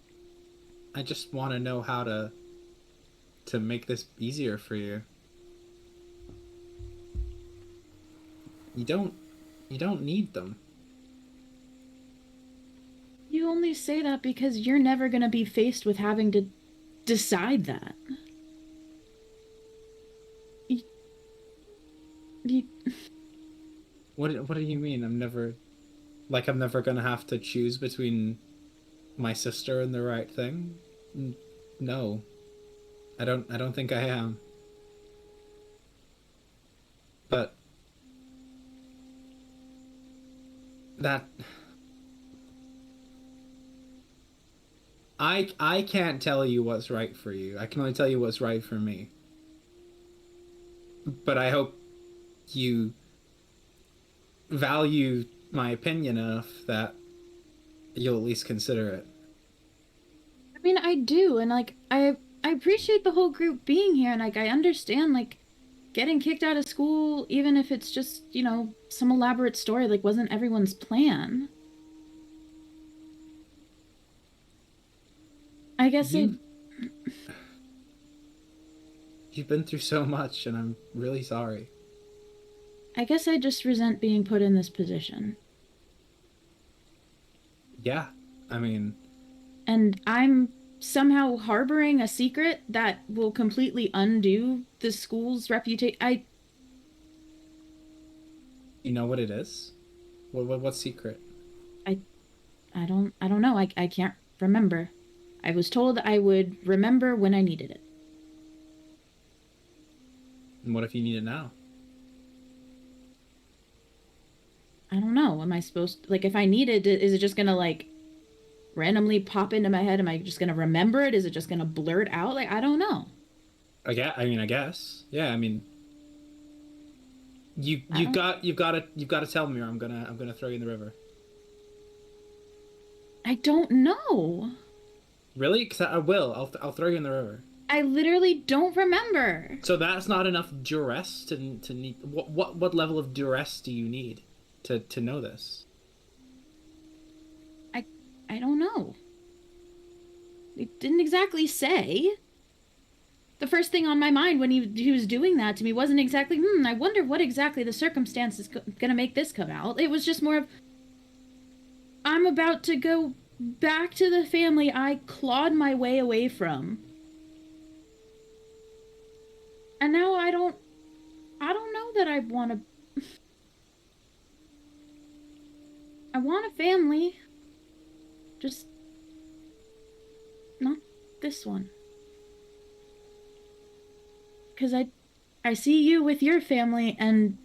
I just want to know how to make this easier for you. You don't need them. You only say that because you're never going to be faced with having to decide that. What do you mean? I'm never gonna have to choose between my sister and the right thing? No. I don't think I am. But that I can't tell you what's right for you. I can only tell you what's right for me. But I hope you value my opinion enough that you'll at least consider it. I mean, I do, and like I appreciate the whole group being here, and like I understand like getting kicked out of school, even if it's just, some elaborate story, like wasn't everyone's plan. I guess You've been through so much, and I'm really sorry. I guess I just resent being put in this position. Yeah, I mean... And I'm somehow harboring a secret that will completely undo the school's reputation. You know what it is? What secret? I don't know. I can't remember. I was told I would remember when I needed it. And what if you need it now? I don't know. Am I supposed to, like, if I need it, is it just gonna, like, randomly pop into my head? Am I just gonna remember it? Is it just gonna blurt out? Like, I don't know. I guess. Yeah, I mean, you've got to tell me, or I'm gonna throw you in the river. I don't know. Really? Because I will. I'll throw you in the river. I literally don't remember. So that's not enough duress to need. What level of duress do you need to know this? I don't know. It didn't exactly say. The first thing on my mind when he was doing that to me wasn't exactly, I wonder what exactly the circumstance is gonna make this come out. It was just more of, I'm about to go back to the family I clawed my way away from. And now I don't know that I want to... I want a family. Just... not this one. Because I see you with your family, and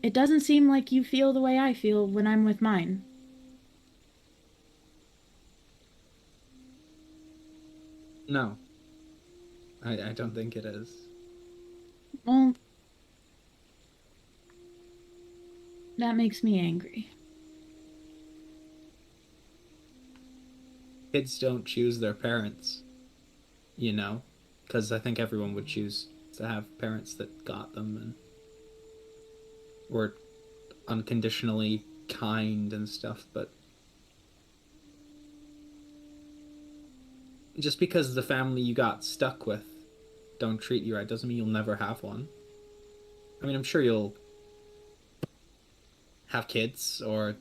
it doesn't seem like you feel the way I feel when I'm with mine. No. I don't think it is. Well, that makes me angry. Kids don't choose their parents, you know? Because I think everyone would choose to have parents that got them and were unconditionally kind and stuff, but just because the family you got stuck with don't treat you right doesn't mean you'll never have one. I mean, I'm sure you'll have kids or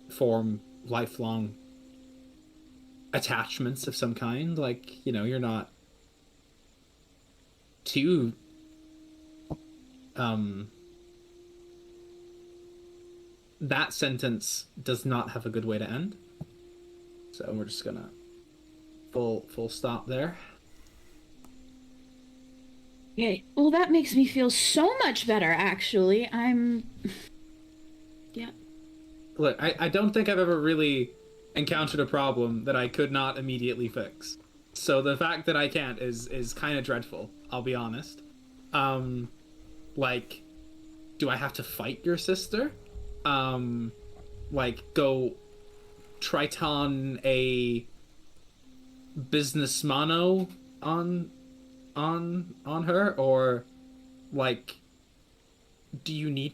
form lifelong attachments of some kind. Like, you know, you're not too that sentence does not have a good way to end. So we're just gonna full stop there. Okay, well that makes me feel so much better, actually. Yeah. Look, I don't think I've ever really encountered a problem that I could not immediately fix. So the fact that I can't is kind of dreadful, I'll be honest. Like, do I have to fight your sister? Like, go Triton a businessmano on her? Or, like, do you need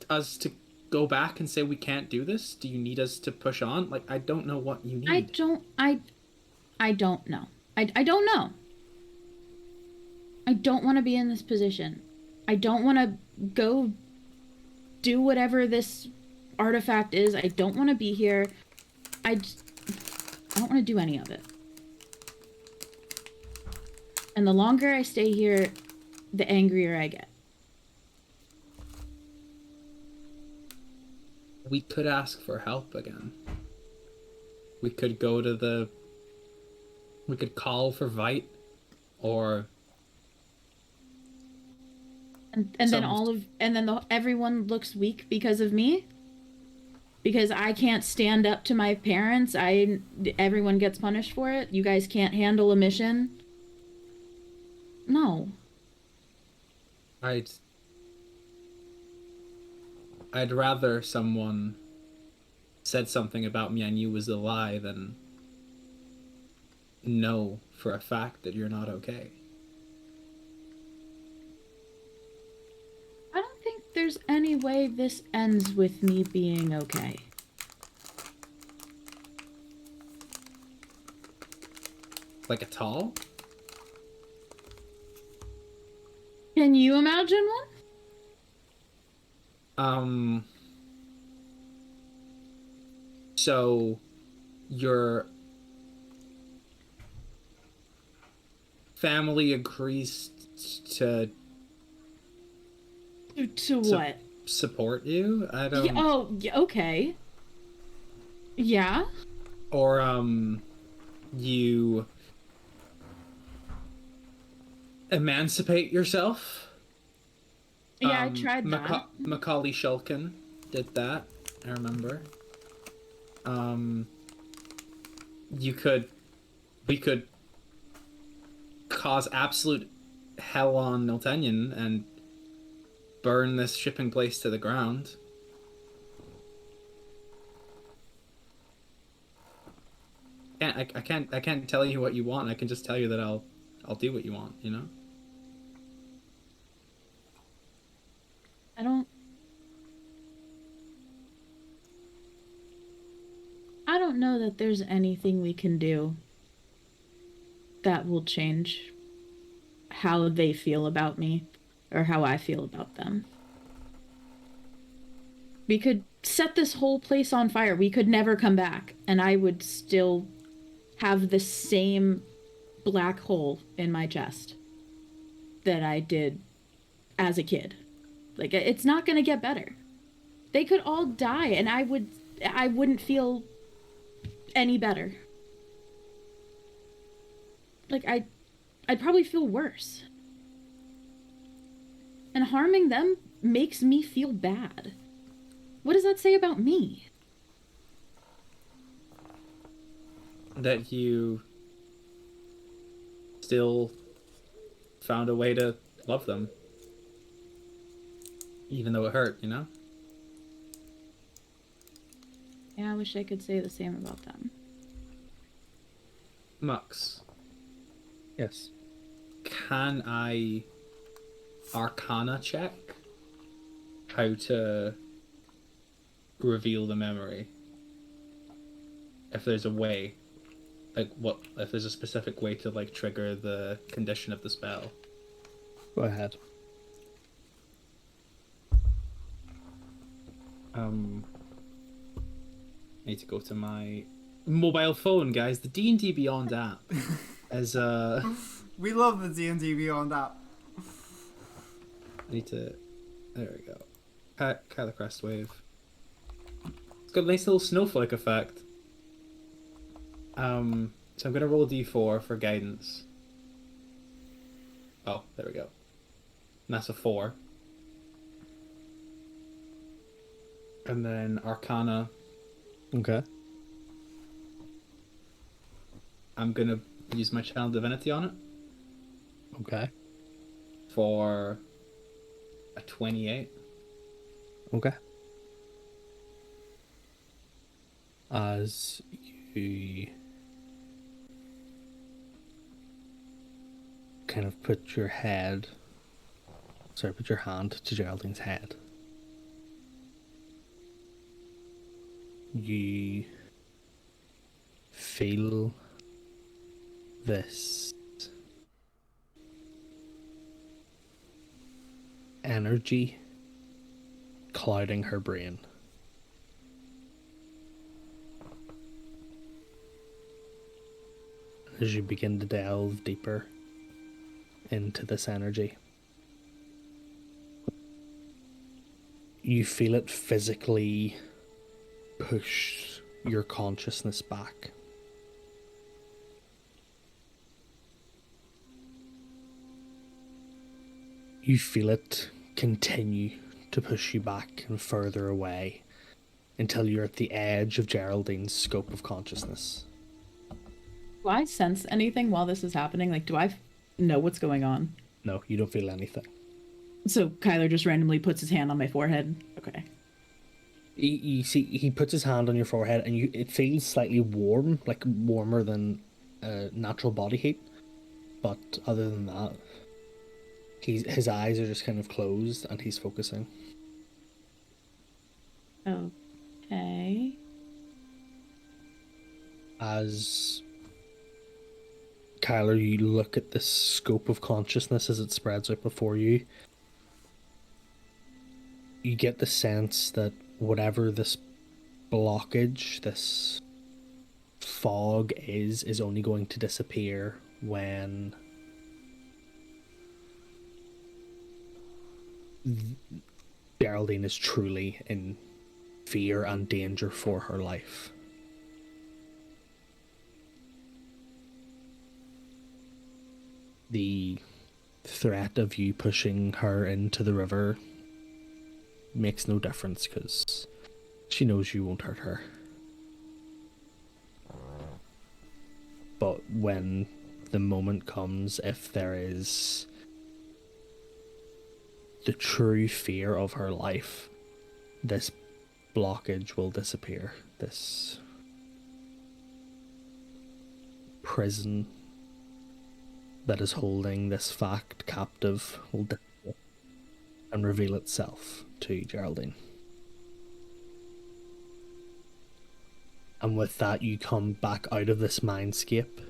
us to go back and say we can't do this? Do you need us to push on? Like, I don't know what you need. I don't know. I don't know. I don't want to be in this position. I don't want to go do whatever this artifact is. I don't want to be here. I don't want to do any of it. And the longer I stay here, the angrier I get. We could ask for help again. We could go to the... We could call for Vite, or... And then everyone looks weak because of me? Because I can't stand up to my parents, everyone gets punished for it? You guys can't handle a mission? No. I'd rather someone said something about me I knew was a lie than know for a fact that you're not okay. I don't think there's any way this ends with me being okay. Like a tall? Can you imagine one? So your family agrees to To what? support you? I don't... Yeah, oh, yeah, okay. Yeah? Or you emancipate yourself. Yeah, I tried that. Macaulay Shulkin did that, I remember. Um, you could, we could cause absolute hell on Miltennian and burn this shipping place to the ground. I can't tell you what you want. I can just tell you that I'll do what you want, you know? I don't know that there's anything we can do that will change how they feel about me or how I feel about them. We could set this whole place on fire. We could never come back, and I would still have the same black hole in my chest that I did as a kid. Like, it's not going to get better. They could all die, and I wouldn't feel any better. Like, I'd probably feel worse. And harming them makes me feel bad. What does that say about me? That you still found a way to love them. Even though it hurt, you know? Yeah, I wish I could say the same about them. Mux, Yes. can I Arcana check how to reveal the memory? If there's a way. Like, what if there's a specific way to, like, trigger the condition of the spell? Go ahead. I need to go to my mobile phone, guys. The D&D Beyond app as We love the D&D Beyond app. I need to. There we go. Kyler Crest Wave. It's got a nice little snowflake effect. So I'm gonna roll a d4 for guidance. Oh, there we go. And that's a 4. And then Arcana. Okay. I'm gonna use my Channel Divinity on it Okay. for a 28. Okay. As you kind of put your hand to Geraldine's head, you feel this energy clouding her brain. As you begin to delve deeper into this energy, you feel it physically push your consciousness back. You feel it continue to push you back and further away until you're at the edge of Geraldine's scope of consciousness. Do I sense anything while this is happening? Like, do I know what's going on? No, you don't feel anything. So Kyler just randomly puts his hand on my forehead. Okay. You see, he puts his hand on your forehead, and it feels slightly warm, like warmer than natural body heat. But other than that, his eyes are just kind of closed, and he's focusing. Okay. As Kyler, you look at this scope of consciousness as it spreads out before you. You get the sense that whatever this blockage, this fog is only going to disappear when Geraldine is truly in fear and danger for her life. the threat of you pushing her into the river makes no difference because she knows you won't hurt her. But when the moment comes, if there is the true fear of her life, this blockage will disappear. This prison that is holding this fact captive will disappear and reveal itself to Geraldine. And with that, you come back out of this mindscape,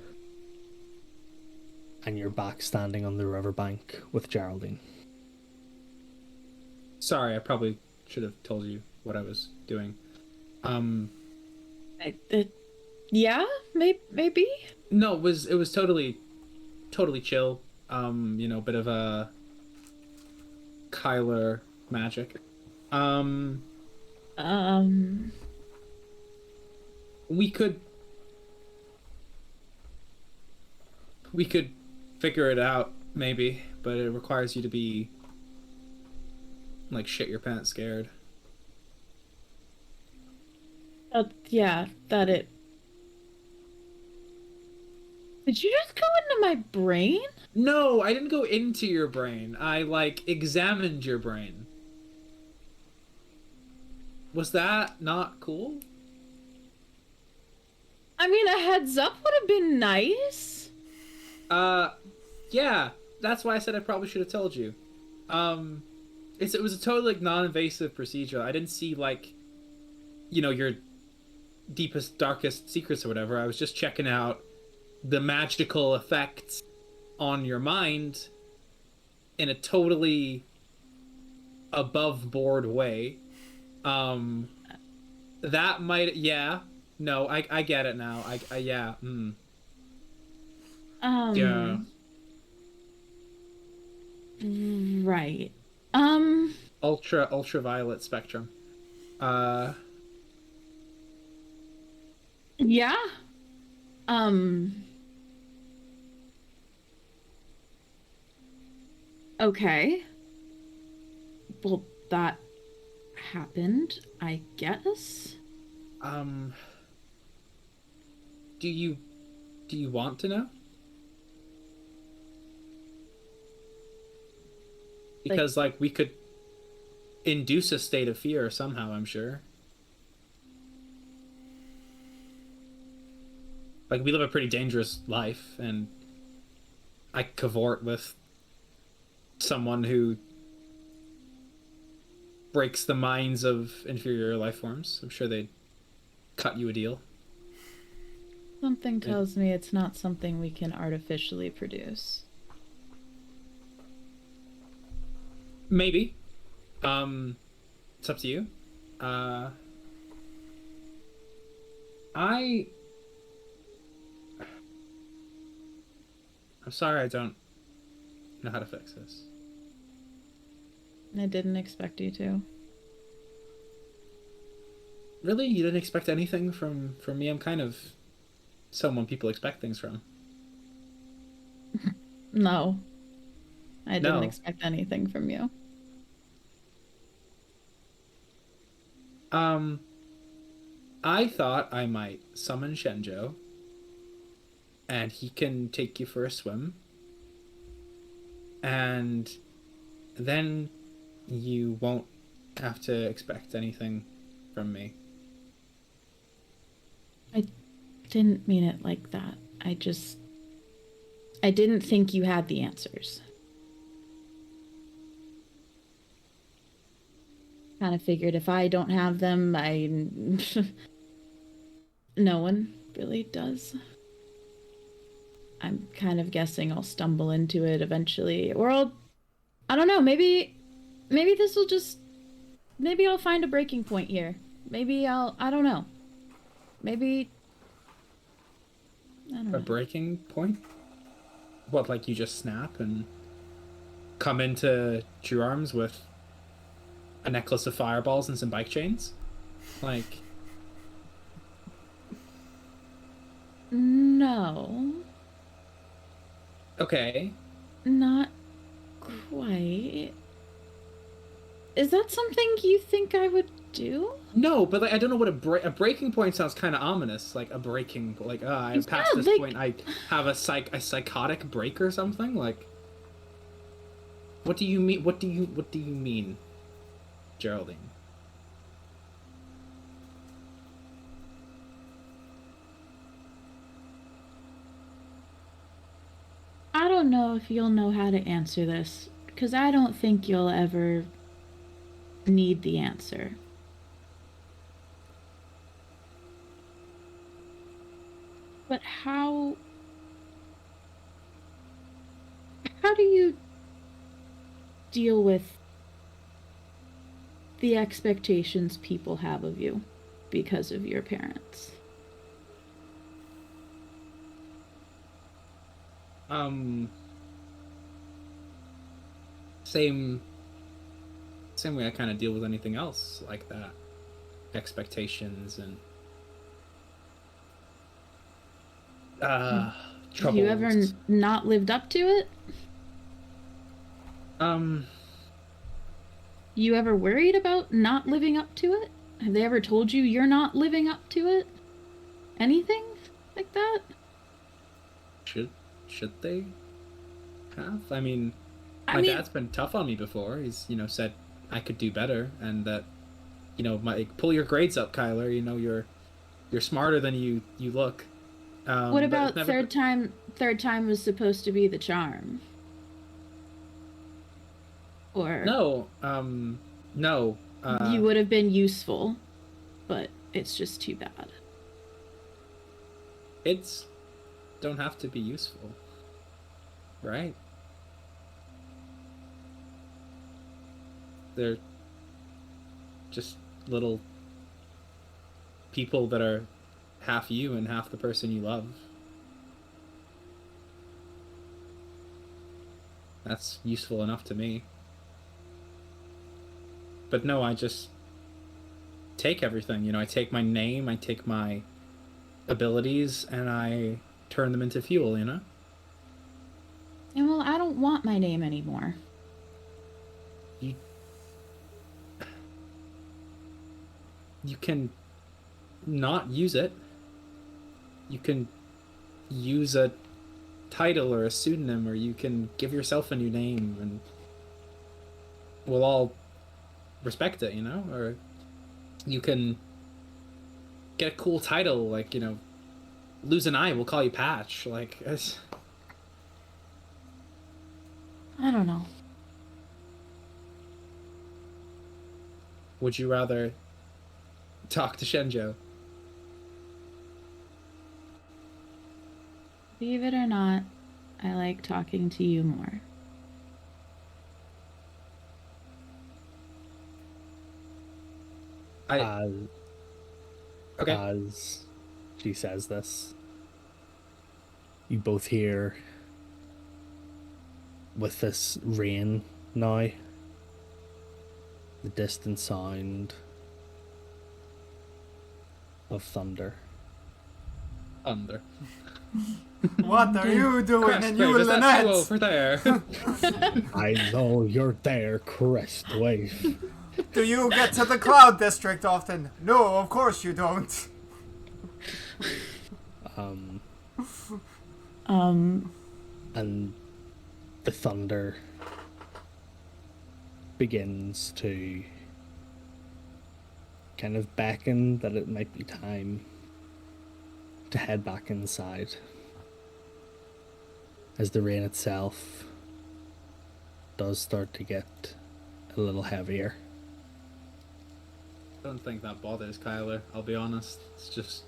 and you're back standing on the riverbank with Geraldine. Sorry, I probably should have told you what I was doing. Yeah, maybe. No, it was totally chill. Bit of a Kyler magic. We could figure it out, maybe, but it requires you to be like shit your pants scared. Yeah, that it. Did you just go into my brain? No, I didn't go into your brain. I examined your brain. Was that not cool? I mean, a heads up would have been nice. Yeah, that's why I said I probably should have told you. It was a totally non-invasive procedure. I didn't see your deepest, darkest secrets or whatever. I was just checking out the magical effects on your mind in a totally above board way. That might, yeah. No, I get it now. Yeah. Yeah. Right. Ultraviolet spectrum. Yeah. Okay. Well, that happened, I guess. Do you want to know? Because we could induce a state of fear somehow, I'm sure. We live a pretty dangerous life, and I cavort with someone who breaks the minds of inferior life forms. I'm sure they'd cut you a deal. Something tells me it's not something we can artificially produce. Maybe. It's up to you. I'm sorry I don't know how to fix this. I didn't expect you to. Really? You didn't expect anything from me? I'm kind of someone people expect things from. No. I didn't No. expect anything from you. I thought I might summon Shenjo, and he can take you for a swim, and then you won't have to expect anything from me. I didn't mean it like that. I didn't think you had the answers. Kind of figured if I don't have them, no one really does. I'm kind of guessing I'll stumble into it eventually, or I don't know, maybe this will maybe I'll find a breaking point here. Maybe I don't know. Maybe, I don't know. A breaking point? What, you just snap and come into your arms with a necklace of fireballs and some bike chains? No. Okay. Not quite. Is that something you think I would do? No, but like I don't know what a breaking point sounds kind of ominous. Like a breaking, like I past Yeah, this like- point, I have a psychotic break or something. Like, what do you mean? What do you mean, Geraldine? I don't know if you'll know how to answer this, because I don't think you'll ever need the answer. But how do you deal with the expectations people have of you because of your parents? Same way I kind of deal with anything else like that. Expectations and Have troubles. you ever not lived up to it? You ever worried about not living up to it? Have they ever told you you're not living up to it? Anything like that? Should they have? I mean, my dad's been tough on me before. He's, said I could do better and that, pull your grades up, Kyler. You're smarter than you look. What about third time? Third time was supposed to be the charm. Or no, no. You would have been useful, but it's just too bad. Kids don't have to be useful, right? They're just little people that are half you and half the person you love. That's useful enough to me. But no, I just take everything. I take my name, I take my abilities, and I turn them into fuel, And well, I don't want my name anymore. You can not use it. You can use a title or a pseudonym, or you can give yourself a new name, and we'll all respect it, or you can get a cool title, like, lose an eye, we'll call you Patch. Like, it's... I don't know. Would you rather talk to Shenjo? Believe it or not, I like talking to you more. Okay. As she says this, you both hear, with this rain now, the distant sound of thunder. Thunder. What are you doing Crest in Wave, is that you Lynette? over there? I know you're there, Crest Wave. Do you get to the Cloud District often? No, of course you don't. And the thunder begins to kind of beckon that it might be time to head back inside, as the rain itself does start to get a little heavier. I don't think that bothers Kyler, I'll be honest. It's just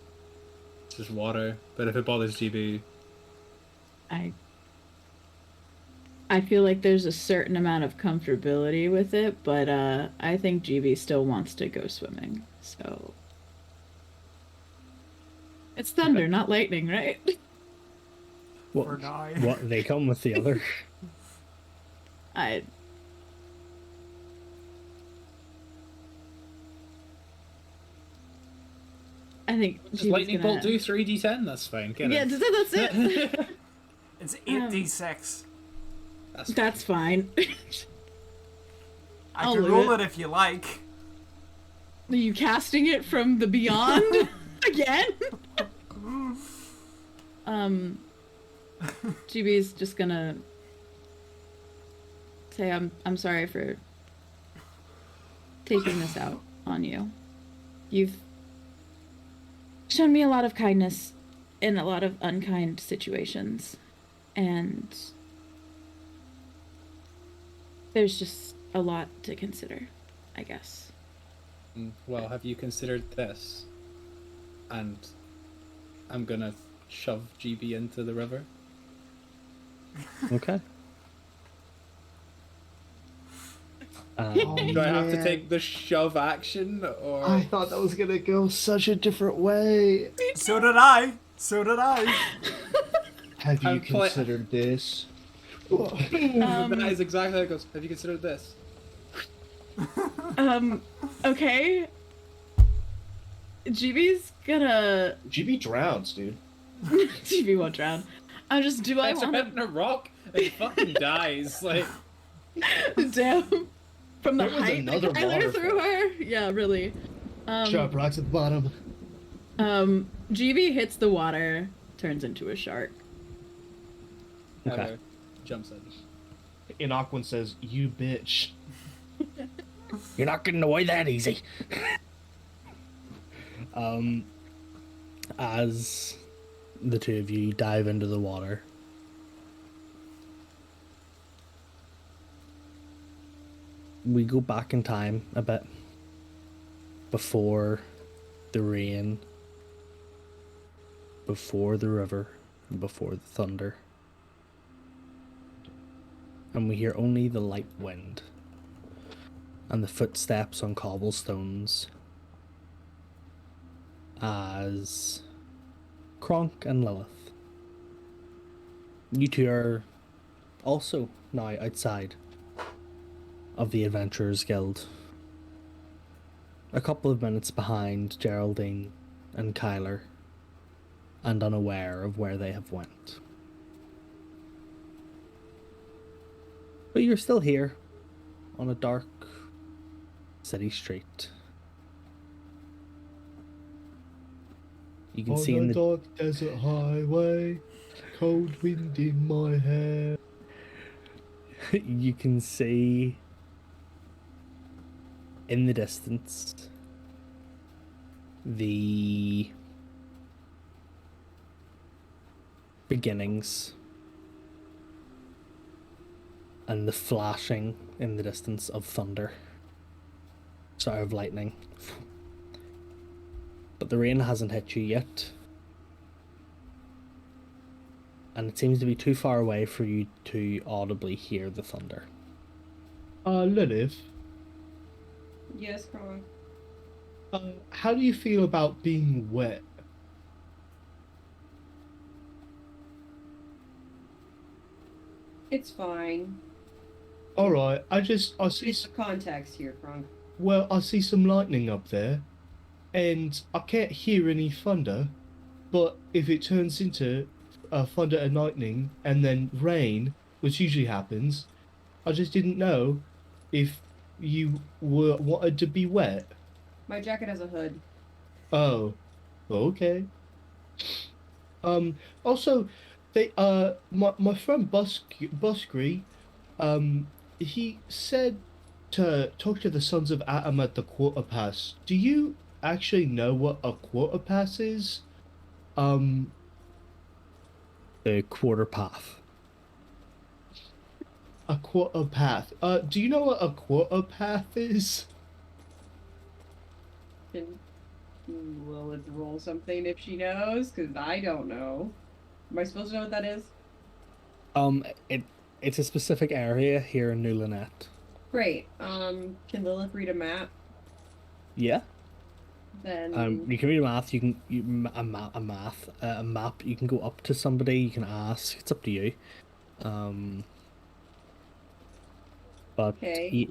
water. But if it bothers GB... I feel like there's a certain amount of comfortability with it, but I think GB still wants to go swimming, so... It's thunder, not lightning, right? Or die. What, they come with the other? I think Does GB's lightning gonna... bolt do 3d10? That's fine. Get Yeah, it. that's it. It's 8d6. That's fine. I I'll can live roll it. it if you like. Are you casting it from the beyond again? GB's just gonna say I'm sorry for taking this out on you. You've shown me a lot of kindness in a lot of unkind situations, and there's just a lot to consider, I guess. Well, have you considered this? And I'm gonna shove GB into the river. Okay. Do I have to take the shove action, or I thought that was gonna go such a different way. So did I. So did I. Have you I'm play- considered this? that is exactly how it goes. Have you considered this? Okay. GB's gonna... GB drowns, dude. GB won't drown. I'm just, do I It's want hitting a rock and he fucking dies. Like, to... Damn. From the There was height another that Kyler threw waterfall. her? Yeah, really. Sharp rocks at the bottom. GB hits the water, turns into a shark. Okay. Tyler jumps in. And Aquan says, "You bitch." You're not getting away that easy. As the two of you dive into the water, we go back in time a bit before the rain, before the river, and before the thunder. And we hear only the light wind and the footsteps on cobblestones as Kronk and Lilith, you two are also now outside of the Adventurers Guild, a couple of minutes behind Geraldine and Kyler, and unaware of where they have went. But you're still here on a dark city street. You can see in On a the dark desert highway, cold wind in my hair. you can see in the distance the beginnings and the flashing in the distance of thunder. Sorry, of lightning. But the rain hasn't hit you yet. And it seems to be too far away for you to audibly hear the thunder. Lilith, Yes, Kronk. how do you feel about being wet? It's fine. Alright, I see, It's the context here, Kronk. well, I see some lightning up there, and I can't hear any thunder, but if it turns into thunder and lightning, and then rain, which usually happens, I just didn't know if you wanted to be wet. My jacket has a hood. Oh, okay. Also, my friend Busky, he said to talk to the Sons of Atom at the quarter pass. Do you actually know what a quarter pass is? The quarter path. A quarter path. Do you know what a quarter path is? Can Lilith roll something if she knows? Because I don't know. Am I supposed to know what that is? It's a specific area here in New Lynette. Great. Can Lilith read a map? Yeah. Then You can read a math. A map. You can go up to somebody. You can ask. It's up to you. But Okay.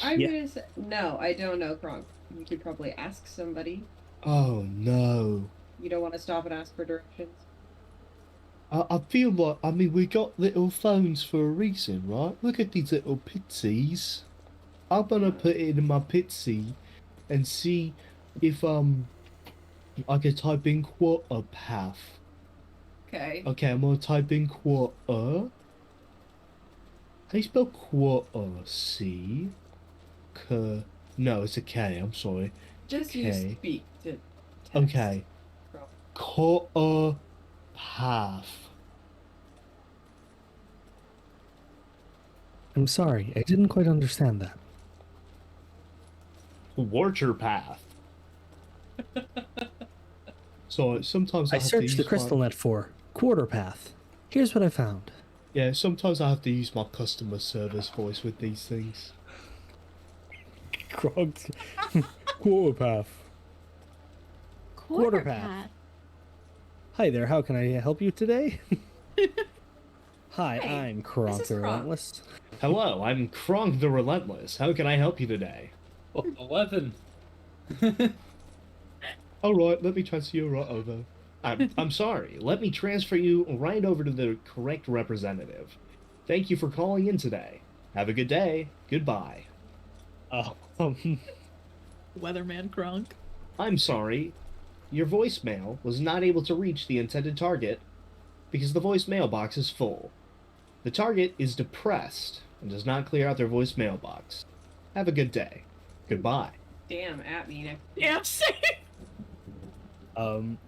I'm yeah. gonna say no. I don't know, Kronk. You could probably ask somebody. Oh no. You don't want to stop and ask for directions. I feel like, I mean, we got little phones for a reason, right? Look at these little pitsies. I'm gonna put it in my pitsy and see if, I can type in quarter path. Okay. Okay, I'm gonna type in quarter. How do you spell quarter? C? K? No, it's a K, I'm sorry. Just use K. speak to text. Okay. Quarter path. I'm sorry, I didn't quite understand that. Water path. So sometimes I I have to searched the use crystal my net for quarter path. Here's what I found. yeah. Sometimes I have to use my customer service voice with these things. Crocs. Quarter path. Quarter path. Hi there, how can I help you today? Hi, Hey, I'm this Kronk is the Kronk. Relentless. Hello, I'm Krong the Relentless. How can I help you today? 11. All right, let me transfer you right over. I'm sorry. Let me transfer you right over to the correct representative. Thank you for calling in today. Have a good day. Goodbye. Oh, Weatherman Kronk. I'm sorry. Your voicemail was not able to reach the intended target because the voicemail box is full. The target is depressed and does not clear out their voicemail box. Have a good day. Goodbye. Damn, at me. Yeah, same.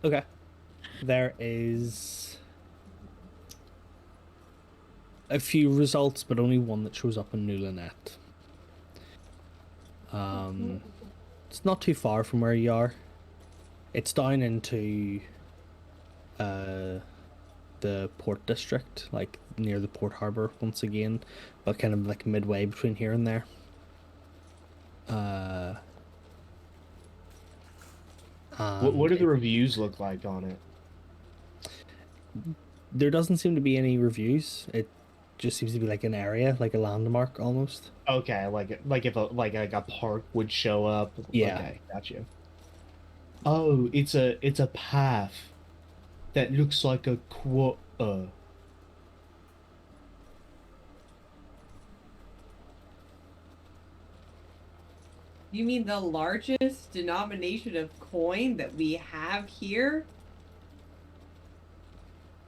okay. There is a few results, but only one that shows up in New Lynette. It's not too far from where you are. It's down into the port district, like near the port harbor once again, but kind of like midway between here and there. What do the And reviews look like on it? there doesn't seem to be any reviews. It just seems to be like an area, like a landmark almost. Okay, like if a park would show up. Yeah. Okay, gotcha. Oh, it's a path that looks like a quarter. You mean the largest denomination of coin that we have here?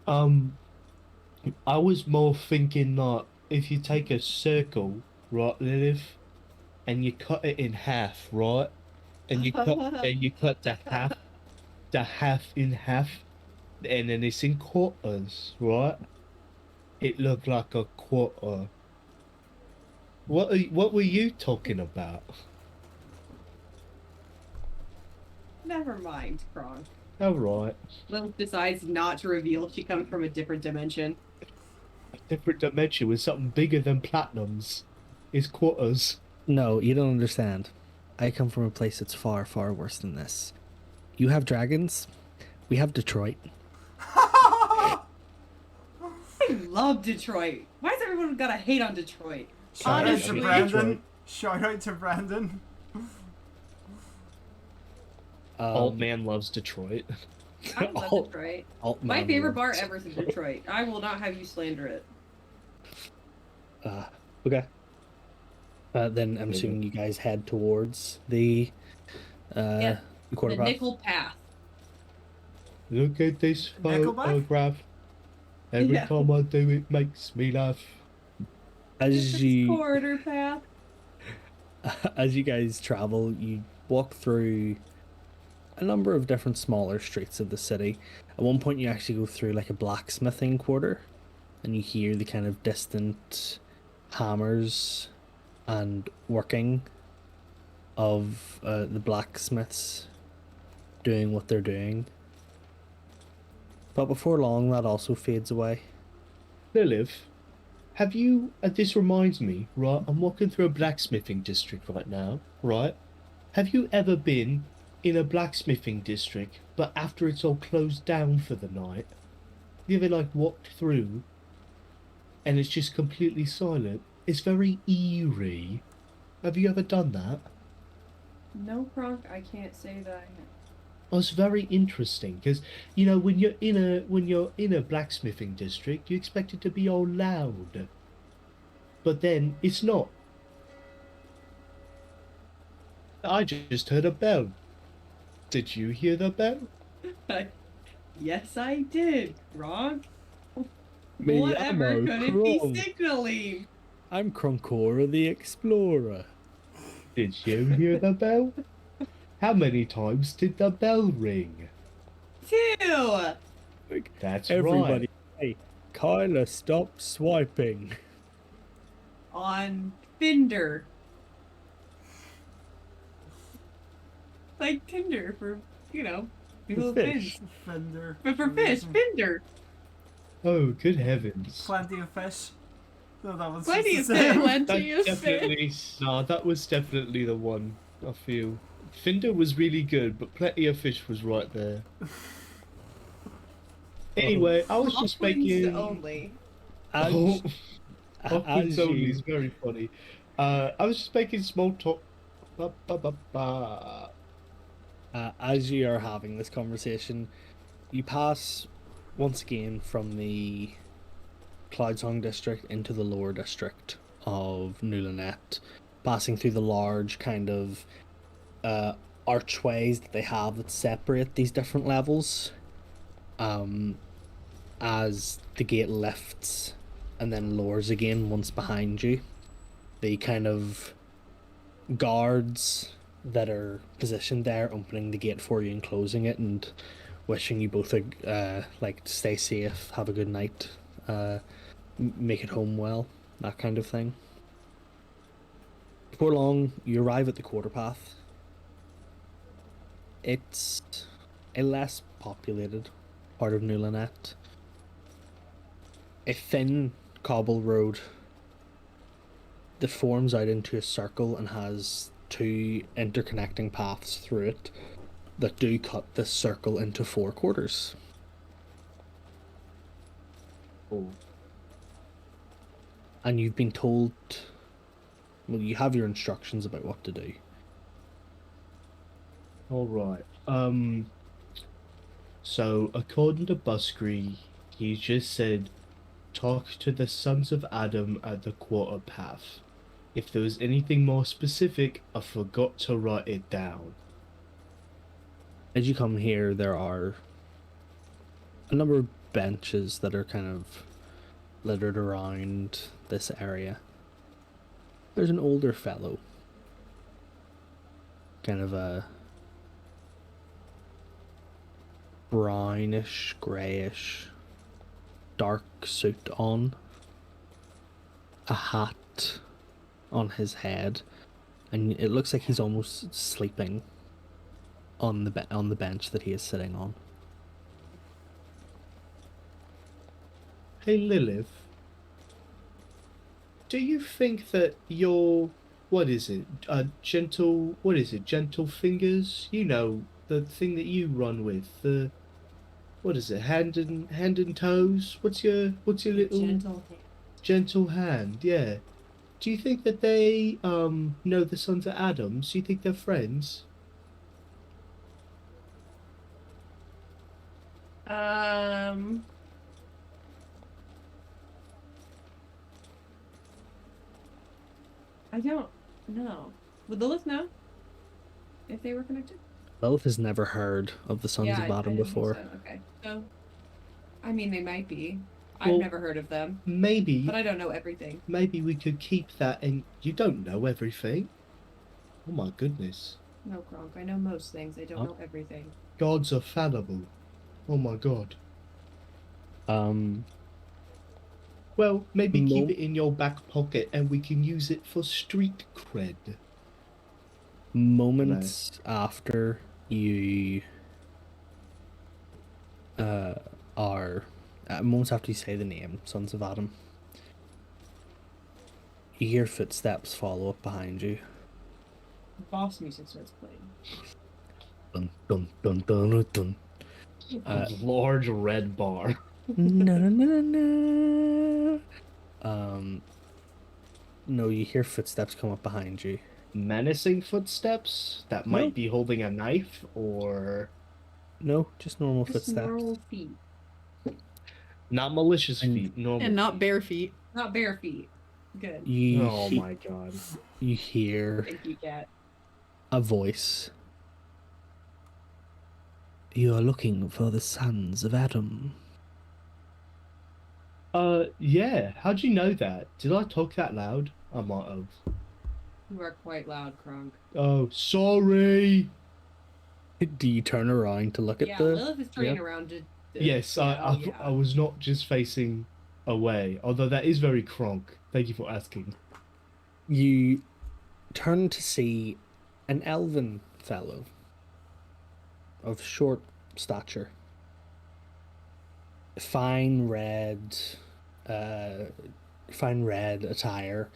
I was more thinking that if you take a circle, right, Lilith, and you cut it in half, right, and you cut the half in half, and then it's in quarters, right? It looked like a quarter. What were you talking about? Never mind, Kronk. All right, Lilith decides not to reveal she comes from a different dimension. a different dimension with something bigger than platinums. Is quarters. No, you don't understand. I come from a place that's far, far worse than this. You have dragons. We have Detroit. I love Detroit. Why does everyone gotta hate on Detroit? Shout out to Honestly. Brandon. Shout out to Brandon. Old man loves Detroit. I love Alt- Detroit. Altman My favorite bar loves- ever is in Detroit. I will not have you slander it. Okay. Then I'm assuming you guys head towards the Yeah, quarter the path. nickel path. Look at this Nickelback? photograph. Every Yeah. time I do it makes me laugh. As you Quarter path. as you guys travel, you walk through a number of different smaller streets of the city. At one point, you actually go through like a blacksmithing quarter, and you hear the kind of distant hammers and working of the blacksmiths doing what they're doing. But before long, that also fades away. Lilith, have you, this reminds me, right, I'm walking through a blacksmithing district right now, right? Have you ever been in a blacksmithing district, but after it's all closed down for the night, have you ever, like, walked through and it's just completely silent? It's very eerie. Have you ever done that? No, Kronk, I can't say that I have. was very interesting because you know when you're in a blacksmithing district, you expect it to be all loud, but then it's not. I just heard a bell. Did you hear the bell? Yes, I did, Grog. Me Whatever llamo could it be Kronk. signaling? I'm Croncora the Explorer. Did you hear the bell? How many times did the bell ring? 2! Like, That's everybody, right. hey, Kyla, stop swiping. On Finder. Like Tinder for, people with fish. fins. Fender. But for fish, Finder. Oh, good heavens. Plenty of fish. No, that was Plenty just of the same. fish. Plenty of That's fish. definitely that was definitely the one. I feel Finder was really good, but Plenty of Fish was right there. Anyway, I was just Hoffwings making. only. Oh, As, Hoffman's as only is you, very funny. I was just making small talk. Ba, ba, ba, ba. as you are having this conversation, you pass once again from the Cloudsong district into the lower district of Newlinette, passing through the large kind of archways that they have that separate these different levels. As the gate lifts and then lowers again once behind you, the kind of guards that are positioned there opening the gate for you and closing it and wishing you both like stay safe, have a good night, make it home well, that kind of thing. Before long, you arrive at the quarter path. It's a less populated part of Newlinette. A thin cobble road that forms out into a circle and has two interconnecting paths through it that do cut this circle into four quarters. Oh, And you've been told, well, you have your instructions about what to do. all right. So according to Buskree, he just said, talk to the sons of Adam at the quarter path. If there was anything more specific, I forgot to write it down. As you come here, there are a number of benches that are kind of littered around this area. There's an older fellow, kind of a brownish, greyish, dark suit on, a hat on his head, and it looks like he's almost sleeping on the bench that he is sitting on. Hey Lilith, do you think that your what is it? What is it? Gentle fingers? You know, the thing that you run with. The what is it? Hand and toes? What's your little Gentle hand. gentle hand? Yeah. Do you think that they know the sons of Adams? Do you think they're friends? I don't know. Would Lilith know if they were connected? Lilith has never heard of the Sons Yeah, of I Adam didn't think before. so. Okay. So, I mean, they might be. I've Well, never heard of them, Maybe but I don't know everything. maybe we could keep that and you don't know everything. Oh my goodness. No, Kronk. I know most things. I don't Oh. know everything. Gods are fallible. Oh my god. Well, maybe keep No. it in your back pocket and we can use it for street cred. Moments after you moments after you say the name Sons of Adam, you hear footsteps follow up behind you. Boss music starts playing. Dun dun dun dun dun. A large red bar. Na, na, na. No, you hear footsteps come up behind you. Menacing footsteps that might No. be holding a knife or No, just normal Just footsteps. normal feet, Not malicious And- feet, normal. And not feet. bare feet. not bare feet. Good. You Oh my god. you hear Thank you, cat. a voice. You are looking for the sons of Adam. Yeah. How'd you know that? Did I talk that loud? I might have. You are quite loud, Kronk. Oh, sorry. Do you turn around to look at Yeah, the? Lilith is turning around to. Yes, yeah, I, oh, I, yeah. I was not just facing away, although that is very Kronk. Thank you for asking. You turn to see an elven fellow of short stature, fine red, uh, fine red attire.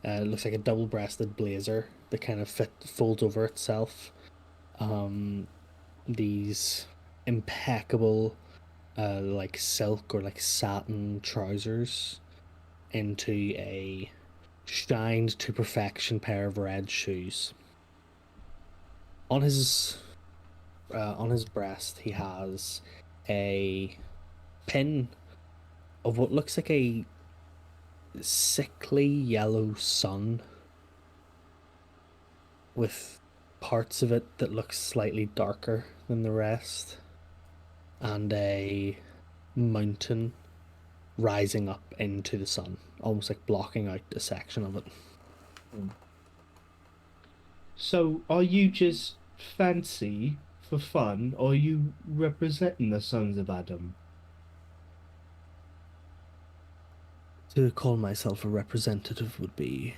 Looks like a double-breasted blazer that kind of folds over itself. These impeccable, like silk or like satin trousers into a shined to perfection pair of red shoes. On his breast, he has a pin of what looks like a sickly yellow sun with parts of it that look slightly darker than the rest, and a mountain rising up into the sun, almost like blocking out a section of it. So, are you just fancy for fun, or are you representing the sons of Adam? To call myself a representative would be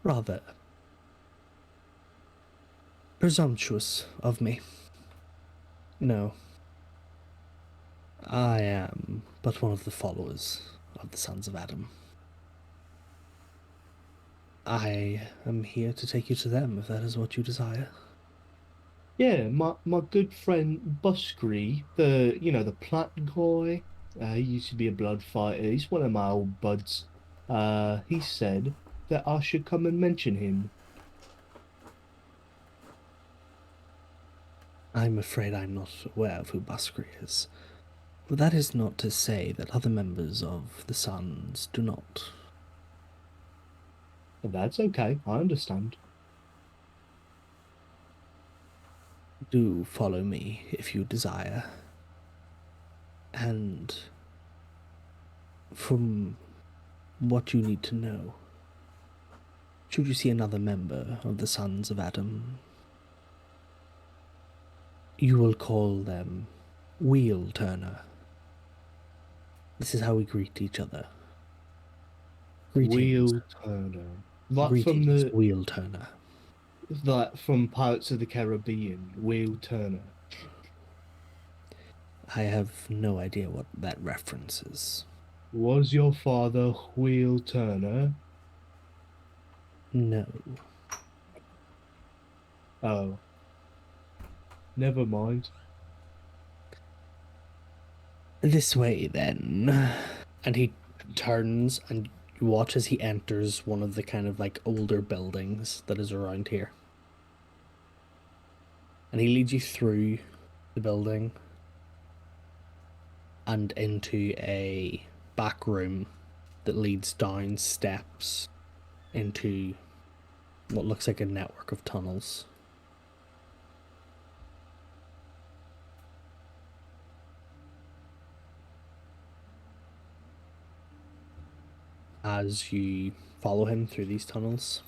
rather presumptuous of me. No, I am but one of the followers of the sons of Adam. I am here to take you to them if that is what you desire. Yeah, my good friend Buskree, the plant guy, he used to be a blood fighter. He's one of my old buds. He said that I should come and mention him. I'm afraid I'm not aware of who Baskri is. But that is not to say that other members of the Sons do not. That's okay, I understand. Do follow me if you desire. And from what you need to know, should you see another member of the Sons of Adam, you will call them Wheel Turner. This is how we greet each other. Greetings. Wheel Turner. Like from Greetings, the Wheel Turner. like from Pirates of the Caribbean, Wheel Turner. I have no idea what that reference is. Was your father Wheel Turner? No. Oh. Never mind. This way, then. And he turns and you watch as he enters one of the kind of like older buildings that is around here. And he leads you through the building and into a back room that leads down steps into what looks like a network of tunnels. As you follow him through these tunnels,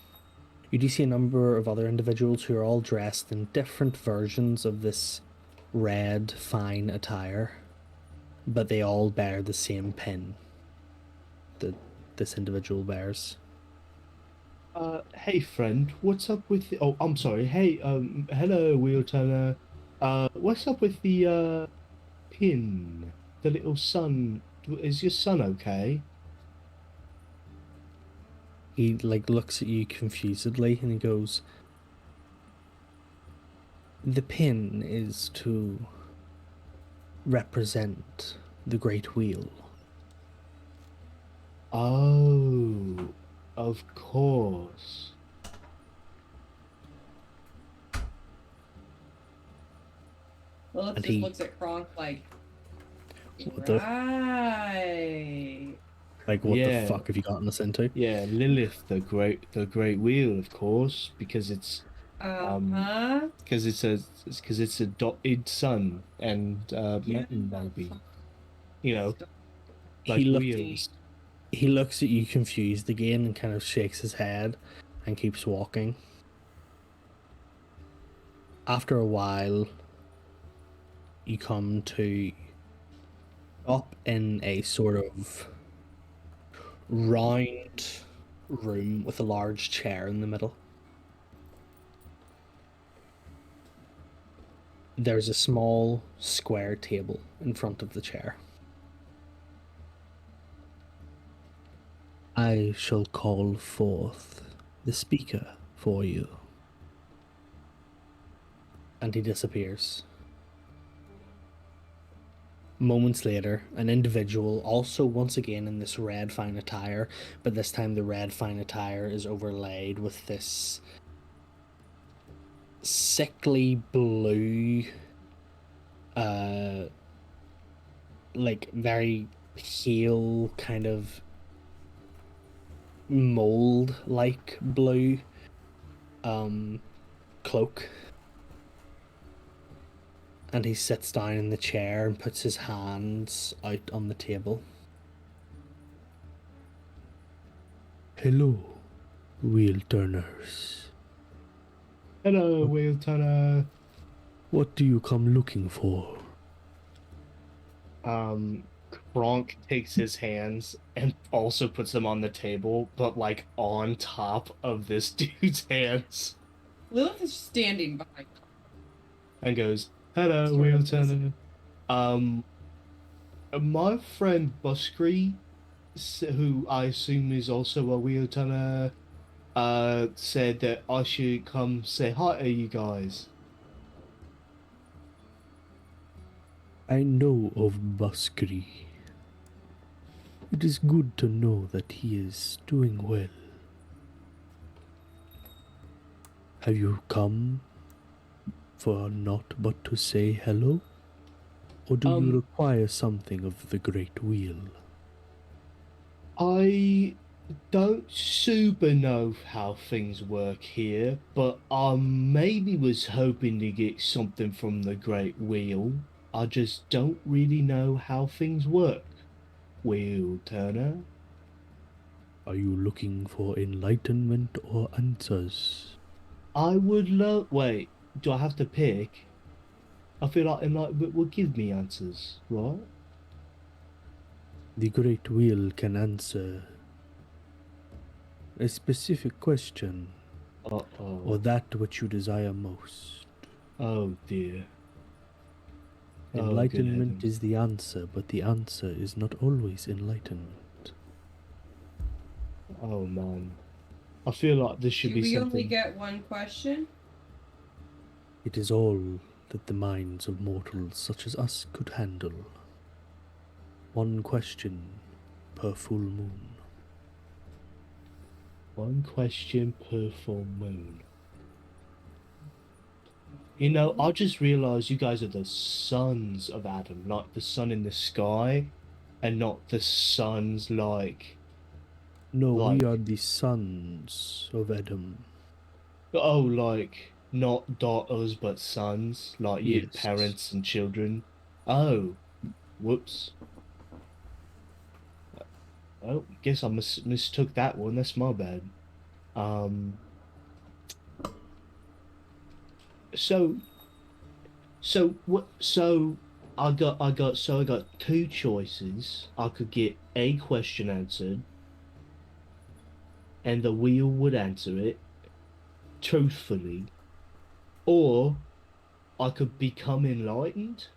you do see a number of other individuals who are all dressed in different versions of this red, fine attire, but they all bear the same pin that this individual bears. Hey friend, what's up with the... Oh, I'm sorry. Hey, hello, Wheel Turner. What's up with the, pin? The little sun. Is your son okay? He like looks at you confusedly and he goes, "The pin is to represent the Great Wheel." Oh, of course. Lilith And just he- looks at Kronk like, What the- right. Like, what the Yeah. fuck have you gotten us into? Yeah, Lilith, the great wheel, of course, because it's Uh-huh. because it's adopted son and Yeah. mountain baby. You know, He like looked. wheels. He looks at you confused again and kind of shakes his head and keeps walking. After a while, you come to up in a sort of round room with a large chair in the middle. There's a small square table in front of the chair. I shall call forth the speaker for you. And he disappears. Moments later, an individual, also once again in this red fine attire, but this time the red fine attire is overlaid with this sickly blue, like very pale kind of mold-like blue, cloak. And he sits down in the chair and puts his hands out on the table. Hello, wheel turners. Hello, wheel turner. What do you come looking for? Kronk takes his hands and also puts them on the table, but like on top of this dude's hands, Lilith is standing behind. and goes, "Hello, Sort wheel of is. turner. My friend Buskree, who I assume is also a wheel turner, said that I should come say hi to you guys." I know of Buskri. It is good to know that he is doing well. Have you come for naught but to say hello? Or do you require something of the Great Wheel? I don't super know how things work here, but I maybe was hoping to get something from the Great Wheel. I just don't really know how things work. Wheel Turner? Are you looking for enlightenment or answers? I would love. Wait, do I have to pick? I feel like enlightenment will give me answers, right? The Great Wheel can answer a specific question, or Uh-oh. that which you desire most. Oh dear. Oh, good Enlightenment heavens. is the answer, but the answer is not always enlightenment. Oh man. I feel like this should Do be we only something. get one question? It is all that the minds of mortals such as us could handle. One question per full moon. One question per full moon. You know, I just realized you guys are the sons of Adam, like the sun in the sky, and not the sons like, No, we like, are the sons of Adam. oh, like, not daughters but sons, like you Yes. parents and children. Oh, whoops. Oh, guess I mistook that one. That's my bad. Um, so, what? So I got two choices. I could get a question answered, and the wheel would answer it truthfully, or I could become enlightened.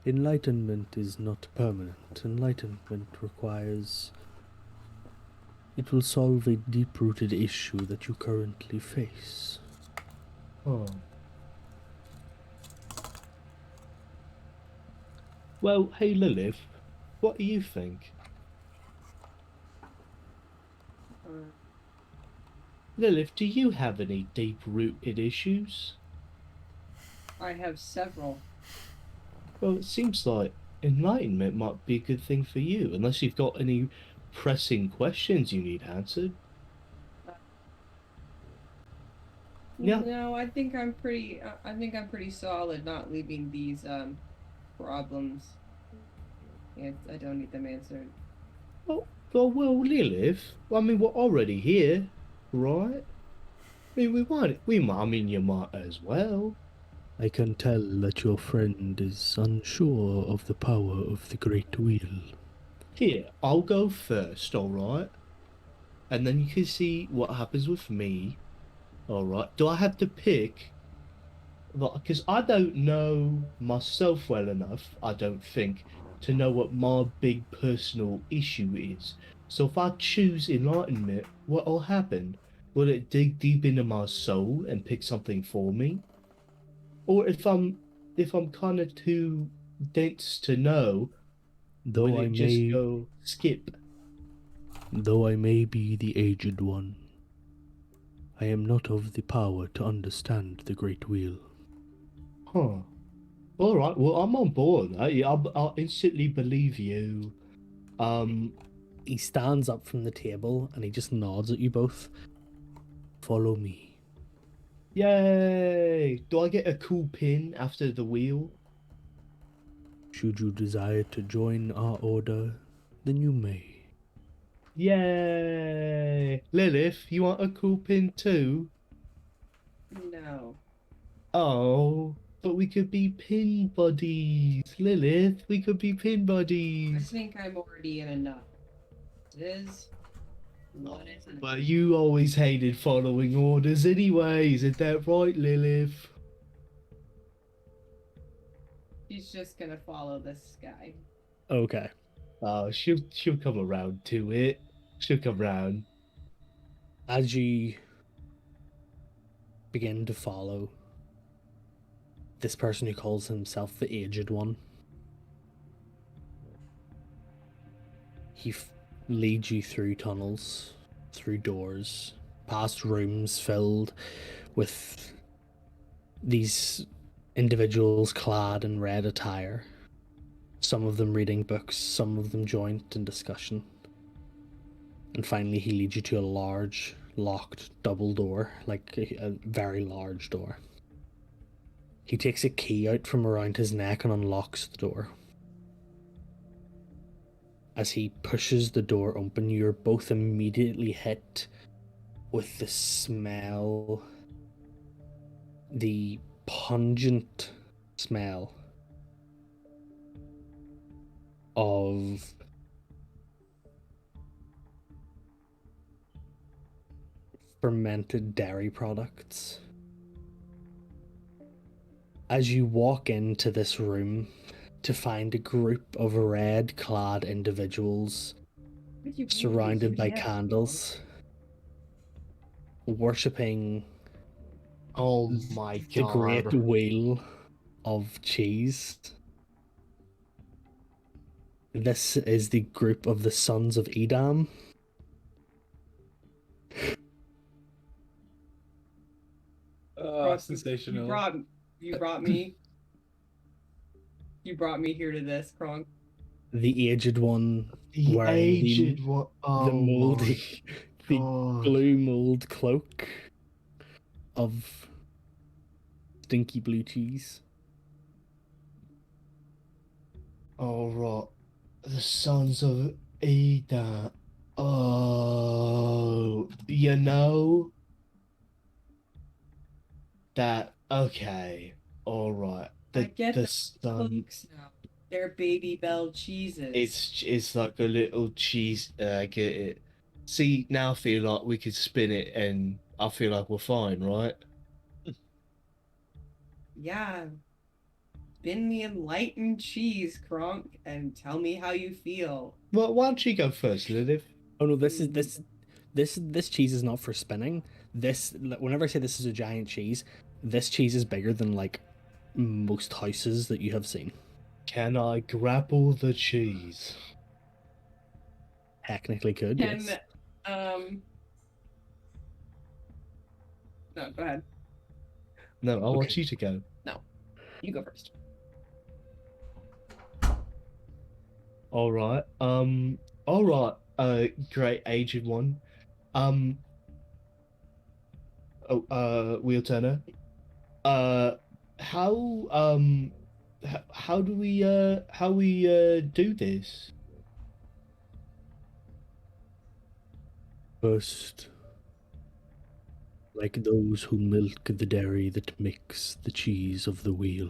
Enlightenment is not permanent. Enlightenment requires... It will solve a deep-rooted issue that you currently face. Oh. Well, hey Lilith, what do you think? Lilith, do you have any deep-rooted issues? I have several. Well, it seems like enlightenment might be a good thing for you, unless you've got any pressing questions you need answered. Yeah. No, I think I'm pretty. I think I'm pretty solid, not leaving these problems. And I don't need them answered. Well, Lilith, I mean, we're already here, right? I mean, I mean, you might as well. I can tell that your friend is unsure of the power of the Great Wheel. Here, I'll go first, alright? And then you can see what happens with me, alright? Do I have to pick? Because I don't know myself well enough, I don't think, to know what my big personal issue is. So if I choose enlightenment, what'll happen? Will it dig deep into my soul and pick something for me? Or if I'm kind of too dense to know, will Though I it just may go skip? though I may be the aged one, I am not of the power to understand the Great Wheel. Huh. All right. Well, I'm on board. I'll instantly believe you. He stands up from the table and he just nods at you both. Follow me. Yay! Do I get a cool pin after the wheel? Should you desire to join our order, then you may. Yay! Lilith, you want a cool pin too? No. Oh, but we could be pin buddies. Lilith, we could be pin I buddies. think I'm already in enough. It is. What is it? But you always hated following orders anyway, isn't that right, Lilith? She's just gonna follow this guy. Okay. Oh, she'll come around to it. She'll come round. As you begin to follow this person who calls himself the Aged One, he leads you through tunnels, through doors, past rooms filled with these individuals clad in red attire. Some of them reading books, some of them joint in discussion. And finally, he leads you to a large, locked double door, like a very large door. He takes a key out from around his neck and unlocks the door. As he pushes the door open, you're both immediately hit with the smell, the pungent smell of fermented dairy products. As you walk into this room to find a group of red-clad individuals Would you believe surrounded by UDF? candles, worshipping Oh my the great god. wheel of cheese. This is the group of the Sons of Edam. Ross, Sensational. You brought me. You brought me here to this, Kronk. The Aged One The wearing aged one. the Oh moldy, my the god. blue mold cloak of stinky blue cheese. All right. The Sons of Eda. Oh, you know that. Okay. All right. I get the the sun. cloaks now. They're baby bell cheeses. It's like a little cheese. I get it. See, now I feel like we could spin it, and I feel like we're fine, right? Yeah. Spin the enlightened cheese, Kronk, and tell me how you feel. Well, why don't you go first, Lilith? Oh no, this cheese is not for spinning. This, whenever I say this is a giant cheese, this cheese is bigger than like most houses that you have seen. Can I grapple the cheese? Technically could, Can yes. No, go ahead. No, I want Okay. you to go. No, you go first. All right. All right. Great aged one. Um. Oh. Wheel turner. Uh. How. How do we. How we. Do this? First, like those who milk the dairy that makes the cheese of the wheel,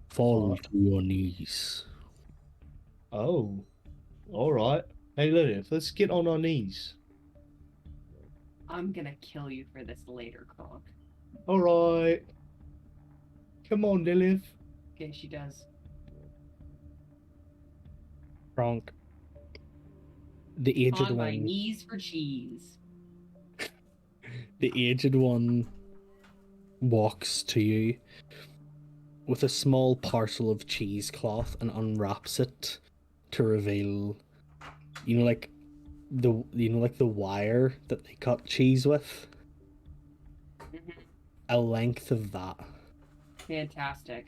fall Oh. to your knees. Oh. All right. Hey, Lilith. Let's get on our knees. I'm gonna kill you for this later, Kronk. All right. Come on, Lilith. Okay, she does. Kronk, the aged On my one, knees for cheese. the aged one walks to you with a small parcel of cheesecloth and unwraps it to reveal, like like the wire that they cut cheese with, Mhm. a length of that, Fantastic.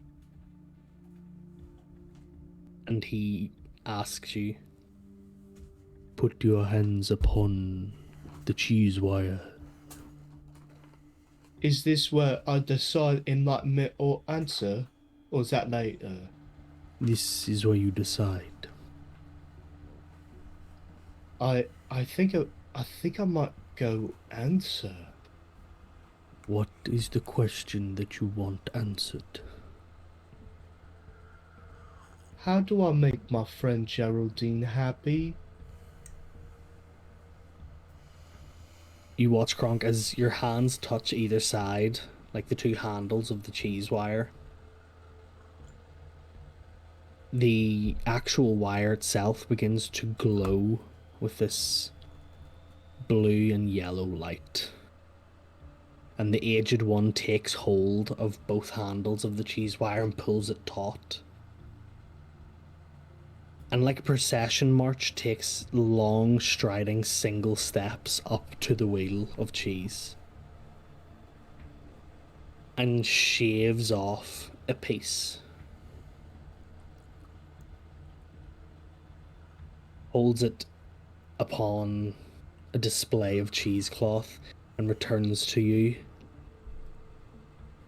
and he asks you, put your hands upon the cheese wire. Is this where I decide in like me or answer, or is that later? This is where you decide. I think I might go answer. What is the question that you want answered? How do I make my friend Geraldine happy? You watch, Kronk, as your hands touch either side, like the two handles of the cheese wire. The actual wire itself begins to glow with this blue and yellow light. And the aged one takes hold of both handles of the cheese wire and pulls it taut. And like a procession march, takes long, striding single steps up to the wheel of cheese. And shaves off a piece. Holds it upon a display of cheesecloth and returns to you.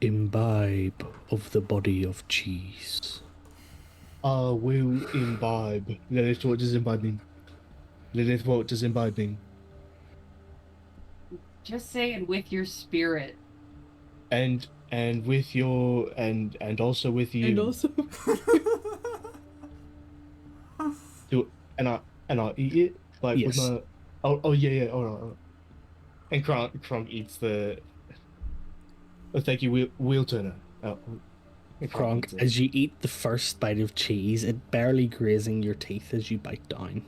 Imbibe of the body of cheese. I will imbibe. Lilith, what does imbibe mean? Lilith, what does imbibe mean? Just say it with your spirit. And with your and also with you. And also, Do and I eat it like with Yes. my. Oh yeah, all right. And Kronk eats the. Oh, thank you, wheel turner. Oh, and Kronk, eats it. as you eat the first bite of cheese, it barely grazing your teeth as you bite down.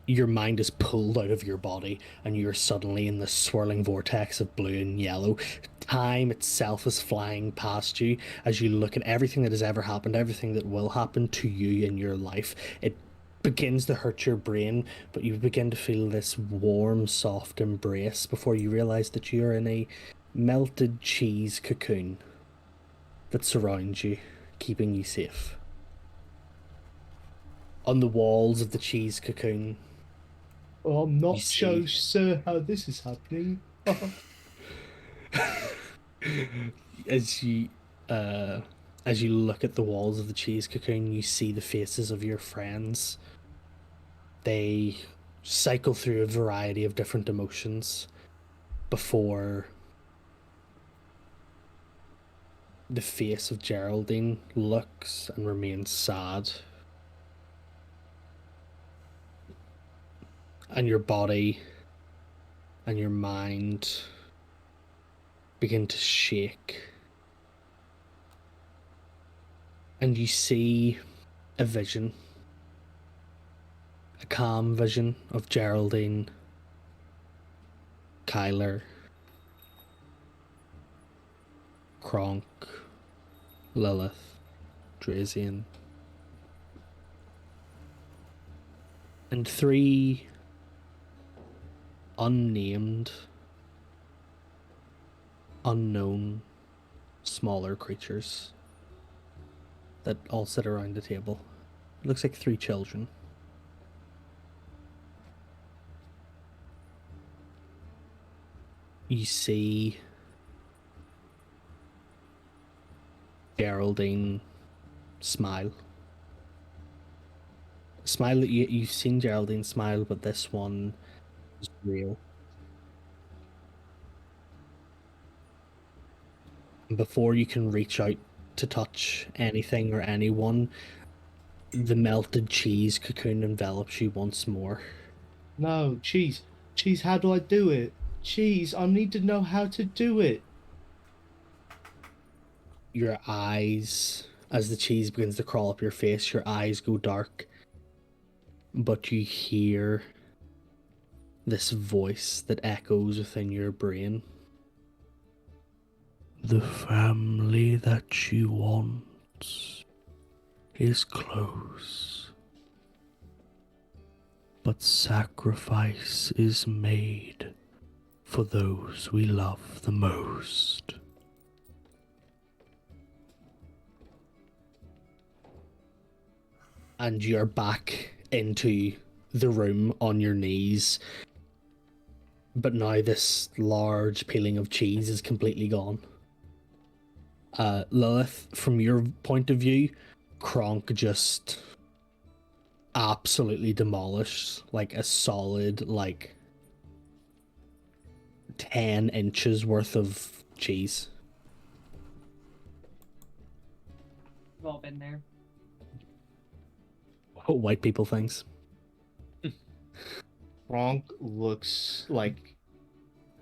Your mind is pulled out of your body, and you're suddenly in the swirling vortex of blue and yellow. Time itself is flying past you as you look at everything that has ever happened, everything that will happen to you in your life. It begins to hurt your brain, but you begin to feel this warm, soft embrace before you realize that you're in a melted cheese cocoon that surrounds you, keeping you safe. On the walls of the cheese cocoon, Oh, I'm you not see, so sure how this is happening. as you uh as you look at the walls of the cheese cocoon, you see the faces of your friends. They cycle through a variety of different emotions before the face of Geraldine looks and remains sad. And your body and your mind begin to shake. And you see a vision, a calm vision of Geraldine, Kyler, Kronk, Lilith, Drazian, and three unnamed unknown, smaller creatures that all sit around the table. It looks like 3 children. You see Geraldine smile. Smile that you've seen Geraldine smile, but this one is real. And before you can reach out to touch anything or anyone, the melted cheese cocoon envelops you once more. No, cheese. Cheese, how do I do it? Cheese, I need to know how to do it. Your eyes, as the cheese begins to crawl up your face, your eyes go dark. But you hear this voice that echoes within your brain. The family that she wants is close, but sacrifice is made for those we love the most. And you're back into the room on your knees, but now this large peeling of cheese is completely gone. Lilith, from your point of view, Kronk just absolutely demolished like a solid 10 inches worth of cheese. We've all been there. What white people things. Kronk looks like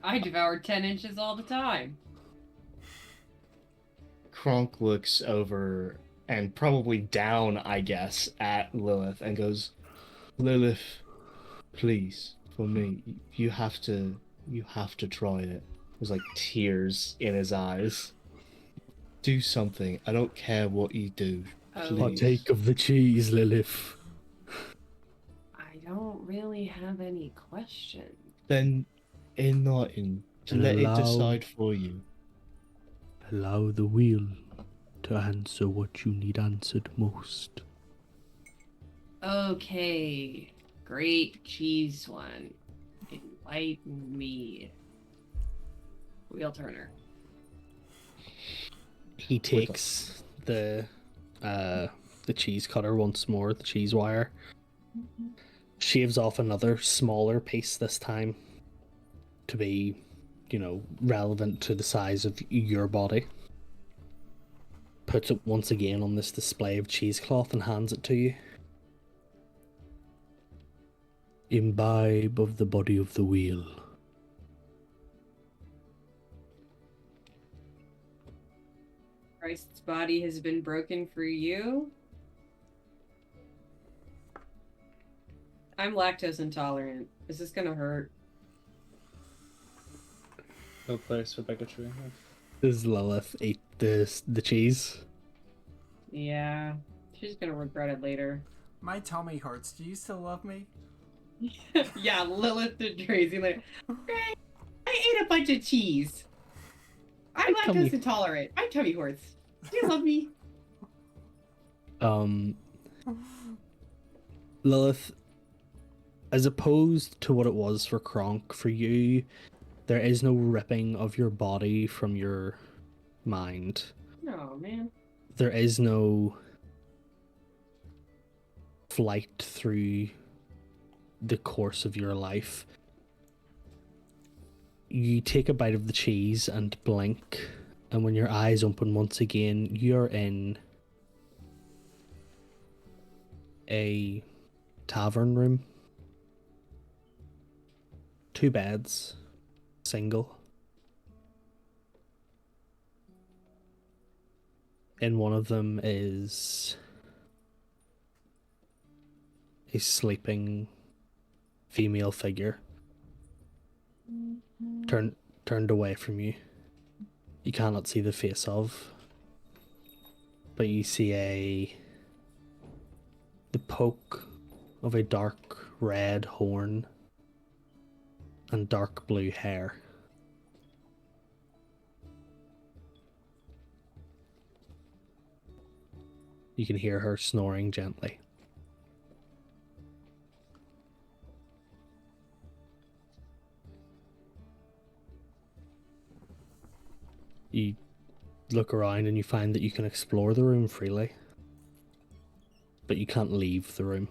I devoured 10 inches all the time. Kronk looks over and probably down, I guess, at Lilith and goes, Lilith, please, for me, you have to try it. There's like tears in his eyes. Do something. I don't care what you do. Please. Partake of the cheese, Lilith. I don't really have any questions. Then, to let it decide for you. Allow the wheel to answer what you need answered most. Okay, great cheese one. Enlighten me. Wheel turner. He takes the cheese cutter once more, the cheese wire, shaves off another smaller piece this time to be, relevant to the size of your body. Puts it once again on this display of cheesecloth and hands it to you. Imbibe of the body of the wheel. Christ's body has been broken for you. I'm lactose intolerant. Is this gonna hurt? No place for bigotry. Does Lilith eat the cheese? Yeah. She's gonna regret it later. My tummy hurts. Do you still love me? Yeah, Lilith did crazy later. Okay, I ate a bunch of cheese. I'm My tummy- lactose intolerant. My tummy hurts. Do you love me? Lilith, as opposed to what it was for Kronk, for you, there is no ripping of your body from your mind. No, man. There is no flight through the course of your life. You take a bite of the cheese and blink, and when your eyes open once again, you're in a tavern room. 2 beds, single. In one of them is a sleeping female figure turned away from you. You cannot see the face of, but you see the poke of a dark red horn and dark blue hair. You can hear her snoring gently. You look around and you find that you can explore the room freely, but you can't leave the room.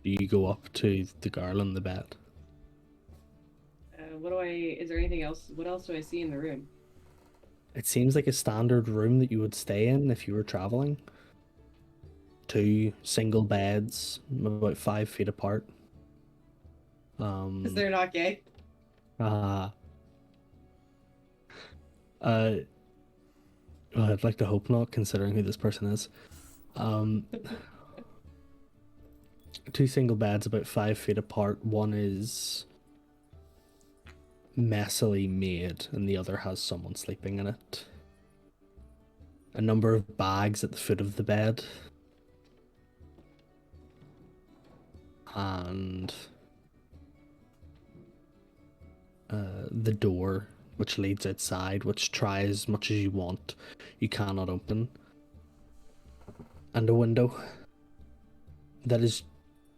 Do you go up to the girl in the bed? Is there anything else? What else do I see in the room? It seems like a standard room that you would stay in if you were traveling. 2 single beds, about 5 feet apart. Because they're not gay. Well, I'd like to hope not, considering who this person is. 2 single beds about 5 feet apart. One is messily made, and the other has someone sleeping in it. A number of bags at the foot of the bed. And the door which leads outside, which try as much as you want, you cannot open. And a window that is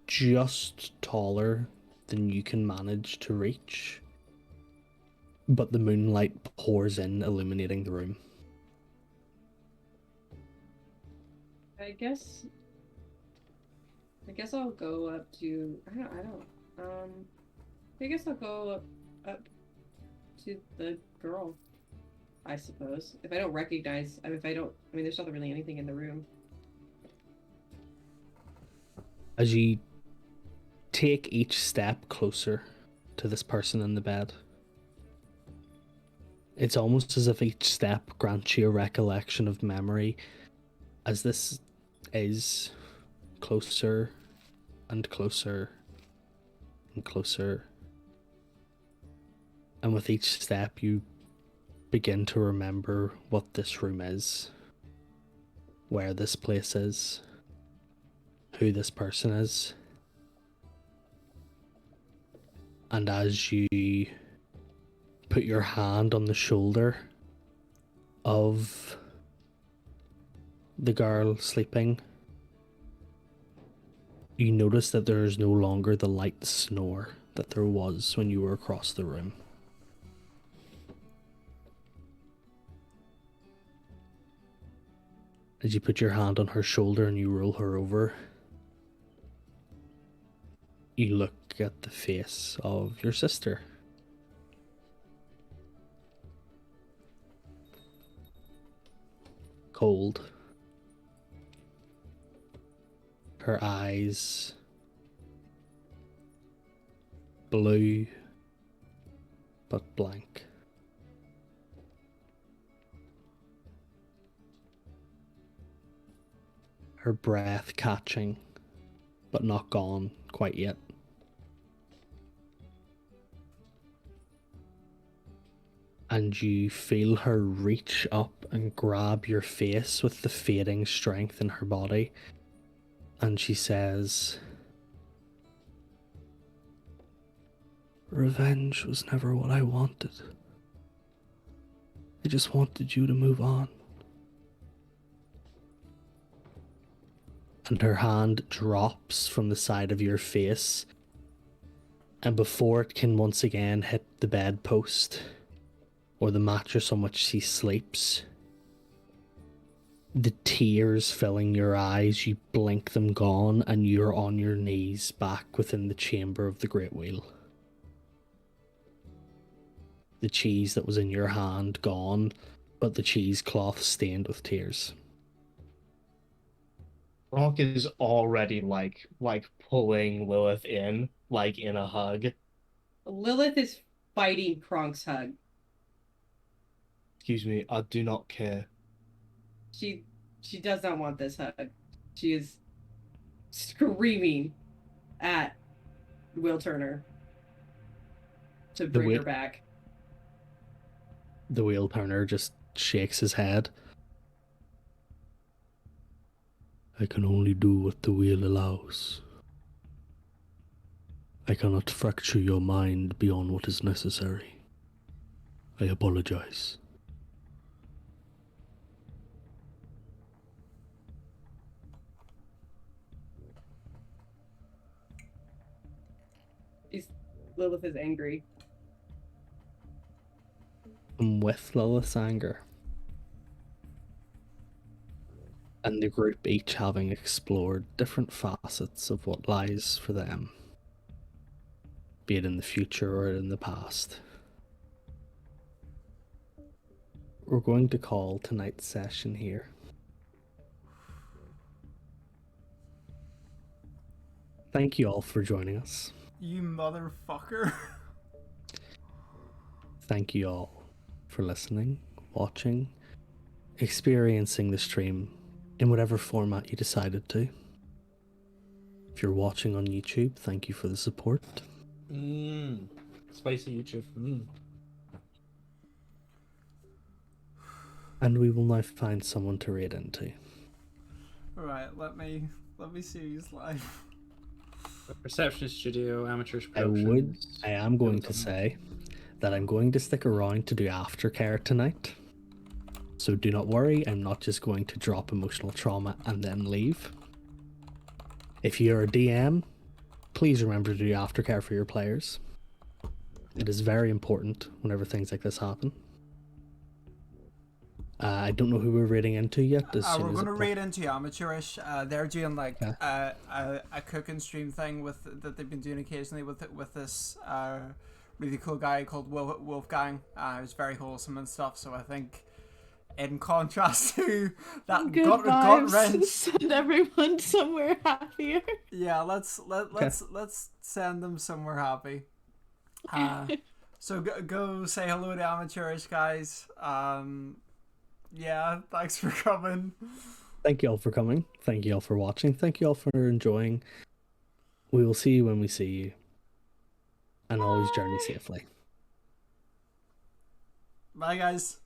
just taller than you can manage to reach, but the moonlight pours in, illuminating the room. I guess I'll go up to I guess I'll go up to the girl, I suppose. If I don't recognize, there's not really anything in the room. As you take each step closer to this person in the bed, it's almost as if each step grants you a recollection of memory, as this is closer and closer and closer. And with each step, you begin to remember what this room is, where this place is, who this person is. And as you put your hand on the shoulder of the girl sleeping, you notice that there is no longer the light snore that there was when you were across the room. As you put your hand on her shoulder and you roll her over, you look at the face of your sister. Cold. Her eyes blue but blank. Her breath catching but not gone quite yet. And you feel her reach up and grab your face with the fading strength in her body. And she says, "Revenge was never what I wanted. I just wanted you to move on." And her hand drops from the side of your face, and before it can once again hit the bedpost or the mattress on which she sleeps, the tears filling your eyes, you blink them gone, and you're on your knees back within the chamber of the Great Wheel. The cheese that was in your hand gone, but the cheesecloth stained with tears. Rock is already like pulling Lilith in, like in a hug. Lilith is fighting Kronk's hug. Excuse me, I do not care. She does not want this hug. She is screaming at Will Turner to bring her back. The Wheel Turner just shakes his head. "I can only do what the wheel allows." I cannot fracture your mind beyond what is necessary. I apologize. Lilith is angry. And with Lilith's anger, and the group each having explored different facets of what lies for them, be it in the future or in the past, we're going to call tonight's session here. Thank you all for joining us. You motherfucker. Thank you all for listening, watching, experiencing the stream in whatever format you decided to. If you're watching on YouTube, thank you for the support. Spicy YouTube. And we will now find someone to raid into. Alright, let me see his life. Receptionist studio, amateurs productions. I am going to say that I'm going to stick around to do aftercare tonight. So do not worry, I'm not just going to drop emotional trauma and then leave. If you're a DM, please remember to do aftercare for your players. It is very important whenever things like this happen. I don't know who we're raiding into yet. We're going to raid into Amateurish. They're doing like a cooking stream thing that they've been doing occasionally with this really cool guy called Wolfgang. He's very wholesome and stuff. So I think, in contrast to that Good gut vibes. wrench, Send everyone somewhere happier. yeah, let's send them somewhere happy. So go say hello to Amateurish, guys. Yeah, thanks for coming. Thank you all for coming. Thank you all for watching. Thank you all for enjoying. We will see you when we see you. And always journey safely. Bye, guys.